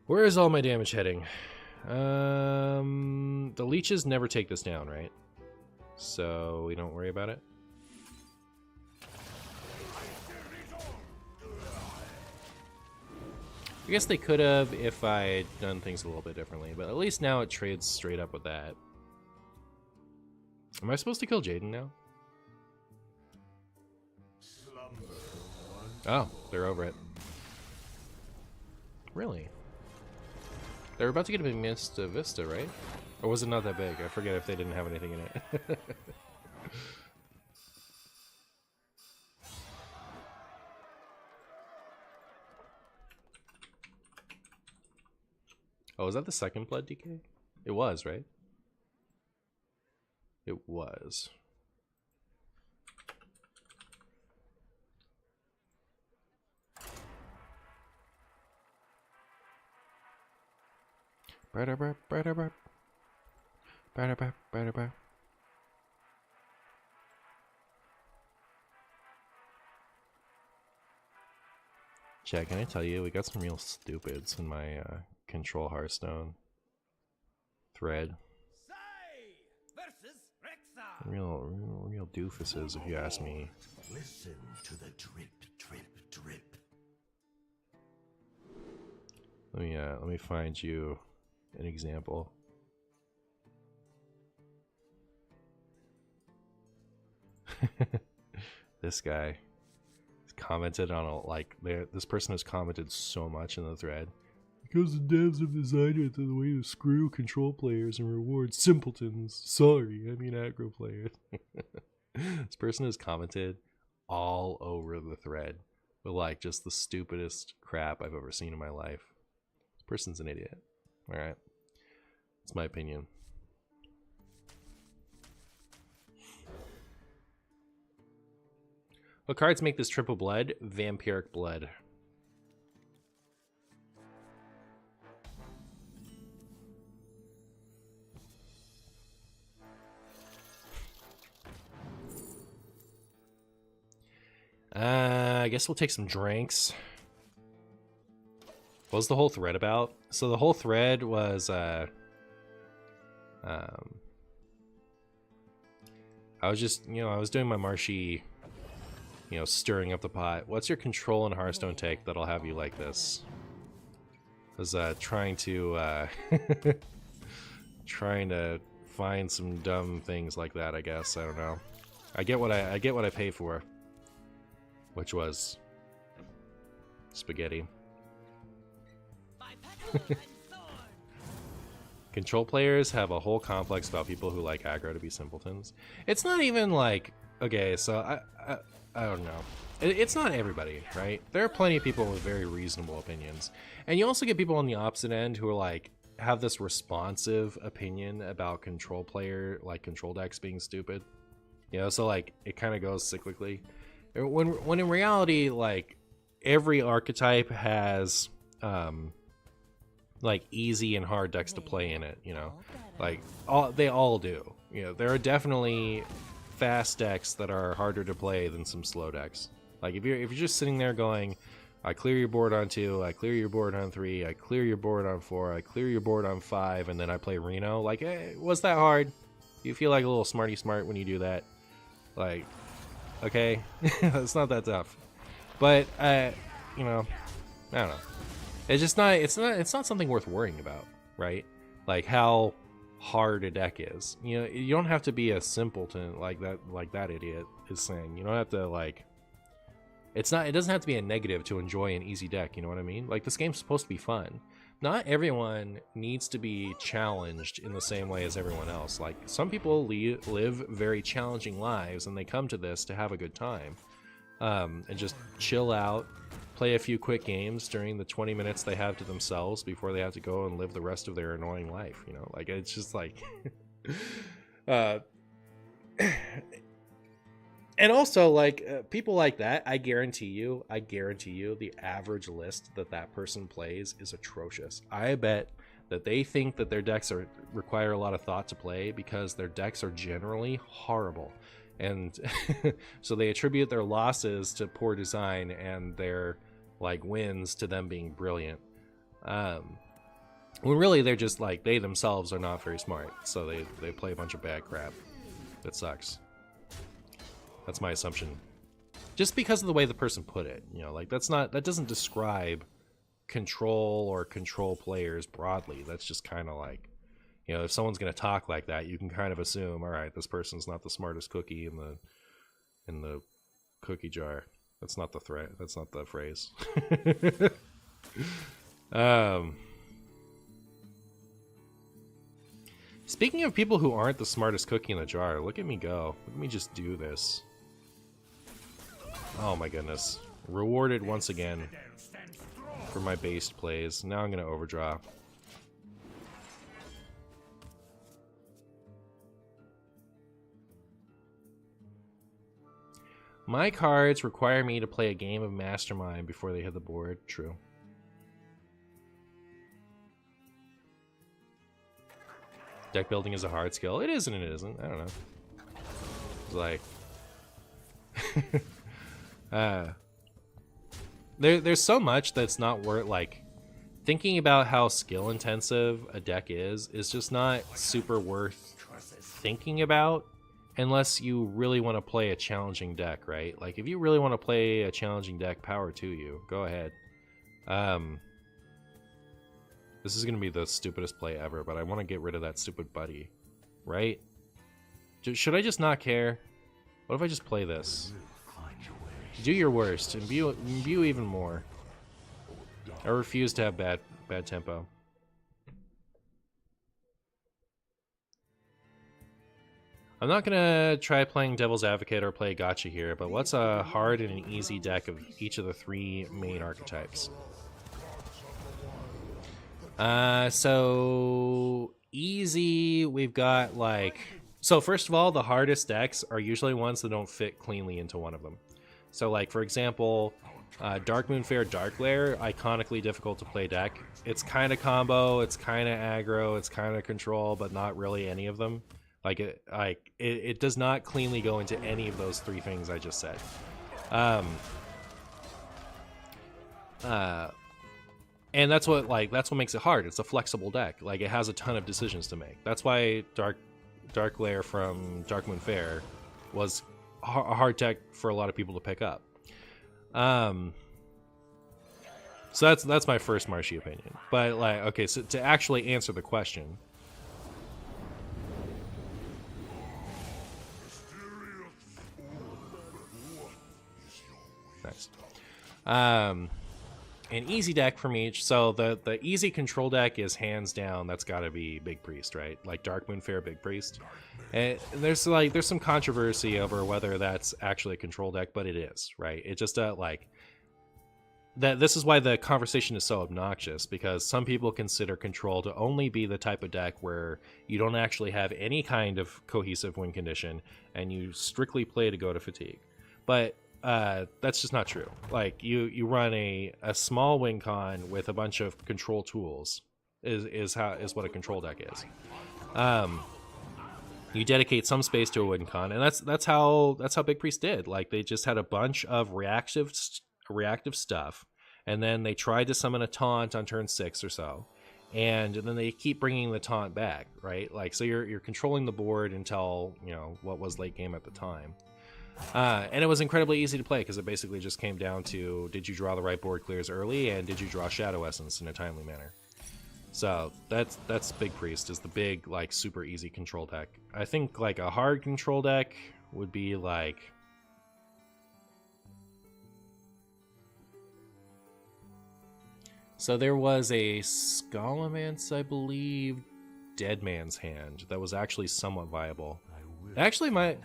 Where is all my damage heading? The leeches never take this down, right? So we don't worry about it. I guess they could have if I had done things a little bit differently, but at least now it trades straight up with that. Am I supposed to kill Jaden now? Oh, they're over it. Really? They were about to get a Mista Vista, right? Or was it not that big? I forget if they didn't have anything in it. Oh, was that the second blood DK? It was, right? It was. Chad, can I tell you, we got some real stupids in my control Hearthstone thread. Real doofuses, if you ask me. Listen to the drip, drip, drip. Let me find you an example. This guy commented on this person has commented so much in the thread. Because the devs have designed it the way to screw control players and reward simpletons. Sorry, I mean aggro players. This person has commented all over the thread with like just the stupidest crap I've ever seen in my life. This person's an idiot. Alright. That's my opinion. What cards make this triple blood? Vampiric Blood. I guess we'll take some drinks. What was the whole thread about? So the whole thread was I was just, I was doing my marshy, stirring up the pot. What's your control in Hearthstone take that'll have you like this? I was trying to trying to find some dumb things like that, I guess. I don't know. I get what I pay for. Which was spaghetti. Control players have a whole complex about people who like aggro to be simpletons. It's not even like, okay, so I don't know. It's not everybody, right? There are plenty of people with very reasonable opinions. And you also get people on the opposite end who are like, have this responsive opinion about control decks being stupid. So like, it kind of goes cyclically. When in reality, like, every archetype has like easy and hard decks to play in it, like they all do. There are definitely fast decks that are harder to play than some slow decks. Like if you're just sitting there going, I clear your board on 2, I clear your board on 3, I clear your board on 4, I clear your board on 5, and then I play Reno, like, hey, was that hard? You feel like a little smarty smart when you do that. Like, okay, it's not that tough, but I don't know. It's just not. It's not something worth worrying about, right? Like how hard a deck is. You don't have to be a simpleton like that idiot is saying. You don't have to like. It doesn't have to be a negative to enjoy an easy deck. You know what I mean? Like this game's supposed to be fun. Not everyone needs to be challenged in the same way as everyone else. Like, some people live very challenging lives, and they come to this to have a good time. And just chill out, play a few quick games during the 20 minutes they have to themselves before they have to go and live the rest of their annoying life, Like, it's just like... And also, like, people like that, I guarantee you, the average list that person plays is atrocious. I bet that they think that their decks require a lot of thought to play because their decks are generally horrible. And so they attribute their losses to poor design and their, like, wins to them being brilliant. When really they're just, like, they themselves are not very smart. So they play a bunch of bad crap. That sucks. That's my assumption. Just because of the way the person put it, like that doesn't describe control or control players broadly. That's just kind of like, if someone's going to talk like that, you can kind of assume, all right, this person's not the smartest cookie in the cookie jar. That's not the threat. That's not the phrase. Speaking of people who aren't the smartest cookie in the jar, look at me go. Let me just do this. Oh my goodness. Rewarded once again for my based plays. Now I'm going to overdraw. My cards require me to play a game of Mastermind before they hit the board. True. Deck building is a hard skill. It is and it isn't. I don't know. It's like... there's so much that's not worth, like, thinking about how skill intensive a deck is just not super worth thinking about unless you really want to play a challenging deck, right? Like, if you really want to play a challenging deck, power to you. Go ahead. This is going to be the stupidest play ever, but I want to get rid of that stupid buddy, right? Should I just not care? What if I just play this? Do your worst, and imbue even more. I refuse to have bad tempo. I'm not gonna try playing Devil's Advocate or play Gotcha here, but what's a hard and an easy deck of each of the 3 main archetypes? So easy, we've got like... So first of all, the hardest decks are usually ones that don't fit cleanly into one of them. So like, for example, Dark Moonfair Dark Lair, iconically difficult to play deck. It's kind of combo, it's kind of aggro, it's kind of control, but not really any of them. Like it does not cleanly go into any of those 3 things I just said. And that's what makes it hard. It's a flexible deck. Like, it has a ton of decisions to make. That's why Dark Lair from Dark Moon Fair was a hard deck for a lot of people to pick up. So that's my first Marshy opinion. But like, okay, so to actually answer the question. Nice. An easy deck from each. So the easy control deck is hands down, that's got to be Big Priest, right? Like Dark Moon Fair Big Priest. And there's some controversy over whether that's actually a control deck, but it is, right? It just like that. This is why the conversation is so obnoxious, because some people consider control to only be the type of deck where you don't actually have any kind of cohesive win condition and you strictly play to go to fatigue. But that's just not true. Like you run a small win con with a bunch of control tools is what a control deck is. You dedicate some space to a win con, and that's how Big Priest did. Like, they just had a bunch of reactive stuff, and then they tried to summon a taunt on turn 6 or so, and then they keep bringing the taunt back, right? Like, so you're controlling the board until, you know, what was late game at the time. And it was incredibly easy to play because it basically just came down to, did you draw the right board clears early, and did you draw Shadow Essence in a timely manner? So that's Big Priest, is the big, like, super easy control deck. I think like a hard control deck would be like, so there was a Scholomance, I believe, Dead Man's Hand, that was actually somewhat viable. Actually,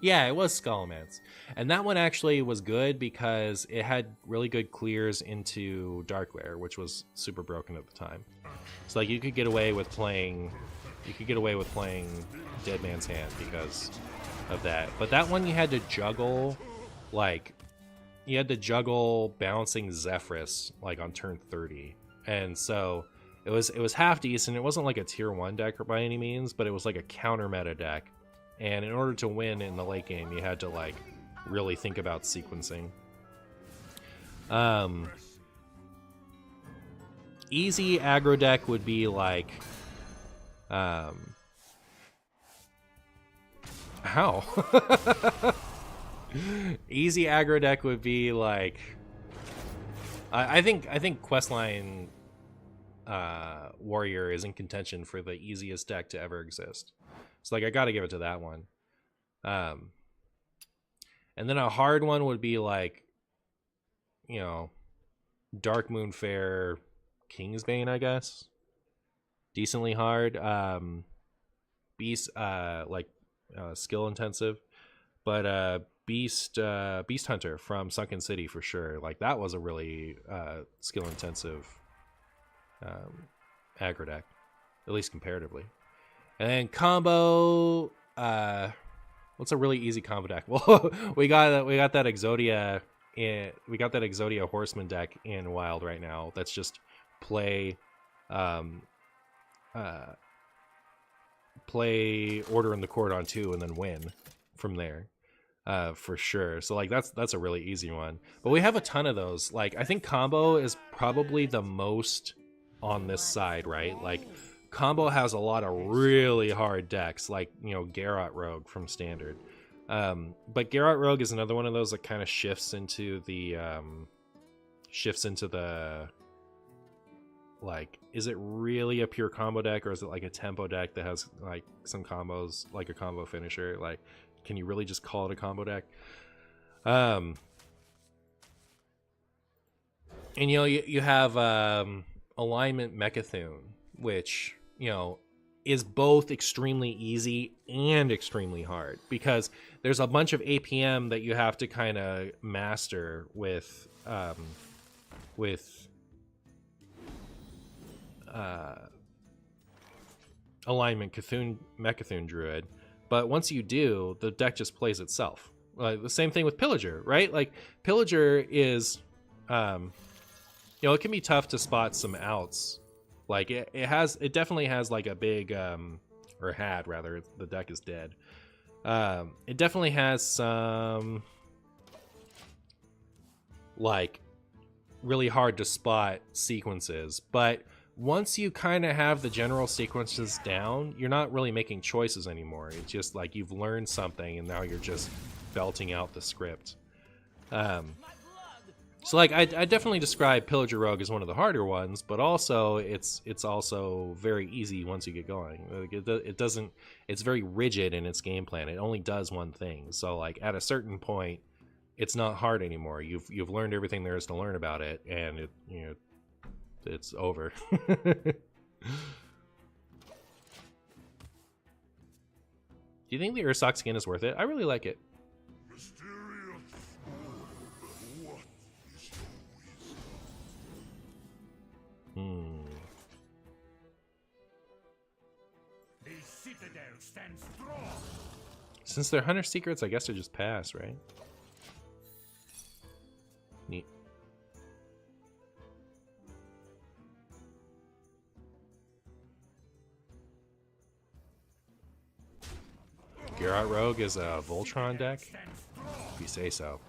yeah, it was Scholomance. And that one actually was good because it had really good clears into Dark Lair, which was super broken at the time. So like, you could get away with playing Dead Man's Hand because of that. But that one you had to juggle, like, you had to juggle bouncing Zephrys like on turn 30. And so it was half decent. It wasn't like a tier 1 deck by any means, but it was like a counter meta deck. And in order to win in the late game, you had to like really think about sequencing. Easy aggro deck would be like, how? Easy aggro deck would be like, I think Questline Warrior is in contention for the easiest deck to ever exist. So like, I gotta give it to that one. And then a hard one would be like, you know, Dark Moon Fair Kingsbane, I guess. Decently hard. Beast, skill intensive. But Beast Hunter from Sunken City for sure. Like, that was a really skill intensive aggro deck, at least comparatively. And then combo, what's a really easy combo deck? Well, we got that Exodia Horseman deck in Wild right now. That's just play Order in the Court on 2 and then win from there, for sure. So like, that's a really easy one. But we have a ton of those. Like, I think combo is probably the most on this side, right? Like, combo has a lot of really hard decks, like, you know, Garrot Rogue from Standard. But Garrot Rogue is another one of those that kind of shifts into the like, is it really a pure combo deck, or is it like a tempo deck that has like some combos, like a combo finisher? Like, can you really just call it a combo deck? And And you have alignment Mechathune, which is both extremely easy and extremely hard, because there's a bunch of APM that you have to kind of master with alignment Mechathune Druid. But once you do, the deck just plays itself. The same thing with Pillager, right? Like Pillager is it can be tough to spot some outs. Like it definitely has like a big or had rather, the deck is dead. It definitely has some like really hard to spot sequences, but once you kind of have the general sequences down, you're not really making choices anymore. It's just like you've learned something and now you're just belting out the script. So like I definitely describe Pillager Rogue as one of the harder ones, but also it's also very easy once you get going. Like it doesn't, it's very rigid in its game plan. It only does one thing. So like at a certain point, it's not hard anymore. You've learned everything there is to learn about it, and it's over. Do you think the Ursoc skin is worth it? I really like it. Mysterious sword, what is your wisdom? The citadel stands strong. Since they're hunter secrets, I guess they just pass, right? Neat. Geralt Rogue is a Voltron deck? If you say so.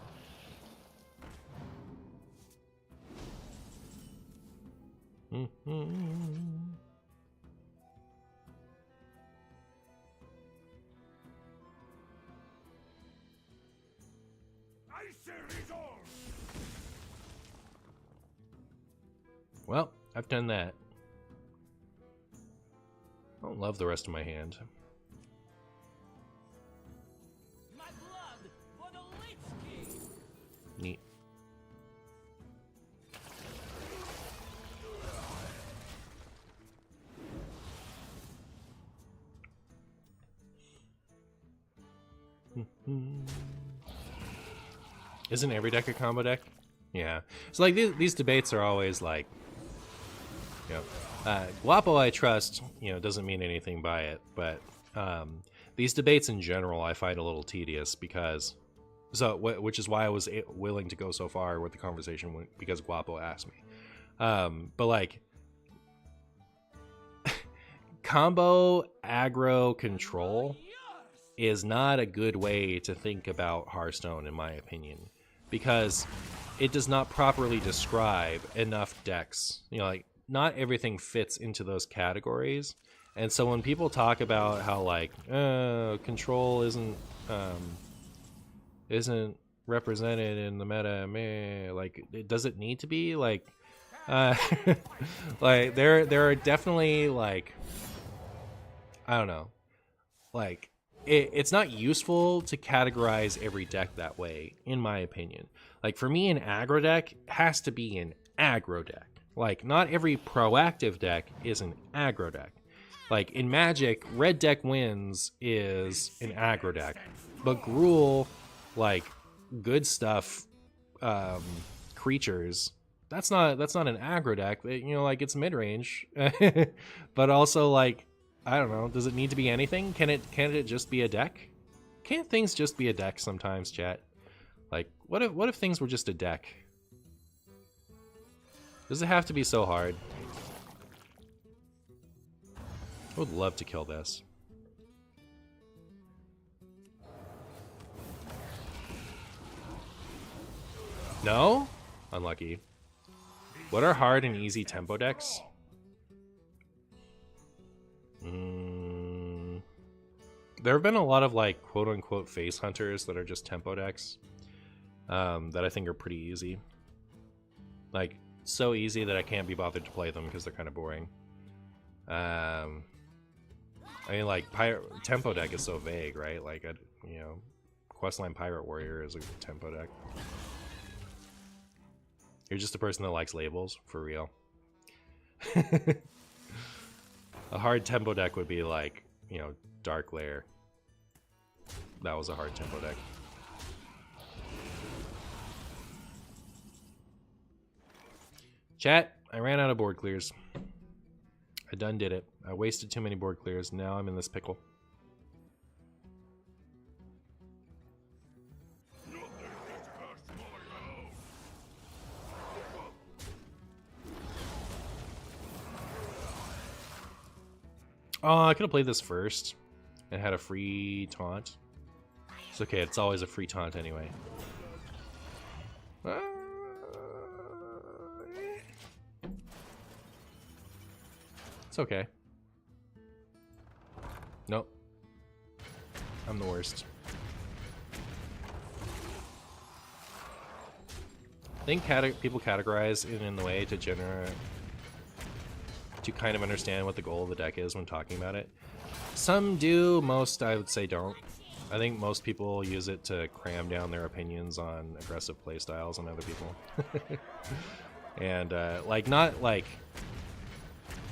Well, I've done that. I don't love the rest of my hand. My blood for the Lich King. Neat. Isn't every deck a combo deck? Yeah. So like these debates are always like, Guapo I trust, doesn't mean anything by it, but these debates in general I find a little tedious because, which is why I was willing to go so far with the conversation because Guapo asked me. But like, combo aggro control is not a good way to think about Hearthstone, in my opinion, because it does not properly describe enough decks. Like, not everything fits into those categories. And so when people talk about how like control isn't represented in the meta, like does it need to be? Like like there are definitely like, I don't know, like it's not useful to categorize every deck that way, in my opinion. Like for me, an aggro deck has to be an aggro deck. Like, not every proactive deck is an aggro deck. Like, in Magic, red deck wins is an aggro deck. But Gruul, like, good stuff, creatures, that's not an aggro deck. Like, it's mid-range. But also, like, I don't know, does it need to be anything? Can it just be a deck? Can't things just be a deck sometimes, chat? Like, what if things were just a deck? Does it have to be so hard? I would love to kill this. No? Unlucky. What are hard and easy tempo decks? There have been a lot of like quote-unquote face hunters that are just tempo decks that I think are pretty easy. Like, so easy that I can't be bothered to play them because they're kind of boring. I mean, like, tempo deck is so vague, right? Like, Questline Pirate Warrior is a tempo deck. You're just a person that likes labels, for real. A hard tempo deck would be like, you know, Dark Lair. That was a hard tempo deck. Chat, I ran out of board clears. I done did it. I wasted too many board clears. Now I'm in this pickle. Oh, I could have played this first and had a free taunt. It's okay, it's always a free taunt anyway. It's okay. Nope. I'm the worst. I think people categorize it in the way to kind of understand what the goal of the deck is when talking about it. Some do, most I would say don't. I think most people use it to cram down their opinions on aggressive playstyles on other people. And like, not like,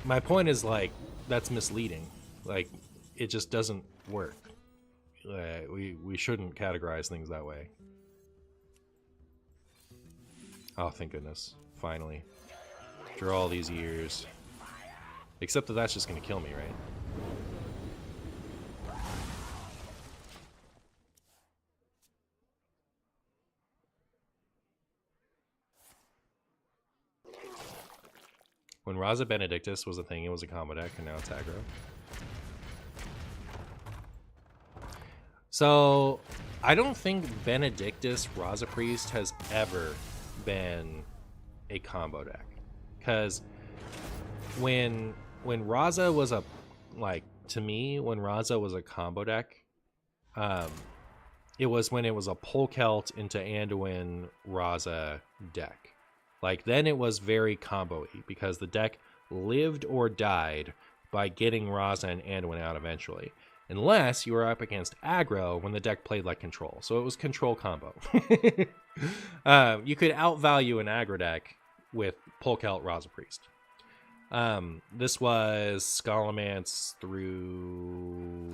my point is like, that's misleading. Like, it just doesn't work. We shouldn't categorize things that way. Oh, thank goodness. Finally. After all these years. Except that that's just gonna kill me, right? When Raza Benedictus was a thing, it was a combo deck, and now it's aggro. So, I don't think Benedictus Raza Priest has ever been a combo deck. Because when Raza was a, like, to me, when Raza was a combo deck, it was when it was a Polkelt into Anduin Raza deck. Like, then it was very combo-y, because the deck lived or died by getting Raza and Anduin out eventually. Unless you were up against aggro when the deck played like control. So it was control combo. You could outvalue an aggro deck with Polkelt Raza Priest. This was Scholomance through...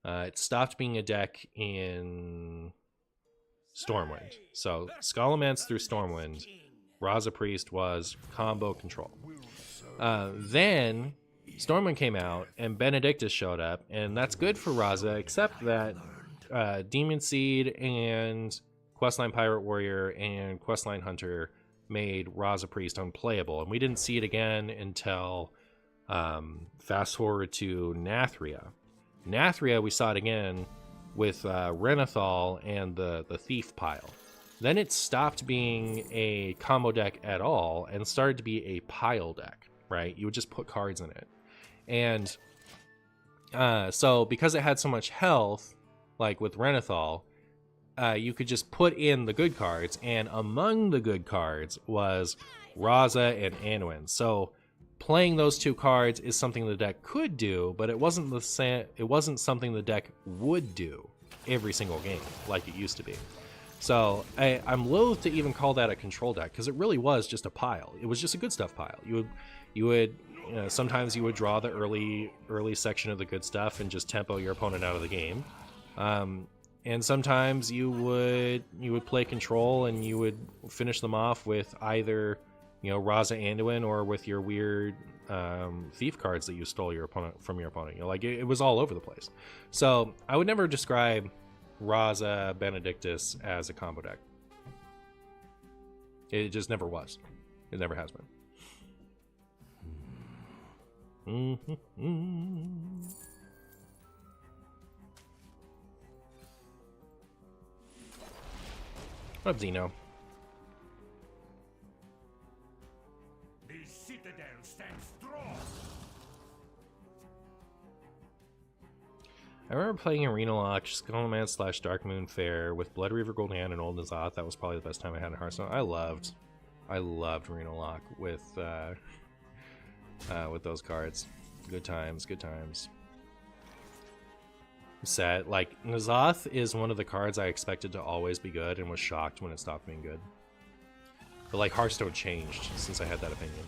it stopped being a deck in Stormwind. So Scholomance through Stormwind, Raza Priest was combo control. Then Stormwind came out and Benedictus showed up, and that's good for Raza, except that Demon Seed and Questline Pirate Warrior and Questline Hunter made Raza Priest unplayable, and we didn't see it again until fast forward to Nathria. Nathria, we saw it again with Renathal and the Thief pile. Then it stopped being a combo deck at all and started to be a pile deck, right? You would just put cards in it. And so because it had so much health, like with Renathal, you could just put in the good cards, and among the good cards was Raza and Anduin. So playing those two cards is something the deck could do, but it wasn't the same. It wasn't something the deck would do every single game like it used to be. So I'm loath to even call that a control deck, because it really was just a pile. It was just a good stuff pile. You would sometimes you would draw the early section of the good stuff and just tempo your opponent out of the game. And sometimes you would play control and you would finish them off with either, Raza Anduin or with your weird thief cards that you stole from your opponent. Like it was all over the place. So I would never describe Raza Benedictus as a combo deck. It just never was. It never has been. What up, Zeno? The citadel stands strong. I remember playing Arena Lock, Skullman / Dark Moon Fair with Blood Reaver Gul'dan and Old N'Zoth. That was probably the best time I had in Hearthstone. I loved Arena Lock with those cards. Good times, good times. Sad. Like, N'Zoth is one of the cards I expected to always be good and was shocked when it stopped being good. But like Hearthstone changed since I had that opinion.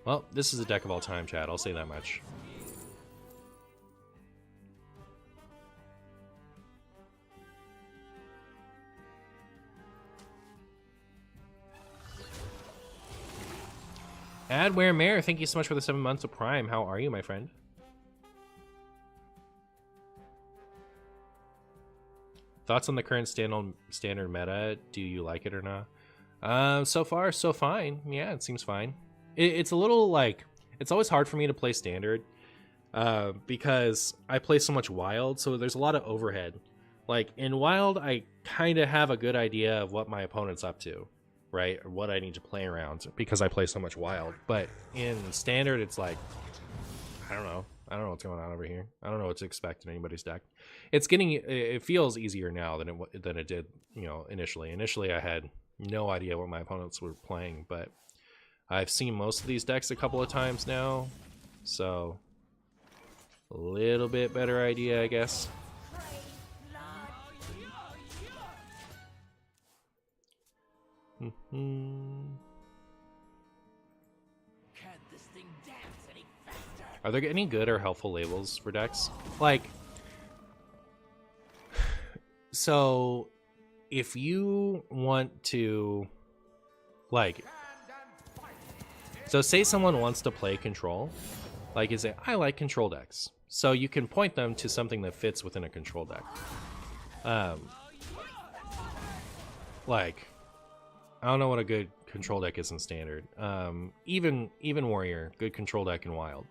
Well, this is a deck of all time, chat. I'll say that much. Adware Mare, thank you so much for the 7 months of Prime. How are you, my friend? Thoughts on the current standard meta? Do you like it or not? So far, so fine. Yeah, it seems fine. It's a little like, it's always hard for me to play standard because I play so much wild, so there's a lot of overhead. Like in wild, I kind of have a good idea of what my opponent's up to, right? Or what I need to play around because I play so much wild. But in standard, it's like, I don't know what's going on over here. I don't know what to expect in anybody's deck. It feels easier now than it did, initially. Initially, I had no idea what my opponents were playing, but I've seen most of these decks a couple of times now, so a little bit better idea, I guess. Are there any good or helpful labels for decks? Like, so if you want to, like, so say someone wants to play control, like you say, I like control decks. So you can point them to something that fits within a control deck. Like, I don't know what a good control deck is in standard. Even Warrior, good control deck in wild.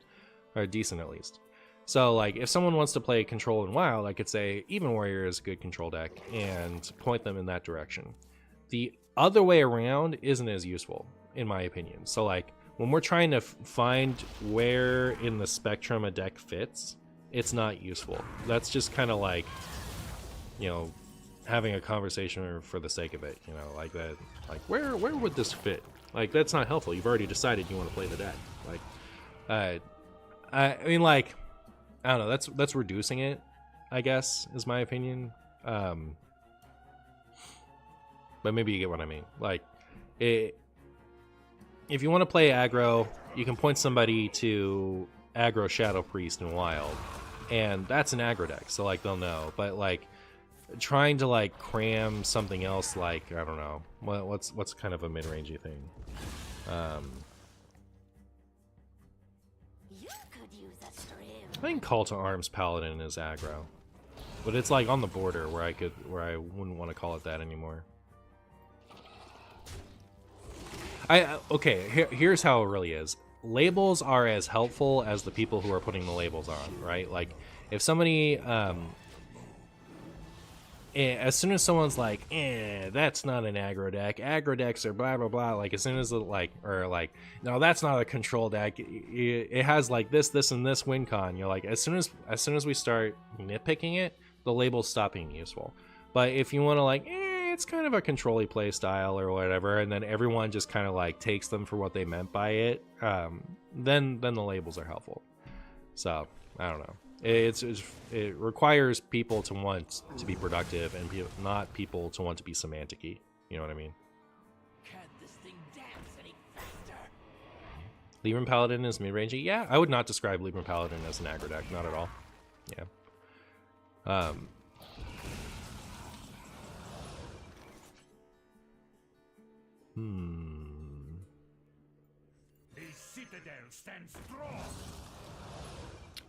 Or decent at least. So like if someone wants to play control in wild, I could say even Warrior is a good control deck and point them in that direction. The other way around isn't as useful, in my opinion. So like when we're trying to find where in the spectrum a deck fits, it's not useful. That's just kind of like, having a conversation for the sake of it, like that. Like where would this fit? Like that's not helpful. You've already decided you want to play the deck. Like, I mean, like, I don't know. That's reducing it, I guess, is my opinion. But maybe you get what I mean. Like, if you want to play aggro, you can point somebody to aggro Shadow Priest in Wild, and that's an aggro deck, so like they'll know. But like, trying to like cram something else, like I don't know, what's kind of a mid-rangey thing. I think Call to Arms Paladin is aggro, but it's like on the border where I wouldn't want to call it that anymore. Okay, here's how it really is. Labels are as helpful as the people who are putting the labels on, right? Like if somebody as soon as someone's like, that's not an aggro deck. Aggro decks are blah blah blah. Like as soon as no, that's not a control deck. It has like this and this win con. You're like, as soon as we start nitpicking it, the labels stop being useful. But if you want to like, it's kind of a control-y play style or whatever, and then everyone just kind of like takes them for what they meant by it, then the labels are helpful. So I don't know. It requires people to want to be productive and not people to want to be semantic-y. You know what I mean? Can't this thing dance any faster? Libram Paladin is mid-rangey? Yeah, I would not describe Libram Paladin as an aggro deck. Not at all. Yeah. The citadel stands strong.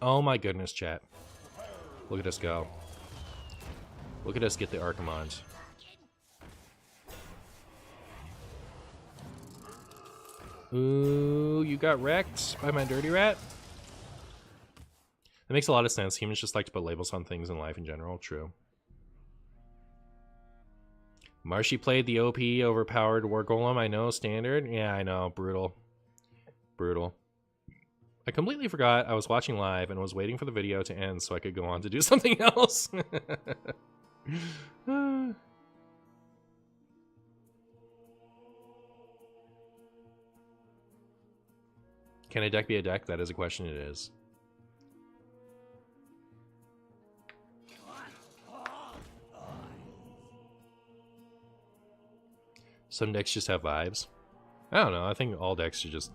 Oh my goodness, chat. Look at us go. Look at us get the Archimond. Ooh, you got wrecked by my dirty rat? That makes a lot of sense. Humans just like to put labels on things in life in general. True. Marshy played the OP overpowered War Golem. I know, standard. Yeah, I know. Brutal. Brutal. I completely forgot I was watching live and was waiting for the video to end so I could go on to do something else. Can a deck be a deck? That is a question. It is. Some decks just have vibes. I don't know. I think all decks should just.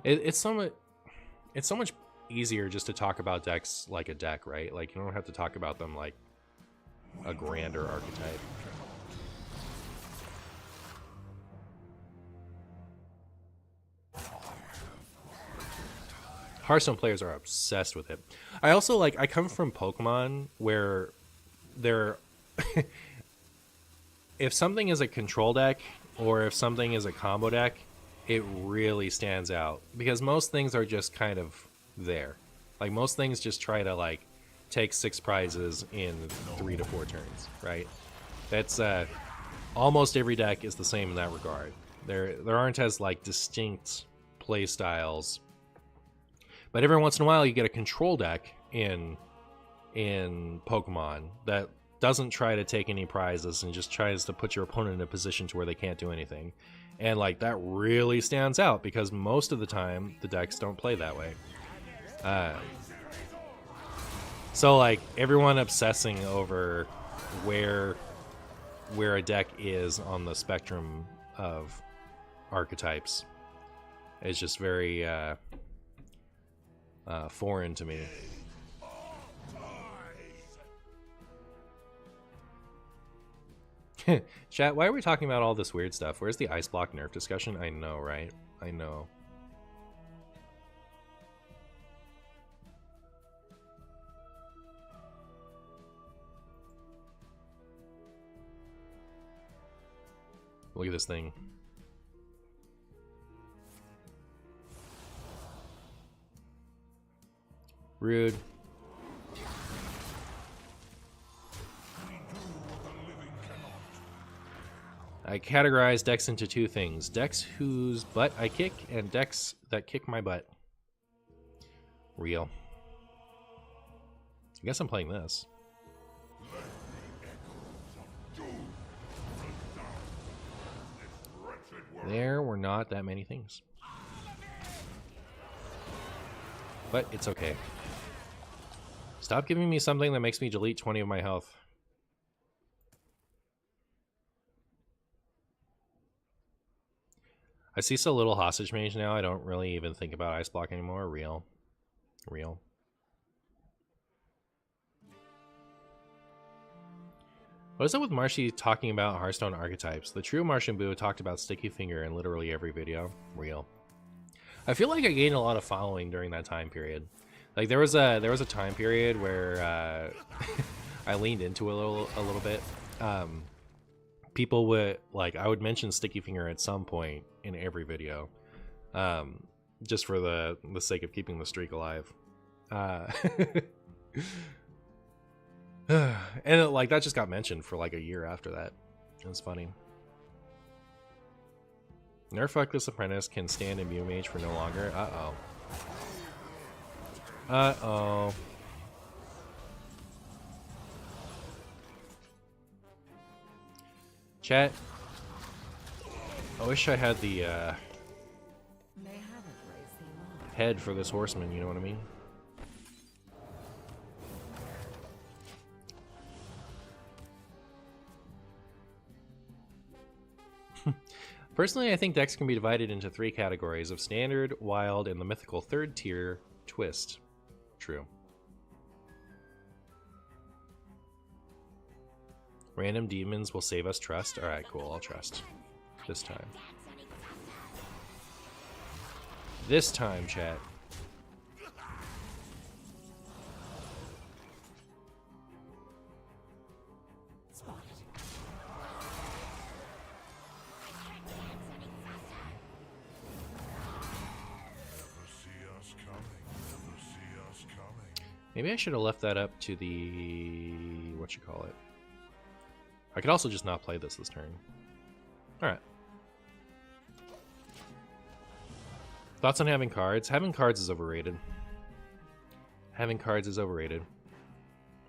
It's so much easier just to talk about decks like a deck, right? Like you don't have to talk about them like a grander archetype. Hearthstone players are obsessed with it. I also like. I come from Pokemon where they're. If something is a control deck or if something is a combo deck, it really stands out because most things are just kind of there. Like most things just try to like take 6 prizes in 3 to 4 turns, right? That's almost every deck is the same in that regard. There aren't as like distinct play styles. But every once in a while you get a control deck in Pokemon that doesn't try to take any prizes and just tries to put your opponent in a position to where they can't do anything. And like that really stands out because most of the time the decks don't play that way. So like everyone obsessing over where a deck is on the spectrum of archetypes is just very foreign to me. Chat, why are we talking about all this weird stuff? Where's the ice block nerf discussion? I know, right? I know. Look at this thing. Rude. I categorize decks into 2 things. Decks whose butt I kick, and decks that kick my butt. Real. I guess I'm playing this. There were not that many things. But it's okay. Stop giving me something that makes me delete 20 of my health. I see so little hostage mage now, I don't really even think about ice block anymore. Real. Real. What is up with Marshy talking about Hearthstone archetypes? The true Martian Boo talked about Sticky Finger in literally every video. Real. I feel like I gained a lot of following during that time period. Like there was a time period where I leaned into it a little bit. People would like I would mention Sticky Finger at some point in every video, just for the sake of keeping the streak alive. And like that just got mentioned for like a year after that. It was funny. Nerf Feckless Apprentice can stand Imbue Mage for no longer. Uh-oh. Uh-oh. Chat. I wish I had the head for this horseman, you know what I mean? Personally, I think decks can be divided into 3 categories of standard, wild, and the mythical 3rd tier twist. True. Random demons will save us trust. Alright, cool, I'll trust. This time. This time, chat. Maybe I should have left that up to the... whatchamacallit. I could also just not play this turn. Alright. Thoughts on having cards? Having cards is overrated. Having cards is overrated.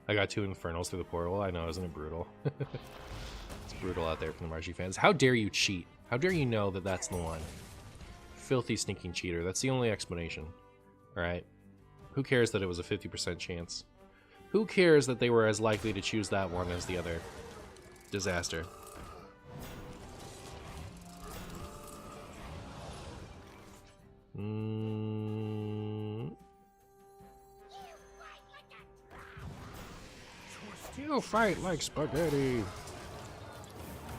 I got 2 Infernals through the portal. I know, isn't it brutal? It's brutal out there from the Marshy fans. How dare you cheat? How dare you know that that's the one? filthy, sneaking cheater. That's the only explanation. Alright? Who cares that it was a 50% chance? Who cares that they were as likely to choose that one as the other? Disaster. You fight like spaghetti.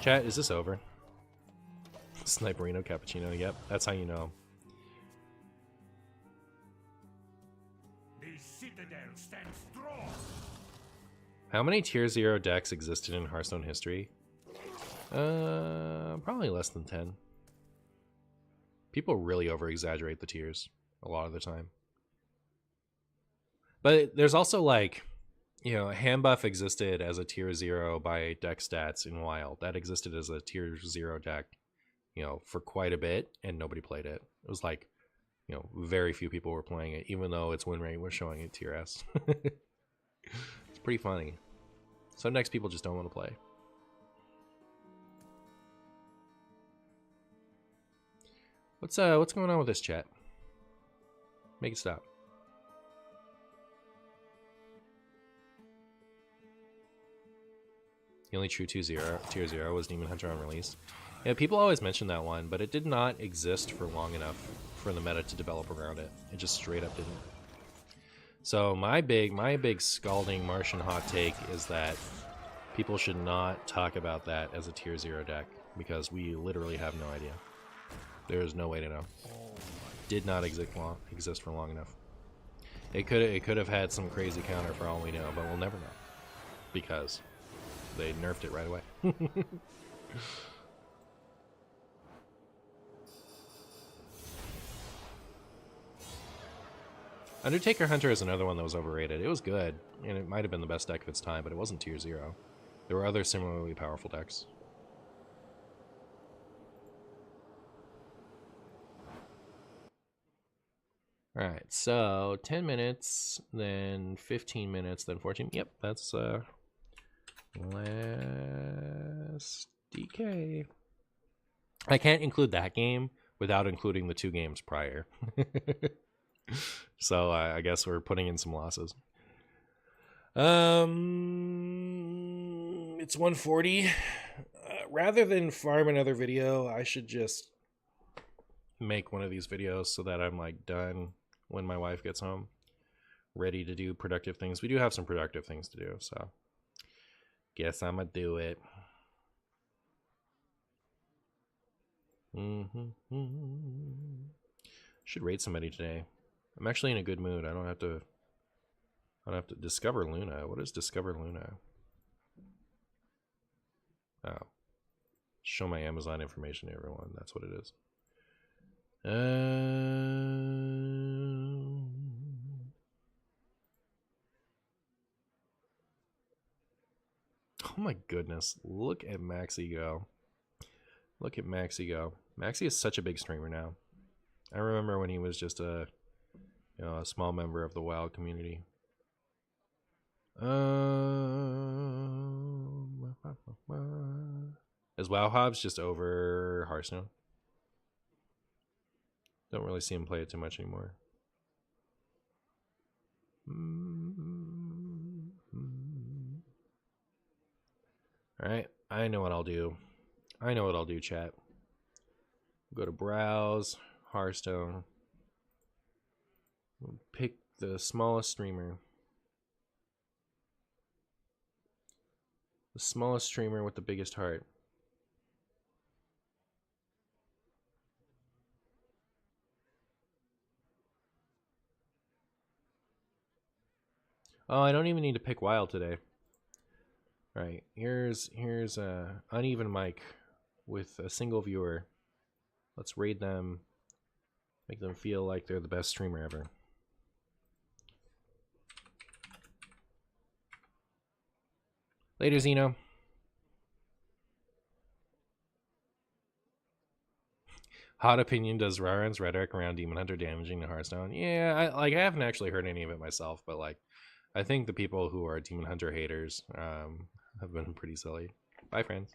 Chat, is this over? Sniperino Cappuccino, yep, that's how you know. The citadel stands strong. How many tier 0 decks existed in Hearthstone history? Probably less than 10. People really over-exaggerate the tiers a lot of the time. But there's also like, you know, hand buff existed as a tier 0 by deck stats in Wild. That existed as a tier 0 deck, you know, for quite a bit, and nobody played it. It was like, you know, very few people were playing it, even though its win rate was showing it tier S. It's pretty funny. Some decks people just don't want to play. What's going on with this chat? Make it stop. The only true tier 0 was Demon Hunter on release. Yeah, people always mention that one, but it did not exist for long enough for the meta to develop around it. It just straight up didn't. So my big scalding Martian hot take is that people should not talk about that as a tier 0 deck, because we literally have no idea. There is no way to know. Did not exist for long enough. It could have had some crazy counter for all we know, but we'll never know, because they nerfed it right away. Undertaker Hunter is another one that was overrated. It was good, and it might have been the best deck of its time, but it wasn't tier 0. There were other similarly powerful decks. Alright, so 10 minutes, then 15 minutes, then 14. Yep, that's last DK. I can't include that game without including the 2 games prior. So I guess we're putting in some losses. It's 1:40. Rather than farm another video, I should just make one of these videos so that I'm like done when my wife gets home, ready to do productive things. We do have some productive things to do, so guess I'm gonna do it. Should raid somebody today. I'm actually in a good mood. I don't have to discover Luna. What is discover Luna? Oh, show my Amazon information to everyone. That's what it is. Oh my goodness, look at Maxi go. Look at Maxi go. Maxi is such a big streamer now. I remember when he was just a small member of the WoW community. Is WoW Hobbs just over Hearthstone? Don't really see him play it too much anymore. Alright, I know what I'll do. Chat. Go to Browse, Hearthstone. Pick the smallest streamer. The smallest streamer with the biggest heart. Oh, I don't even need to pick wild today. Right, here's a uneven mic with a single viewer. Let's raid them. Make them feel like they're the best streamer ever. Later, Zeno. Hot opinion, does Raren's rhetoric around Demon Hunter damaging to Hearthstone? Yeah, I haven't actually heard any of it myself, but like, I think the people who are Demon Hunter haters have been pretty silly. Bye, friends.